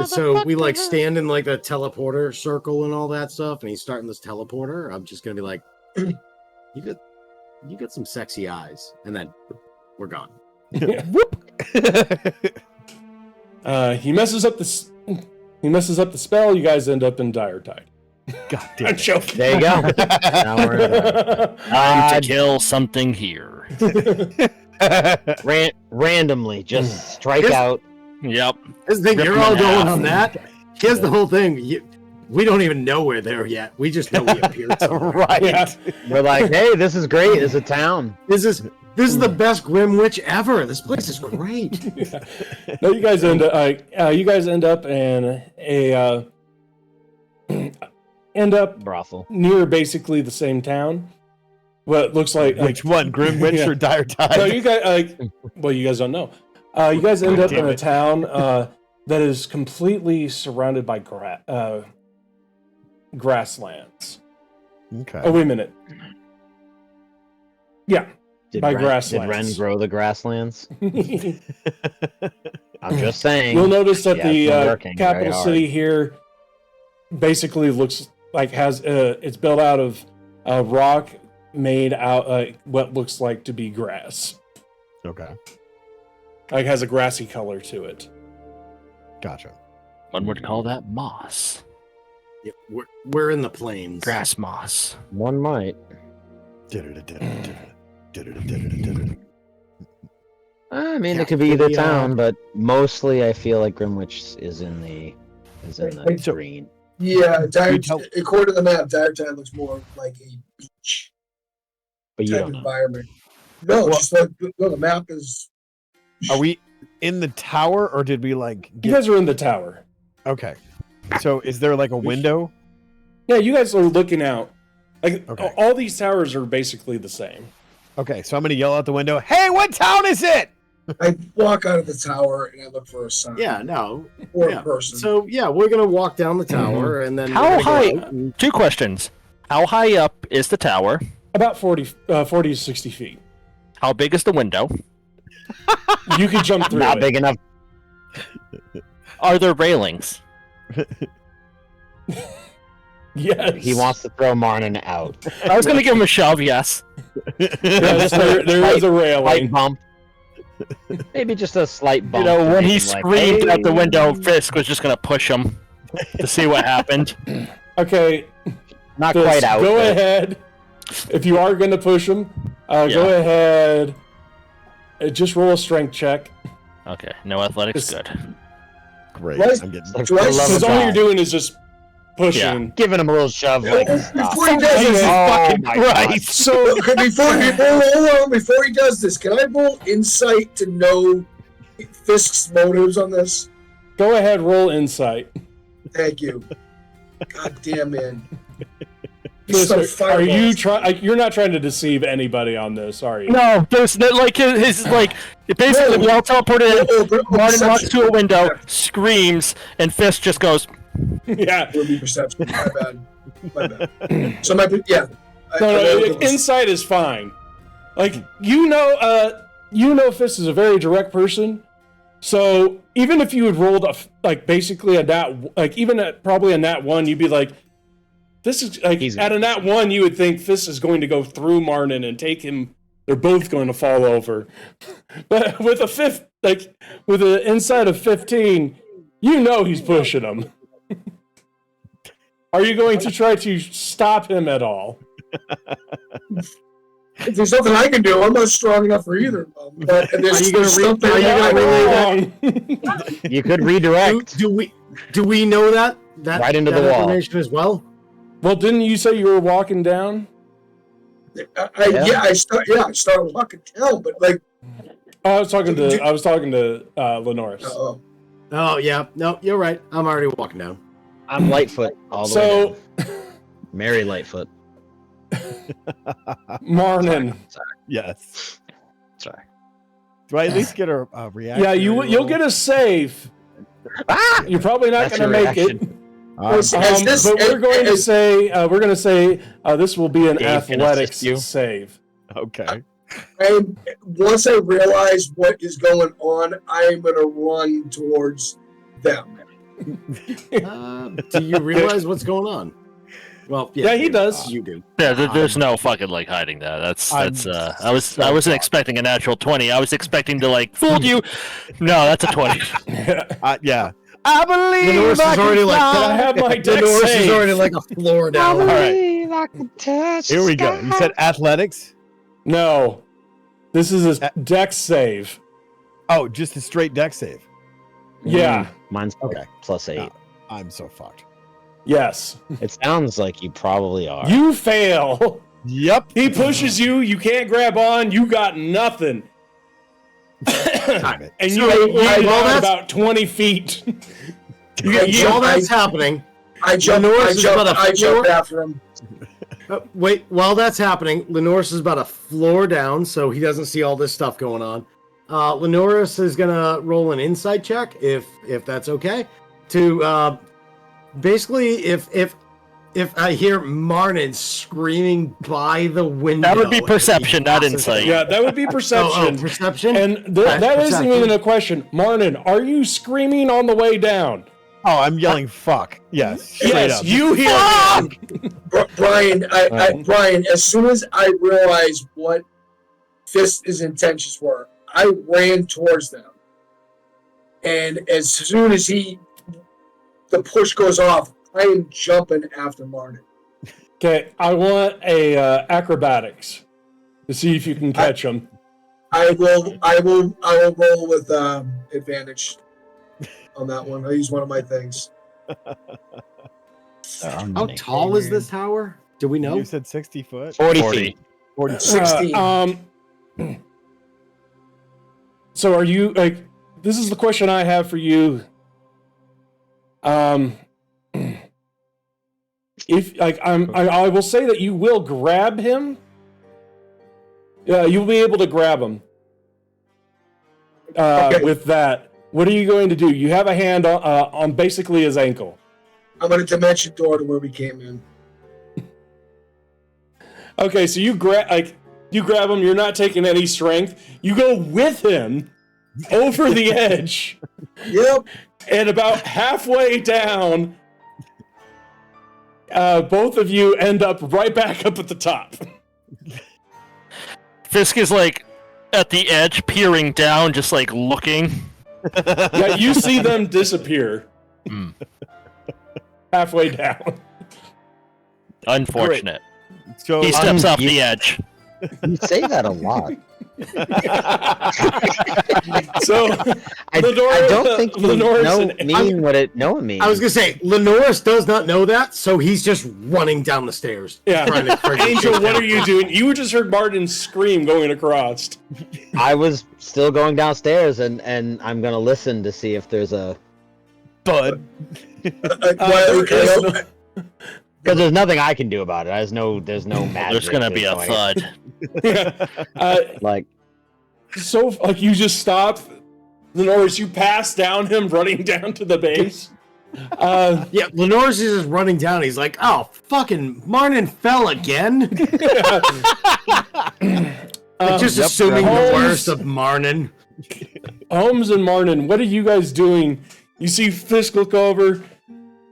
So we like stand in like a teleporter circle and all that stuff, and he's starting this teleporter. I'm just gonna be like, you got some sexy eyes, and then we're gone. He messes up the spell. You guys end up in dire tide. God damn I'm it. joking. There you go. Now we're Time to kill something here. randomly just strike out. Yep. Here's the thing, Rip you're him all in going half. on that. Here's the whole thing. We don't even know we're there yet. We just know we appeared somewhere. Right. Yeah. We're like, hey, this is great. It's a town. This is the best Grim Witch ever. This place is great. Yeah. No, you guys end up in a Brothel. near basically the same town. What looks like Which one, Grim Witch Yeah. or Dire Tide? No, you guys you guys don't know. You guys end up in a town that is completely surrounded by grasslands. Okay. Oh, wait a minute. Yeah. Did By Ren grasslands. grow the grasslands? You'll I'm just saying. notice that Yeah, it's been the working very capital hard. city here basically looks like it's built out of rock made out what looks like to be grass. Okay. Like has a grassy color to it. Gotcha. One would call that moss. Yeah, we're in the plains. Grass moss. One might. I mean, Yeah, it could be either the, town, but mostly I feel like Grimwich is in the So- green. Yeah, tell- according to the map, Dire Tide looks more like a beach But you type don't know. environment. No, Well- just like the map is. Are we in the tower, or did we like You get... guys are in the tower. Okay. So is there like a window? Yeah, you guys are looking out. Like Okay. all these towers are basically the same. Okay, so I'm gonna yell out the window, "Hey, what town is it?" I walk out of the tower and I look for a sign. Yeah, no. Or Yeah. a person. So yeah, we're gonna walk down the tower and then How we're gonna go high? out and- 2 questions. How high up is the tower? About 40 to 60 feet. How big is the window? You could jump through Not it. big enough. Are there railings? Yes. He wants to throw Marnin out. I was gonna give him a shove, yes. Yes, there is a Slight railing. bump. Maybe just a slight bump. You know, to when make he him like, screamed out the "Hey." window, Fisk was just gonna push him to see what happened. Okay, Not Fisk, quite out. go but- ahead. If you are going to push him, go ahead. Just roll a strength check. Okay, no athletics, Just- good. Great. What? I'm getting. Do I I love Because it. all you're doing is just pushing. Giving him a little shove. Like, stop. Before he does this, Oh my God. so before he does this, can I roll insight to know Fisk's motives on this? Go ahead, roll insight. Thank you. God damn, man. Fisk, are you trying? You're not trying to deceive anybody on this, are you? No, there's no, like his like basically we all teleported in. Martin walks to a window, screams, and Fisk just goes. Yeah. Would be perception. My bad. My bad. So yeah. No, insight is fine. Like you know, Fisk is a very direct person. So even if you had rolled basically a nat, like even at probably a nat 1, you'd be like, this is like He's- at a nat 1, you would think Fisk is going to go through Martin and take him. They're both going to fall over. But with with an insight of 15, you know he's pushing him. Are you going to try to stop him at all? If there's nothing I can do, I'm not strong enough for either. But if there's Are you gonna something are you I gonna can relay do, Wrong. You could redirect. do we know that Right into that the wall. information as well? Well, didn't you say you were walking down? I started walking down, but like I was talking to Lenoris. Oh yeah, no, you're right. I'm already walking down. I'm Lightfoot all the way down. Mary Lightfoot. Marnin. Yes. Sorry. Do I at least get a reaction? Yeah, you'll get a save. You're probably not going to make it. But we're going to say this will be an Dave athletics save. Okay. And once I realize what is going on, I'm going to run towards them. Do you realize what's going on? Well, yeah, he does. You do. Yeah, there's no fucking like hiding that. That's. I wasn't expecting a natural 20. I was expecting to like fool you. No, that's a 20. Yeah. I believe Lenoris is already like. I have my dex Lenoris save. is already like a floor down. All right. Here we go. You said athletics? No, this is a dex save. Oh, just a straight dex save. Yeah. Mine's Okay. +8. No, I'm so fucked. Yes. It sounds like you probably are. You fail. Yep. He pushes you. You can't grab on. You got nothing. And you while down that's- about 20 feet. While that's happening, I jump after him. wait. While that's happening, Lenoris is about a floor down, so he doesn't see all this stuff going on. Lenoris is gonna roll an insight check, if that's okay, to basically if I hear Marnin screaming by the window. That would be perception, not insight. Yeah, that would be perception. Perception. And that isn't even a question. Marnin, are you screaming on the way down? Oh, I'm yelling fuck. Yes. Straight Yes, up. you hear him. Brian, Brian, as soon as I realized what Fist's intentions were, I ran towards them. And as soon as the push goes off, I am jumping after Martin. Okay, I want a acrobatics to see if you can catch him. I will roll with advantage on that one. I'll use one of my things. How tall is this tower? Do we know? You said 60 foot? 40 feet. 40. 16. So are you like? This is the question I have for you. If like I will say that you will grab him. Yeah, you'll be able to grab him. Okay. With that, what are you going to do? You have a hand on basically his ankle. I'm going to dimension door to where we came in. Okay, so you grab him. You're not taking any strength. You go with him over the edge. Yep. And about halfway down, both of you end up right back up at the top. Fisk is like at the edge, peering down, just like looking. Yeah, you see them disappear. Halfway down. Unfortunate. So He steps off the edge. You say that a lot. So I don't think you Lenoris mean what it means. I was gonna say Lenoris does not know that, so he's just running down the stairs. Yeah. trying to friggin' Angel, chase what down are you doing? You just heard Martin scream going across. I was still going downstairs, and I'm gonna listen to see if there's a. Bud. Because there's nothing I can do about it. There's no magic. There's gonna be a thud. Like, So like you just stop, Lenoris, you pass down him running down to the base. Yeah, Lenoris is just running down. He's like, "Oh, fucking Marnin fell again." Just assuming the worst of Marnin. Holmes and Martin, what are you guys doing? You see Fisk look over,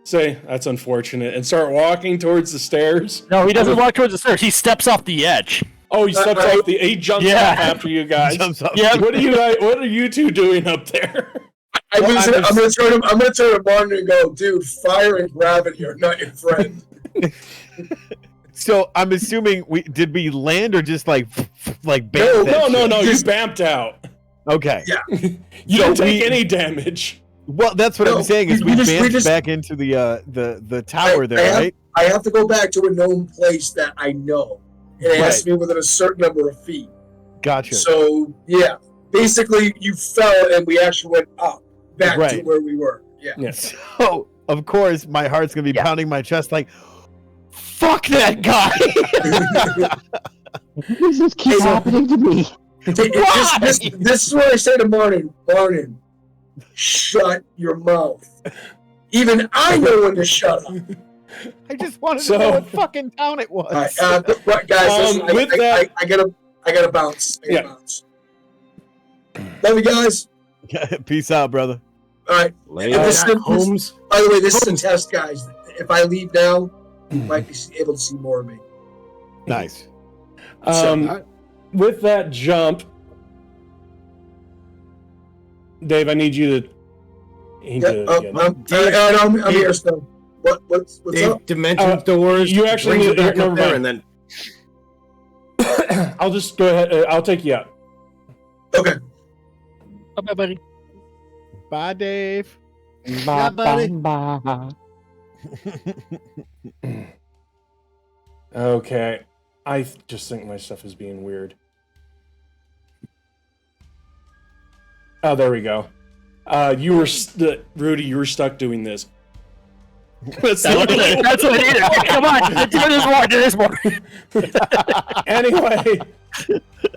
say, "That's unfortunate," and start walking towards the stairs. No, he doesn't walk towards the stairs. He steps off the edge. Oh, he steps off he jumps off after you guys. Yeah. What are you two doing up there? I'm gonna turn to Martin and go, dude, fire and gravity are not your friend. So I'm assuming did we land or just like bamf No, that shit? you bamped out. Okay. Yeah. You don't take any damage. Well, that's what I'm saying is we just bamfed back into the tower there, right? I have to go back to a known place that I know. And it has to be within a certain number of feet. Gotcha. So, yeah. basically you fell and we actually went up back to Right. where we were. Yeah. Yeah. So, of course, my heart's gonna be pounding my chest like, fuck that guy. Why does this keep happening to me? This is what I say to Martin. Martin, shut your mouth. Even I know when to shut up. I just wanted to know what fucking town it was. All right, guys, listen, I gotta bounce. I gotta bounce. Love you guys. Peace out, brother. All right. Holmes. By the way, this is a test, guys. If I leave now, you might be able to see more of me. Nice. With that jump, Dave, I need you to. I'm here still. What's Dave, up? dimension doors. You actually brings need it back never up there, mind. and then I'll just go ahead. I'll take you out. Okay. Bye, buddy. Bye, Dave. Bye, buddy. Okay. I just think my stuff is being weird. Oh, there we go. You were Rudy. You were stuck doing this. That's what I needed. Come on, do this more. Anyway,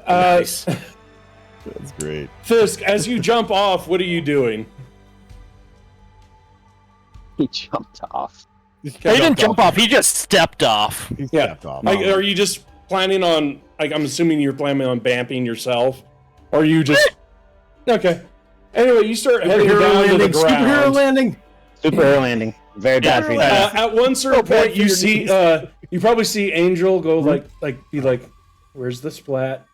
nice. That's great. Fisk, as you jump off, what are you doing? He jumped off. He didn't jump off. He just stepped off. He stepped off. Like, are you just planning on? Like, I'm assuming you're planning on bamping yourself, or are you just? Okay. Anyway, you start heading down to the ground. Superhero landing. Superhero landing. Very bad for you. At one certain point, you see, you probably see Angel go be like, "Where's the splat?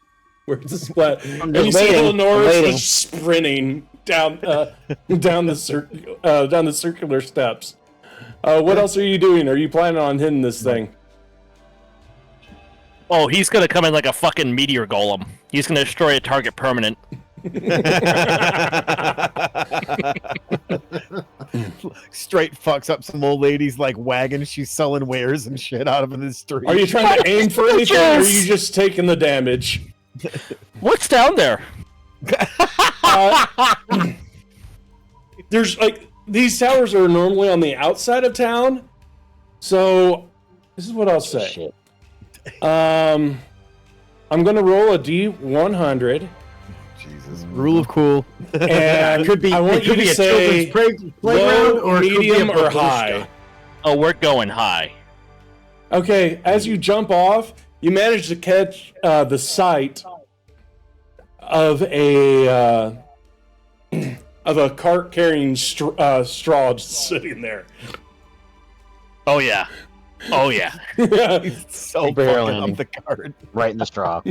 Where's the splat?" And you see Lenora just sprinting down the circular steps. What else are you doing? Are you planning on hitting this thing? Oh, he's gonna come in like a fucking meteor golem. He's gonna destroy a target permanent. Straight fucks up some old lady's like wagon. She's selling wares and shit out of in the street. Are you trying to aim for anything, or are you just taking the damage? What's down there? There's like these towers are normally on the outside of town, so this is what I'll say. Shit. I'm gonna roll a D100. Jesus. Rule of cool. And Could be. I want you to a say children's playground, low, or it could be medium, a or babushka. high. Oh, we're going high. Okay, as you jump off, you manage to catch the sight of a cart carrying straw just sitting there. Oh yeah. Oh yeah. So Barrel fucking ending. up the card. Right in the straw.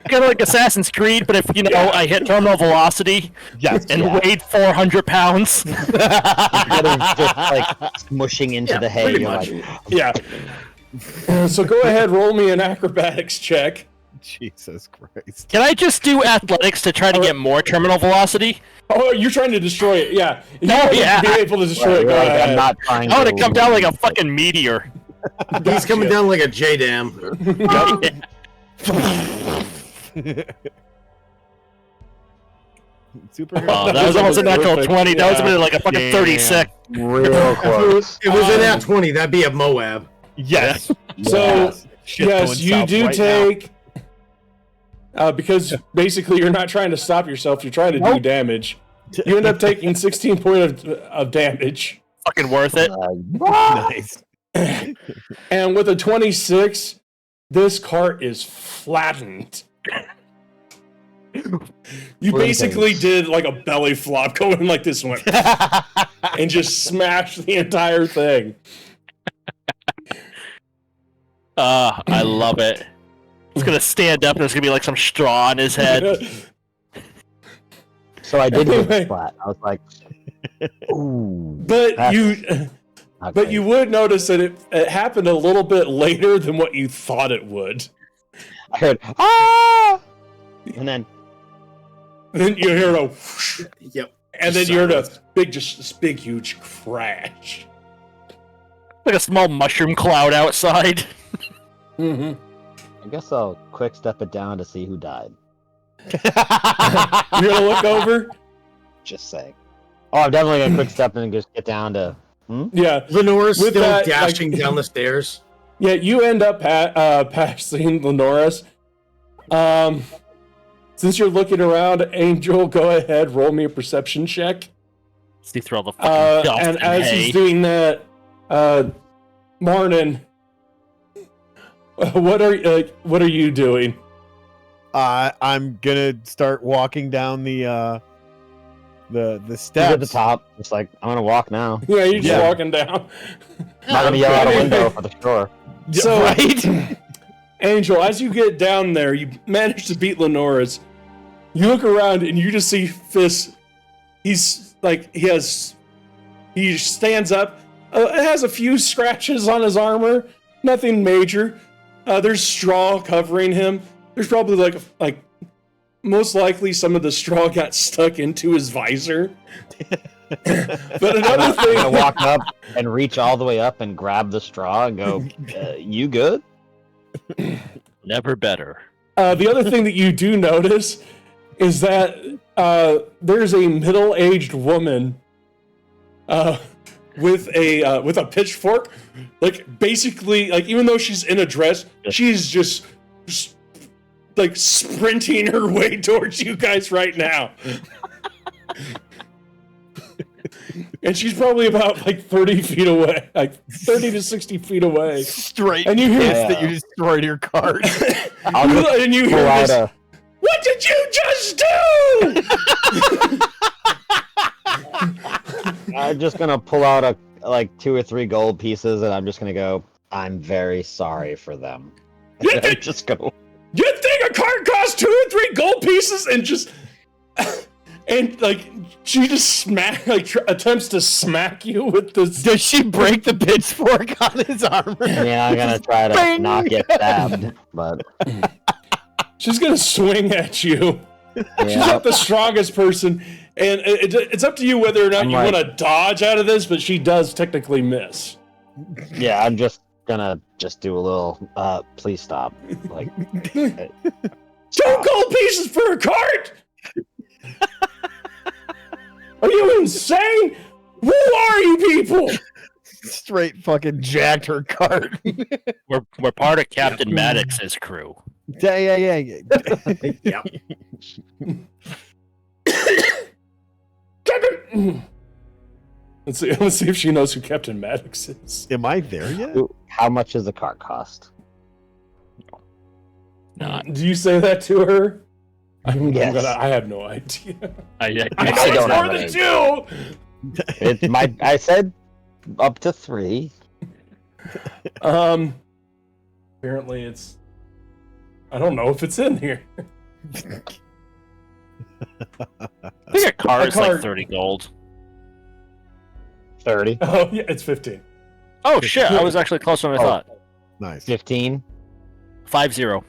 Kind of like Assassin's Creed, but if I hit terminal velocity Yes. and weighed 400 pounds. Instead of just like smushing into the hay, pretty you're much. like, Yeah. So go ahead, roll me an acrobatics check. Jesus Christ. Can I just do athletics to try to get more terminal velocity? Oh, you're trying to destroy it, yeah. You No, want to yeah. be able to destroy it, you're go like, ahead. I'm not trying I want to come down like a fucking meteor. He's coming down like a J dam. Superhero. Oh, that was almost a natural 20. That was like a fucking 36. real close. It was in at 20. That'd be a Moab. Yes. So, Shit yes, going you south do right take... because basically you're not trying to stop yourself, you're trying to do damage. You end up taking 16 points of damage. Fucking worth it. now. Nice. And with a 26, this cart is flattened. You basically did like a belly flop going like this one and just smashed the entire thing. I love it. It's gonna stand up and there's gonna be like some straw on his head. So I did get Anyway. the splat. I was like, ooh. But that's you not but great. you would notice that it happened a little bit later than what you thought it would. I heard, ah! And then, Then you hear a whoosh, Yep. and then you heard this big huge crash. Like a small mushroom cloud outside. Mm-hmm. I guess I'll quick step it down to see who died. You're gonna look over. Just saying. Oh, I'm definitely gonna quick step in and just get down to. Yeah, Lenora's With still that, dashing down the stairs. yeah. You end up passing Lenora's. Since you're looking around, Angel, go ahead, roll me a perception check. See through all the fucking dust And and as hay. he's doing that, Marnin, what are you doing? I'm gonna start walking down the He's steps. at the top. It's like I'm gonna walk now. Yeah, you're just Yeah. walking down. I'm not gonna yell out a window for the shore. So, Right? Angel, as you get down there, you manage to beat Lenora's. You look around and you just see Fisk. He's like he stands up. It has a few scratches on his armor, nothing major. There's straw covering him. There's probably like most likely some of the straw got stuck into his visor. But another I'm thing, gonna walk up and reach all the way up and grab the straw and go, "You good?" Never better. the other thing that you do notice is that there's a middle-aged woman with a pitchfork, like basically, like even though she's in a dress, she's just like sprinting her way towards you guys right now. And she's probably about like 30 feet away, like 30 to 60 feet away. Straight And you hear that you destroyed your card. and you hear Pull this, out what did you just do? I'm just gonna pull out like 2 or 3 gold pieces, and I'm just gonna go. I'm very sorry for them. You And think- just go. You think a card costs 2 or 3 gold pieces and just and like she just attempts to smack you with this. Does she break the pitchfork on his armor? I mean, I'm gonna try to Bang! not get stabbed, but She's gonna swing at you. She's yeah. not the strongest person, and it's up to you whether or not I'm you like- want to dodge out of this. But she does technically miss. Yeah, I'm just gonna do a little. Please stop. Like, 2 gold pieces for a cart? Are you insane? Who are you people? Straight fucking jacked her card. We're part of Captain Maddox's crew. Yeah. Yep. Let's see if she knows who Captain Maddox is. Am I there yet? how much does the cart cost? Not. Do you say that to her? Yes. I have no idea. I I It's don't more have than any. 2. It's my. I said up to 3. Apparently it's. I don't know if it's in here. I think a car is card- like 30 gold. 30. Oh yeah, it's 15. Oh shit! I was actually closer than I Oh. thought. Nice. 15. 5-0.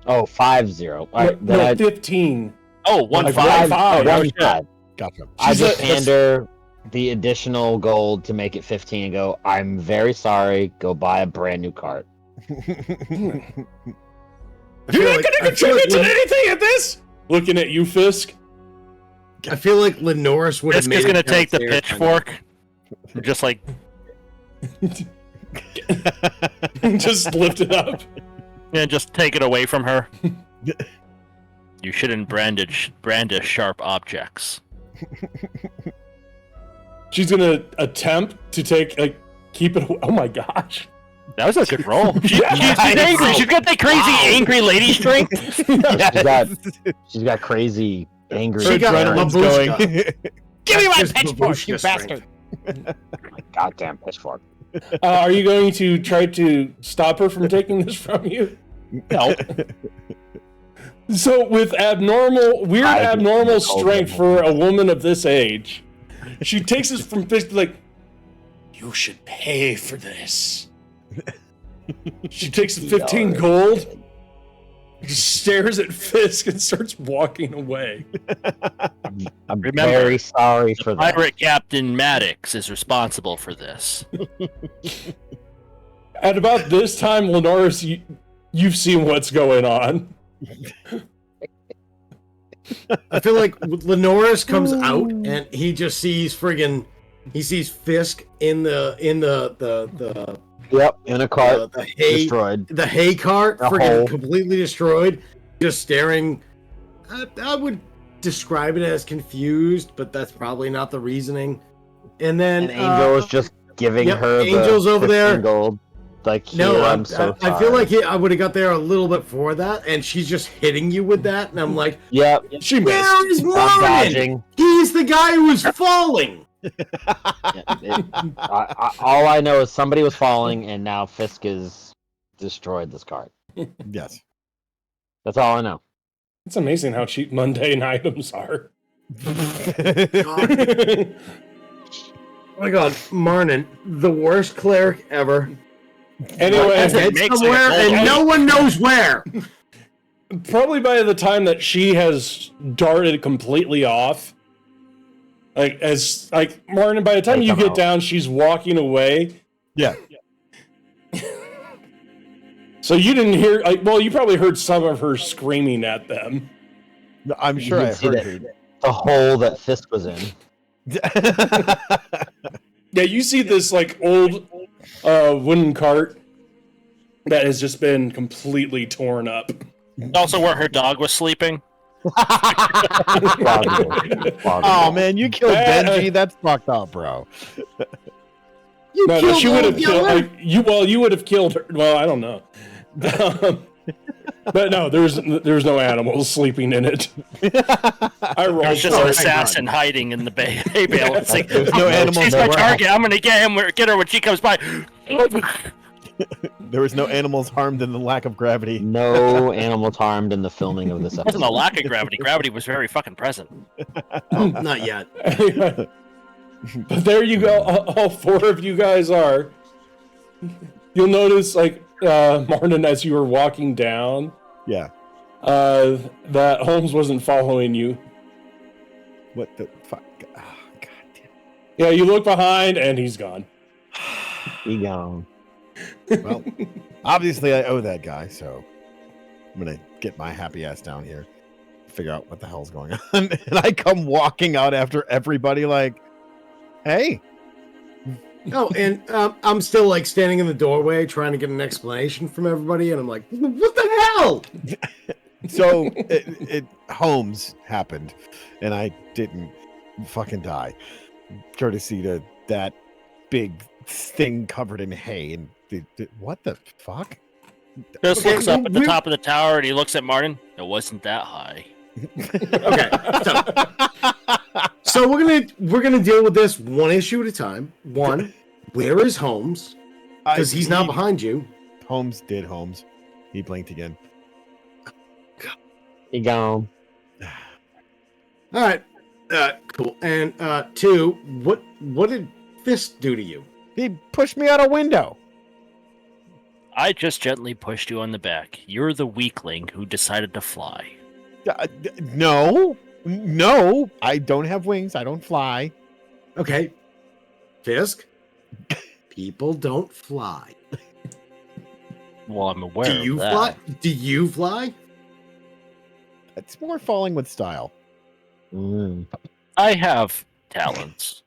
Oh, 50. All right, No, then 15. Oh, 1-5. Like, Oh, five. no One shit. five. Gotcha. I She's just a- hand her the additional gold to make it 15 and go, I'm very sorry. Go buy a brand new cart. You're not going to contribute to anything at this. Looking at you, Fisk. I feel like Lenoris would have Fisk made is it gonna take the downstairs. pitchfork, and just like Just lift it up. and just take it away from her. You shouldn't brandish sharp objects. She's gonna attempt to keep it. Oh my gosh! That was a good roll. She's Yeah. angry. She's got that crazy angry lady strength. She's got crazy, angry. She got parents. babushka. Give me my That's pitchfork, you babushka bastard! strength. Goddamn pitchfork. Are you going to try to stop her from taking this from you? No. So, with weird I just abnormal told strength them. for a woman of this age, she takes this from Fisk like, you should pay for this. She takes the 15 gold, just stares at Fisk, and starts walking away. I'm Remember, very sorry for that. Pirate Captain Maddox is responsible for this. At about this time, Lenoris, you've seen what's going on. I feel like Lenoris comes out and he just sees he sees Fisk in the Yep, in a cart, the hay, destroyed. the hay cart, A friggin' hole. completely destroyed, just staring. I would describe it as confused, but that's probably not the reasoning. And then And Angel is just giving her Angel's the over there. 15 gold. Like, here, No, I'm so I feel tired. like I would have got there a little bit before that, and she's just hitting you with that, and I'm like, Yep, She missed. where is I'm Martin? dodging. He's the guy who was falling. All I know is somebody was falling, and now Fisk has destroyed this cart. Yes. That's all I know. It's amazing how cheap mundane items are. Oh my god, Marnin, the worst cleric ever. Anyway, Dead makes somewhere, it and no one knows where. probably by the time that she has darted completely off, Martin, by the time They you come get out. down, she's walking away. Yeah. So you didn't hear, you probably heard some of her screaming at them. No, I'm sure can I see heard that. her. The hole that Fisk was in. Yeah, you see this old wooden cart that has just been completely torn up. Also, where her dog was sleeping. Plausible. Oh man, you killed Bad. Benji. That's fucked up, bro. No, she would have Yeller? killed you would have killed her. Well, I don't know. But no, there's no animals sleeping in it. I rolled There's just for an it. assassin hiding in the hay bale. It's like, There's no animals she's my around. target. I'm gonna get her when she comes by. There was no animals harmed in the lack of gravity. No animals harmed in the filming of this It wasn't a episode. lack of gravity. Gravity was very fucking present. Oh, not yet. But there you go. All four of you guys are. You'll notice, Martin, as you were walking down, Yeah. that Holmes wasn't following you. What the fuck? Oh, God damn. Yeah, you look behind, and he's gone. He gone. Well, obviously I owe that guy, so I'm gonna get my happy ass down here, figure out what the hell's going on, and I come walking out after everybody like, "Hey, Oh, and I'm still standing in the doorway trying to get an explanation from everybody, and I'm like, what the hell? so it Holmes happened, and I didn't fucking die, courtesy to that big thing covered in hay and what the fuck?" Just Okay, looks up at the we- top of the tower and he looks at Martin. It wasn't that high. Okay, so we're gonna deal with this one issue at a time. One, where is Holmes? Because he's not behind you. Holmes did Holmes. He blinked again. He gone. All right, cool. And two, what did Fisk do to you? He pushed me out a window. I just gently pushed you on the back. You're the weakling who decided to fly. No, I don't have wings. I don't fly. Okay, Fisk. People don't fly. Well, I'm aware Do you of that. fly? Do you fly? It's more falling with style. Mm. I have talents.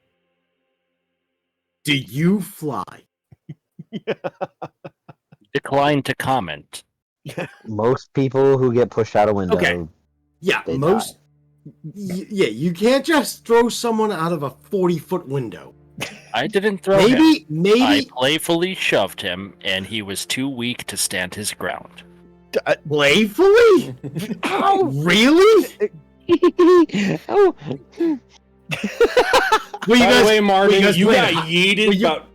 Do you fly? Decline to comment. Most people who get pushed out a window, Okay. Yeah, They most. Yeah, you can't just throw someone out of a 40-foot window. I didn't throw him. I Maybe playfully shoved him, and he was too weak to stand his ground. playfully. Oh, really? oh, Well, you By the guys, way, Martin, guys you playing got a- yeeted were you- about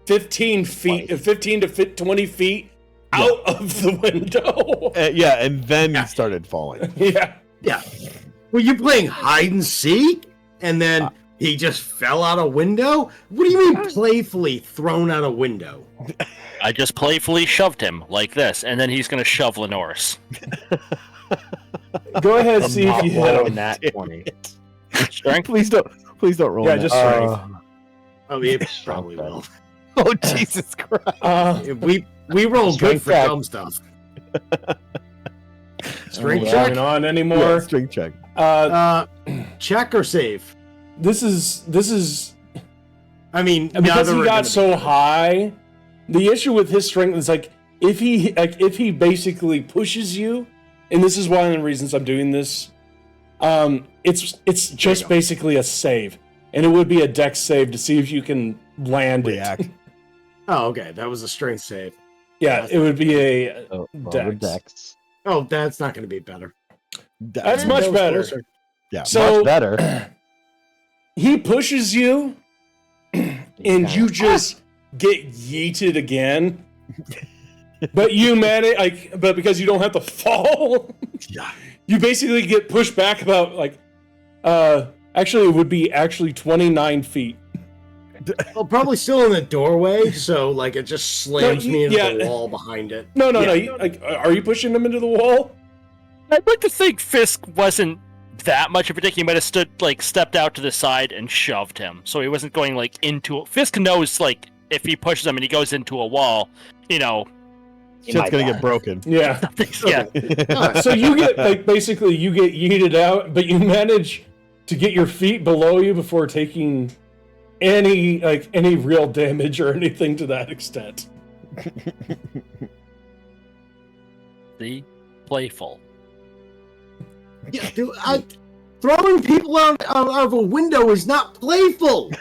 15 feet, 15 to 20 feet out of the window. Yeah, and then Yeah. he started falling. Yeah. Yeah. Were you playing hide and seek, and then he just fell out a window? What do you mean playfully thrown out a window? I just playfully shoved him like this, and then he's going to shove Lenoris. Go ahead and see if you hit him. that 20. Strength? Please don't roll. Yeah, that. just strength. Oh, yeah, probably will. Oh Jesus Christ! We roll good Strength for check. dumb stuff. Strength check. on Yeah, anymore. string check. Check or save? This is. I mean, because he got so high. The issue with his strength is like if he basically pushes you, and this is one of the reasons I'm doing this. It's just basically a save, and it would be a dex save to see if you can land React. Oh, okay. That was a strength save. Yeah, it would be a Dex. Oh, that's not going to be better. That's much better. Closer. Yeah, So much better. He pushes you, and you just get yeeted again. But you manage, but because you don't have to fall, Yeah. you basically get pushed back about actually it would be 29 feet. Well, probably still in the doorway, so like it just slams me into the wall behind it. No. Are you pushing him into the wall? I'd like to think Fisk wasn't that much of a dick. He might have stepped out to the side and shoved him, so he wasn't going like into. Fisk knows like if he pushes him and he goes into a wall, you know, shit's gonna get broken. Yeah. yeah. So you get basically you get yeeted out, but you manage to get your feet below you before taking any real damage or anything to that extent. The playful. Yeah, dude, throwing people out of a window is not playful.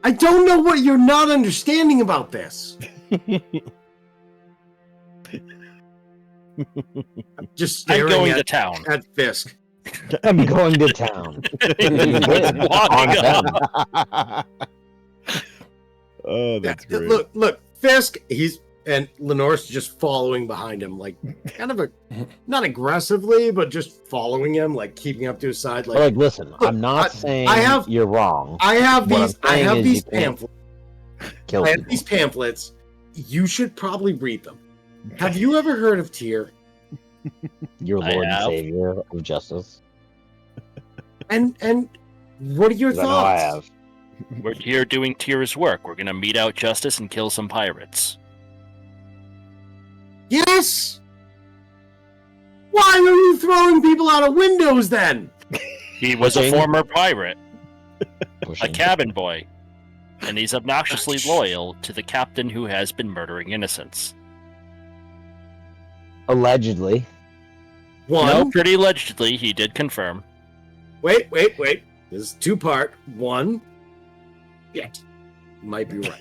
I don't know what you're not understanding about this. I'm just staring I'm going to town. at Fisk. I'm going to town. Walking up. Oh, that's great. Look, Fisk, and Lenore's just following behind him, like kind of not aggressively, but just following him, like keeping up to his side. Like, listen, look, I'm not saying you're wrong. I have What I'm saying is these you can't pamphlets. kill I have people. these pamphlets. You should probably read them. Have you ever heard of Tyr? Your I Lord and have. Savior of justice. And what are your 'Cause I know I thoughts? have. We're here doing Tyr's work. We're gonna mete out justice and kill some pirates. Yes. Why are you throwing people out of windows then? He was a Pushing. former pirate, a Pushing. cabin boy, and he's obnoxiously loyal to the captain who has been murdering innocents. Allegedly. One. No, pretty allegedly, he did confirm. Wait. This is two-part. One. Yeah. Might be right.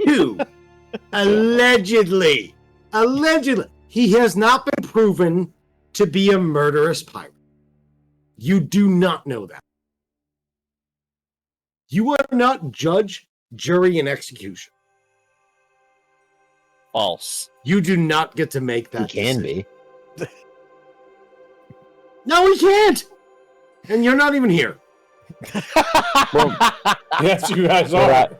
Two. Allegedly. He has not been proven to be a murderous pirate. You do not know that. You are not judge, jury, and execution. False. You do not get to make He that can decision. be. No, he can't. And you're not even here. Well, Yes, you guys but, are.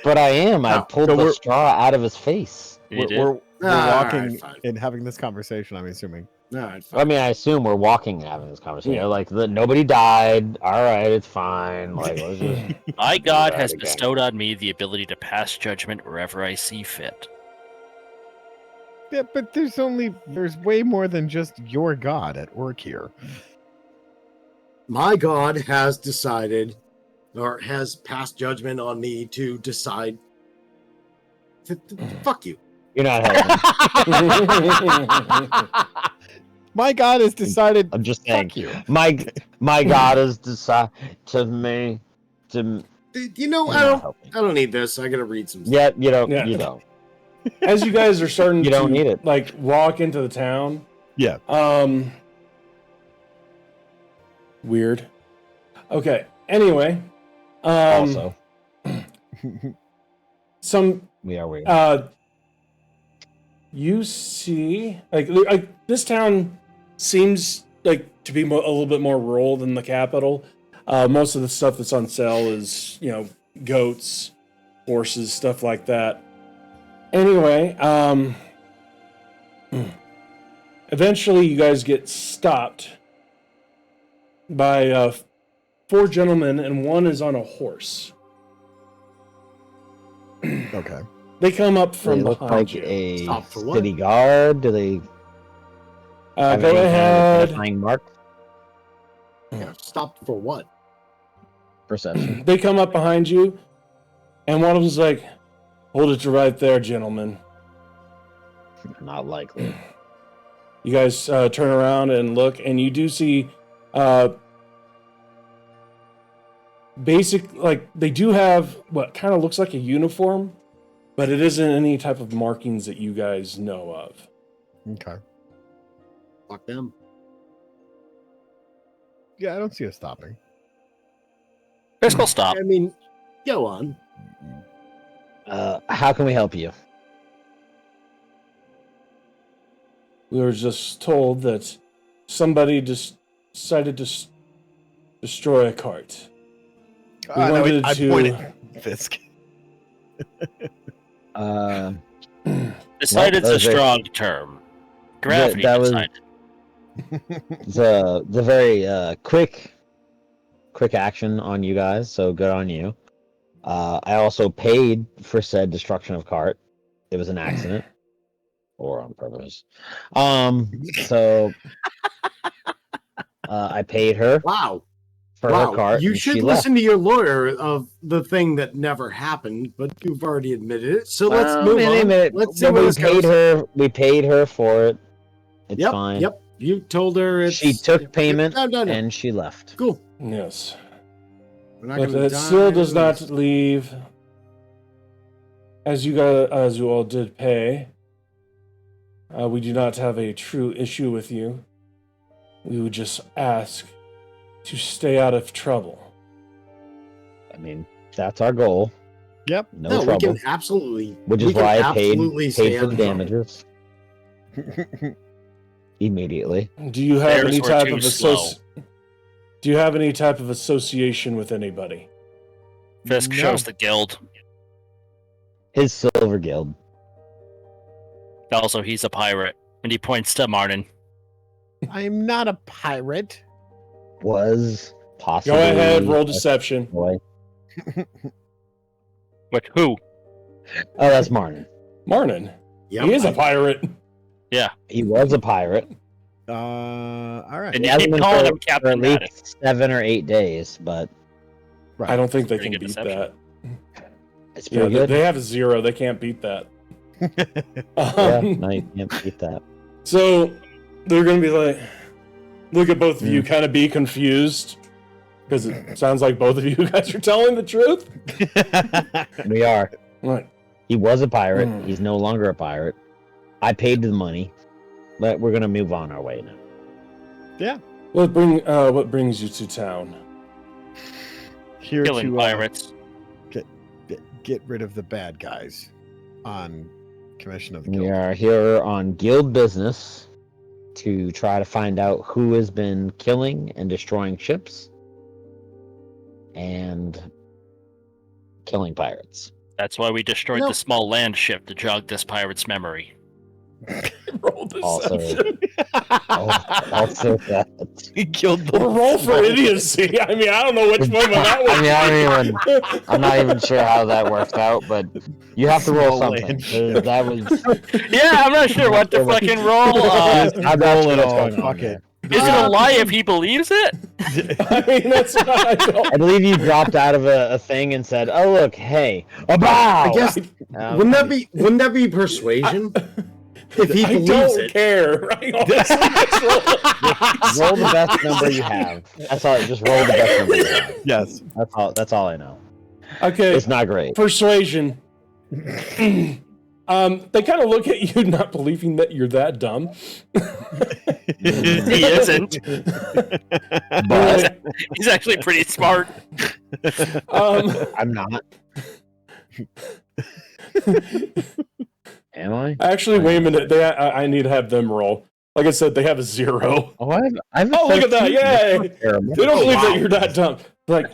but I am. I Oh, pulled so the we're- straw out of his face. He did. We're Ah, walking alright, fine. and having this conversation, I'm assuming. All right, I mean, I assume we're walking and having this conversation. Yeah. Like, nobody died. All right, it's fine. Like, let's just... My God Right has again. bestowed on me the ability to pass judgment wherever I see fit. Yeah, but there's way more than just your god at work here. My God has decided, or has passed judgment on me to decide. Fuck you. You're not helping. My god has decided. I'm just saying. Fuck you. My God has decided to me to. You know, You're I not helping. don't need this. I gotta read some stuff. Yeah, you don't. Yeah. You don't. As you guys are starting You to don't need it. like walk into the town. Yeah. Weird. Okay. Anyway, Also, some we are weird. you see like this town seems like to be a little bit more rural than the capital. Most of the stuff that's on sale is, goats, horses, stuff like that. Anyway, eventually you guys get stopped by 4 gentlemen, and one is on a horse. Okay. They come up Do from they look behind like you. a Stop for what? city guard? Do they? Have Go any kind of ahead. identifying mark? Yeah, stopped for what? Perception. They come up behind you, and one of them's like, "Hold it right there, gentlemen." Not likely. You guys turn around and look, and you do see they do have what kind of looks like a uniform, but it isn't any type of markings that you guys know of. Okay. Fuck them. Yeah, I don't see us stopping. Fisk will stop. I mean, go on. How can we help you? We were just told that somebody decided to destroy a cart. We wanted I to. pointed Fisk. Decided's a those are- strong term. Gravity that was- decided. the very quick action on you guys, so good on you. I also paid for said destruction of cart. It was an accident or on purpose. So I paid her Wow. for her cart. You and should she listen to your lawyer of the thing that never happened, but you've already admitted it. So let's Well, move wait a on. minute. Let's see where we this paid goes. her. We paid her for it. It's fine. Yep. You told her it's. She took payment No. and she left. Cool. Yes. We're not But gonna that die still does over not this. leave. As you all did pay, we do not have a true issue with you. We would just ask to stay out of trouble. I mean, that's our goal. Yep. No No, we trouble. can absolutely. Which we is can why I absolutely stay paid for out the of trouble. damages immediately. Do you have Theirs any were type too of slow. Do you have any type of association with anybody? Fisk No. shows the guild. His silver guild. Also, he's a pirate, and he points to Martin. I'm not a pirate. Was possibly. Go ahead, roll a deception. boy. But who? Oh, that's Martin. Martin. Yep. He is a pirate. He was a pirate. All right. And He you hasn't keep been calling for- him for Captain at Maddox. least 7 or 8 days, but Right. I don't think they Pretty can good beat deception. that. it's Yeah, pretty good. they have a 0. They can't beat that. Yeah, no, you can't beat that. So they're going to be like, look at both of you, kind of be confused. Because it sounds like both of you guys are telling the truth. We are. Right. He was a pirate. Hmm. He's no longer a pirate. I paid the money, but we're gonna move on our way now. What brings you to town? Here Killing to pirates. get rid of the bad guys on commission of the guild. We are here on guild business to try to find out who has been killing and destroying ships and killing pirates. That's why we destroyed No. the small land ship to jog this pirate's memory. Roll Also, deception. also that. He killed the Or roll for idiocy. I mean, I don't know which one that was. I mean, I don't even. I'm not even sure how that worked out, but you have to roll Small something. land 'Cause that was. Yeah, I'm not sure what to fucking roll. Just I'm not roll sure it what's all. going on Fuck there. it. Is it a lie if he believes it? I mean, that's what I don't. I believe you dropped out of a thing and said, "Oh look, hey, a bow." I guess wouldn't that be persuasion? If he I believes don't it. care. Right? roll the best number you have. That's all. Just roll the best number you have. Yes. That's all I know. Okay. It's not great. Persuasion. They kind of look at you, not believing that you're that dumb. He isn't. But He's actually pretty smart. I'm not. Am I? Actually, wait a minute. I need to have them roll. Like I said, they have a 0. Oh, I've Oh, look at that! 13. Yay! That's not terrible. They don't believe that you're that dumb. Like,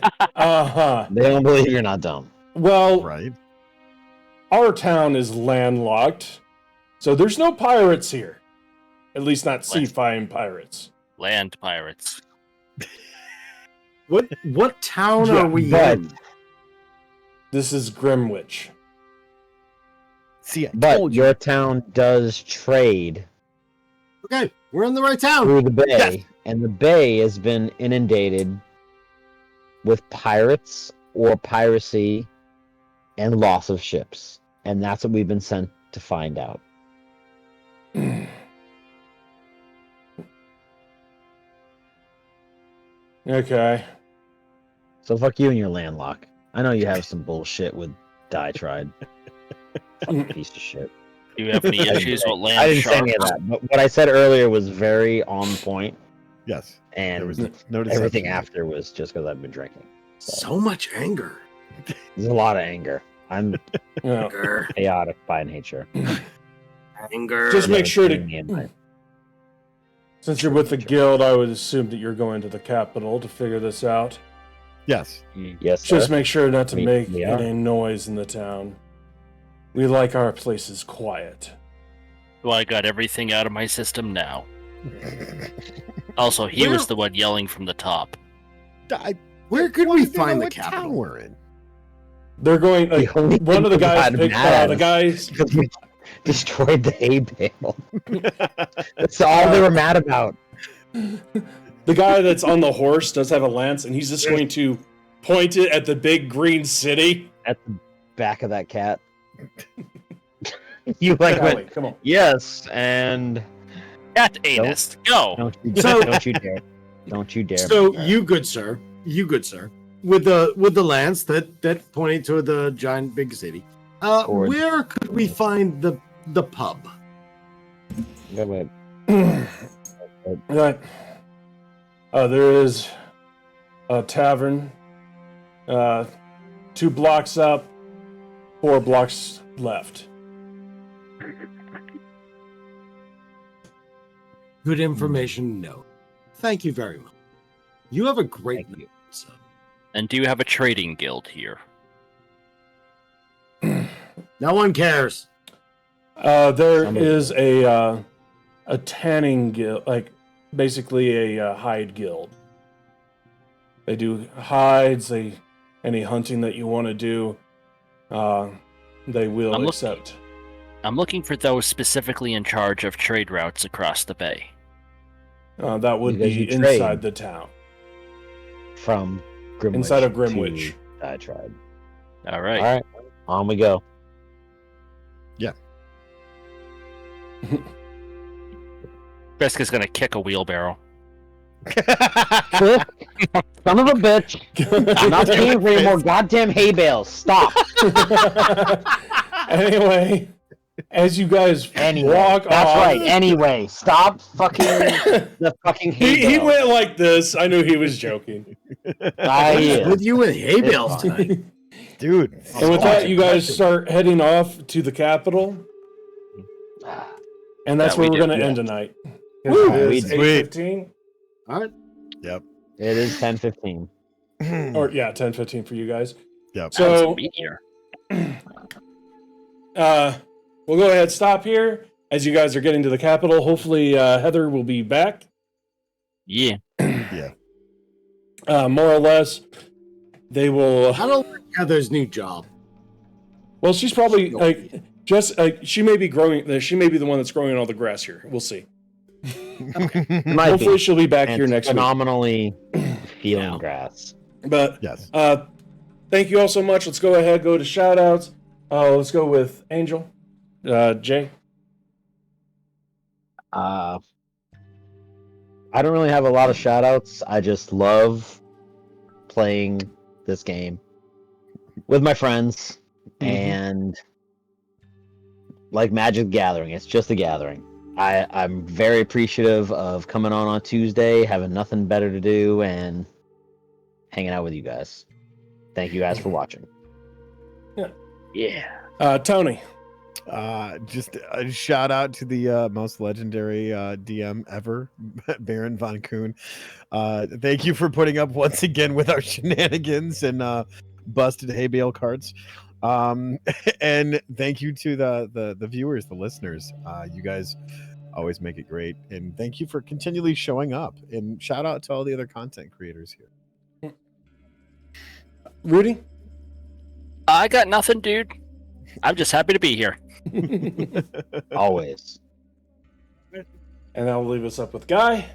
They don't believe you're not dumb. Well, Right. our town is landlocked, so there's no pirates here. At least not seafaring pirates. Land pirates. What town Yeah, are we but- in? This is Grimwich. See, I But told you. your town does trade. Okay, We're in the right town. through the bay, Yes. and the bay has been inundated with pirates or piracy and loss of ships. And that's what we've been sent to find out. Okay. So fuck you and your landlock. I know you have some bullshit with Diatride. Fucking piece of shit. Do you have any issues with land I didn't say sharks? any of that, but what I said earlier was very on point, Yes. and There was no everything deception. after was just because I've been drinking. So much anger. There's a lot of anger. I'm Yeah. Anger. chaotic by nature. Anger. Just make sure to. Me and my- Since you're with the guild, I would assume that you're going to the capital to figure this out. Yes. Yes, sir. Just make sure not to We- make we are. any noise in the town. We like our places quiet. Well, I got everything out of my system now. Also, he was the one yelling from the top. Where could we find the what town capital? we're in? They're going. The Like, only one of the thing guys. that Picked, matters the guys. because we destroyed the hay bale. That's all they were mad about. The guy that's on the horse does have a lance, and he's just going to point it at the big green city. At the back of that cat. You like Ellie, went, come on. yes, and Cat anus, go! don't you, So- don't you dare. Don't you dare. So you good sir, with the lance that pointing to the giant big city. Or- Where could we find the pub? Wait, wait. Right. There is a tavern 2 blocks up, 4 blocks left. Good information, no. Thank you very much. You have a great Thank you. night, sir. And do you have a trading guild here? No one cares. There Somebody- is a tanning guild, like basically a hide guild. They do hides. Any hunting that you want to do, they will I'm accept. I'm looking for those specifically in charge of trade routes across the bay. That would Because be you trade. inside the town. From Grimwich Inside of to Grimwich. Diatribe. All right. All right, on we go. Kreska's gonna kick a wheelbarrow. Son of a bitch! I'm not paying for any more goddamn hay bales. Stop. Anyway, as you guys Anyway, walk that's off, right. Anyway, stop fucking the fucking hay he bale. went like this. I knew he was joking. Yeah. With you with hay bales tonight. Dude. And with that, you guys start heading off to the capital, and that's Yeah, where we we're do. going to end tonight. Woo! It is Sweet. 8:15, All right. Yep. It is 10:15. or yeah, 10:15 for you guys. Yep. That was a So, meteor. we'll go ahead, stop here as you guys are getting to the capital. Hopefully, Heather will be back. Yeah. More or less, they will. I don't like Heather's new job. Well, she's probably like just she may be growing. She may be the one that's growing all the grass here. We'll see. Might Hopefully, be. she'll be back And here next week. phenomenally feeling Yeah. grass. But Yes. thank you all so much. Let's go ahead, go to shout outs. Let's go with Angel. Jay. I don't really have a lot of shout outs. I just love playing this game with my friends and like Magic the Gathering. It's just a gathering. I'm very appreciative of coming on Tuesday, having nothing better to do, and hanging out with you guys. Thank you guys for watching. Yeah. Yeah. Tony. Just a shout out to the most legendary DM ever, Baron Von Kuhn. Thank you for putting up once again with our shenanigans and busted hay bale carts. And thank you to the viewers, the listeners. You guys always make it great, and thank you for continually showing up. And shout out to all the other content creators here. Rudy. I got nothing, dude. I'm just happy to be here. Always. And that'll leave us up with Guy,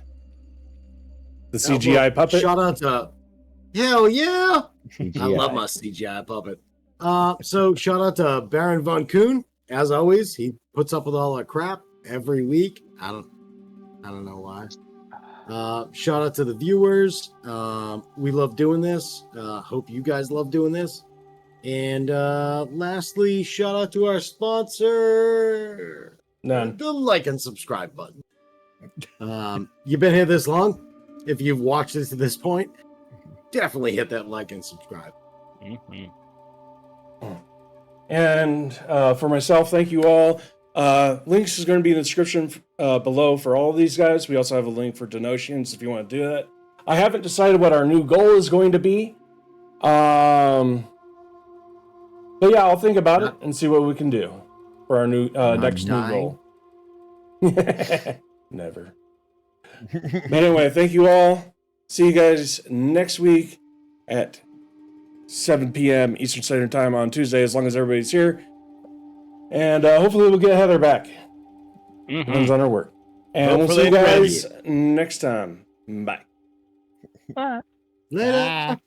the CGI puppet. Shout out to hell yeah! CGI. I love my CGI puppet. So shout out to Baron Von Kuhn. As always, he puts up with all our crap every week. I don't know why. Shout out to the viewers. We love doing this. Hope you guys love doing this. And lastly, shout out to our sponsor. None. The like and subscribe button. You've been here this long. If you've watched this to this point, definitely hit that like and subscribe. Mhm. And for myself, thank you all. Links is going to be in the description below for all of these guys. We also have a link for donations if you want to do that. I haven't decided what our new goal is going to be. But yeah, I'll think about it and see what we can do for our new next new goal. Never. But anyway, thank you all. See you guys next week at 7 p.m. Eastern Standard Time on Tuesday, as long as everybody's here. And hopefully we'll get Heather back. Depends on her work. And we'll see you guys next time. Bye. Bye. Later.